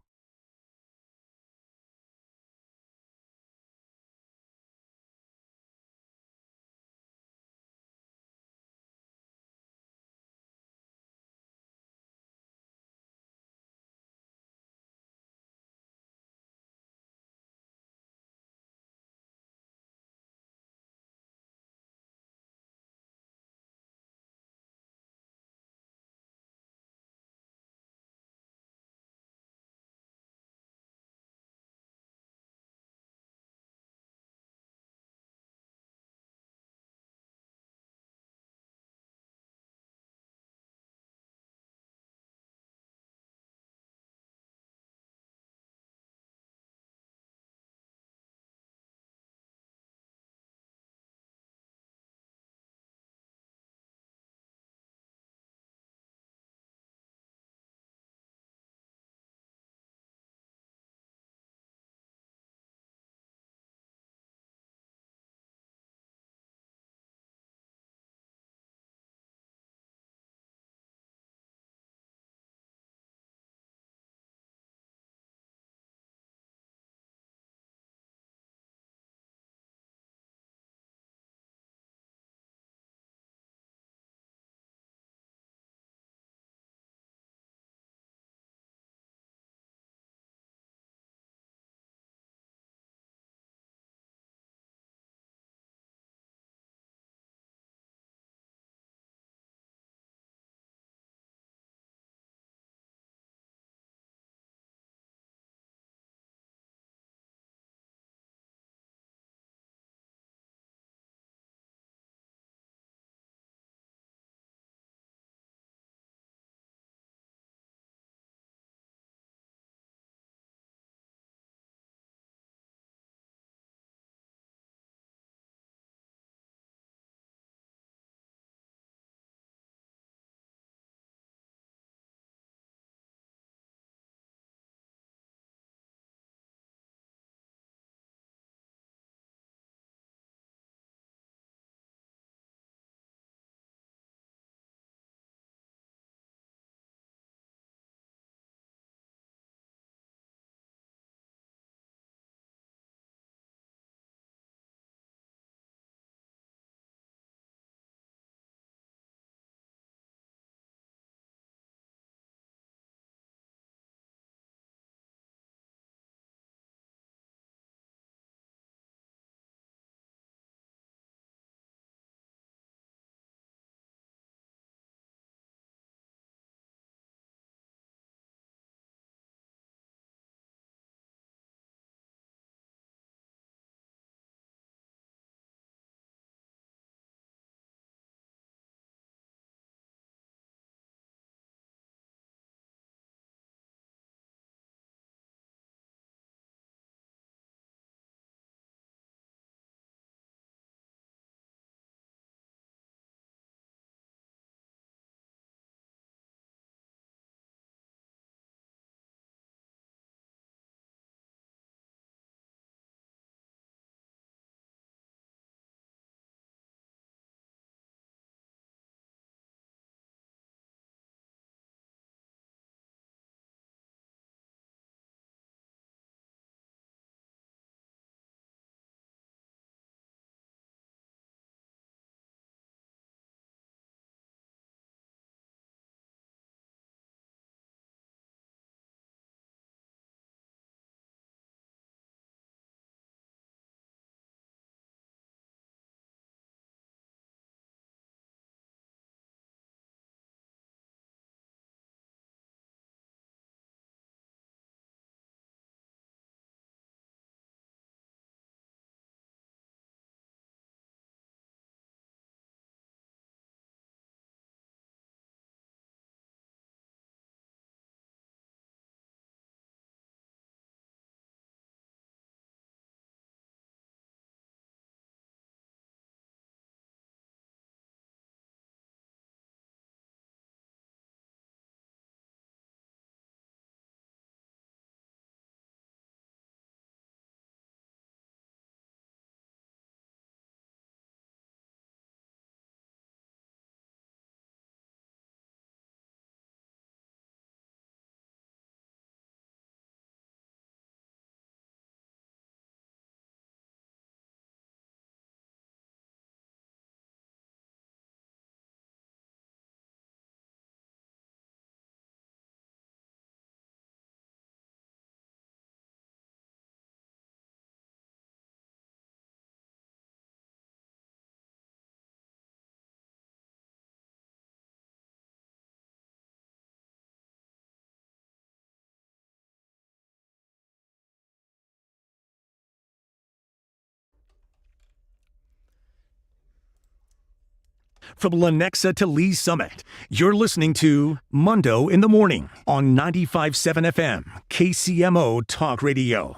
From Lenexa to Lee Summit, you're listening to Mundo in the Morning on 95.7 FM, KCMO Talk Radio.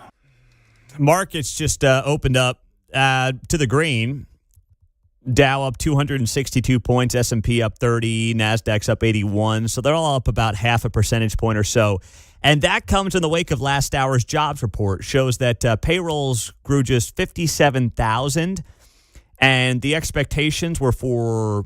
Markets just opened up to the green. Dow up 262 points, S&P up 30, NASDAQ's up 81. So they're all up about half a percentage point or so. And that comes in the wake of last hour's jobs report. Shows that payrolls grew just 57,000. And the expectations were for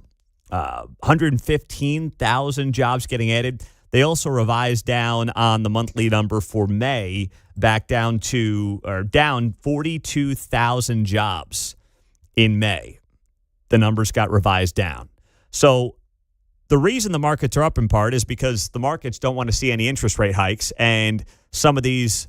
115,000 jobs getting added. They also revised down on the monthly number for May, back down 42,000 jobs in May. The numbers got revised down. So the reason the markets are up in part is because the markets don't want to see any interest rate hikes, and some of these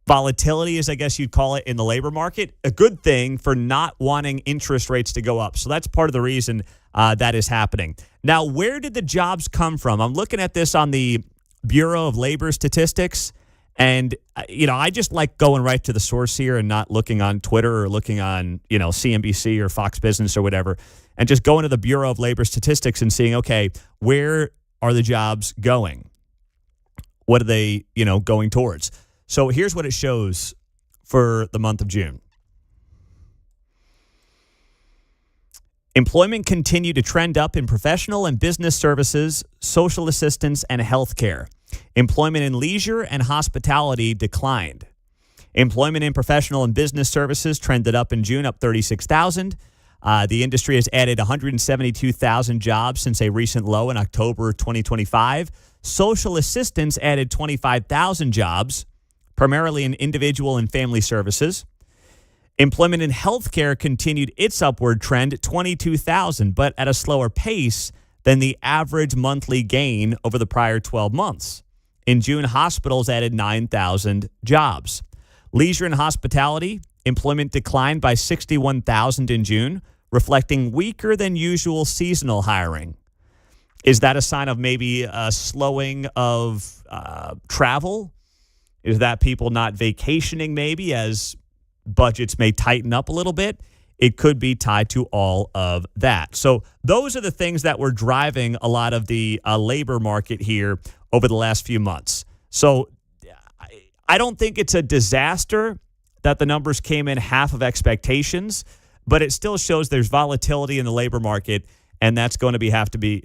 volatility, as I guess you'd call it, in the labor market, a good thing for not wanting interest rates to go up. So that's part of the reason that is happening. Now, where did the jobs come from? I'm looking at this on the Bureau of Labor Statistics. And, I just like going right to the source here and not looking on Twitter or looking on, CNBC or Fox Business or whatever, and just going to the Bureau of Labor Statistics and seeing, okay, where are the jobs going? What are they, going towards? So here's what it shows for the month of June. Employment continued to trend up in professional and business services, social assistance, and healthcare. Employment in leisure and hospitality declined. Employment in professional and business services trended up in June, up 36,000. The industry has added 172,000 jobs since a recent low in October 2025. Social assistance added 25,000 jobs, primarily in individual and family services. Employment in healthcare continued its upward trend at 22,000, but at a slower pace than the average monthly gain over the prior 12 months. In June, hospitals added 9,000 jobs. Leisure and hospitality, employment declined by 61,000 in June, reflecting weaker than usual seasonal hiring. Is that a sign of maybe a slowing of travel? Is that people not vacationing maybe as budgets may tighten up a little bit? It could be tied to all of that. So those are the things that were driving a lot of the labor market here over the last few months. So I don't think it's a disaster that the numbers came in half of expectations, but it still shows there's volatility in the labor market, and that's going to have to be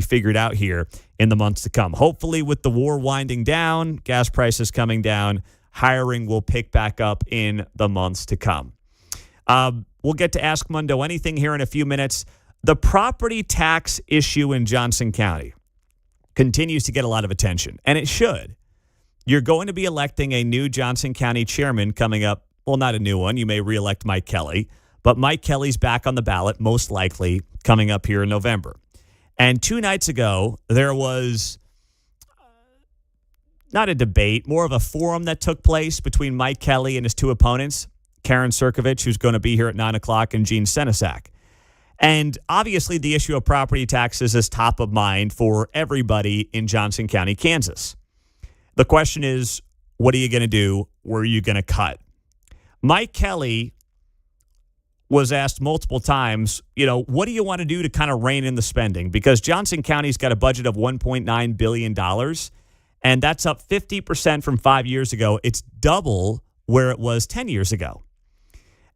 figured out here in the months to come. Hopefully, with the war winding down, gas prices coming down, hiring will pick back up in the months to come. We'll get to Ask Mundo Anything here in a few minutes. The property tax issue in Johnson County continues to get a lot of attention, and it should. You're going to be electing a new Johnson County chairman coming up. Well, not a new one. You may reelect Mike Kelly, but Mike Kelly's back on the ballot, most likely coming up here in November. And 2 nights ago, there was not a debate, more of a forum that took place between Mike Kelly and his two opponents, Karen Crnovitch, who's going to be here at 9 o'clock, and Gene Senesac. And obviously, the issue of property taxes is top of mind for everybody in Johnson County, Kansas. The question is, what are you going to do? Where are you going to cut? Mike Kelly was asked multiple times, what do you want to do to kind of rein in the spending? Because Johnson County's got a budget of $1.9 billion, and that's up 50% from 5 years ago. It's double where it was 10 years ago.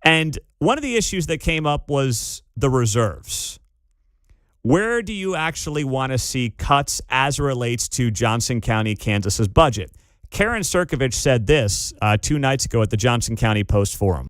And one of the issues that came up was the reserves. Where do you actually want to see cuts as it relates to Johnson County, Kansas's budget? Karen Crnovitch said this 2 nights ago at the Johnson County Post Forum.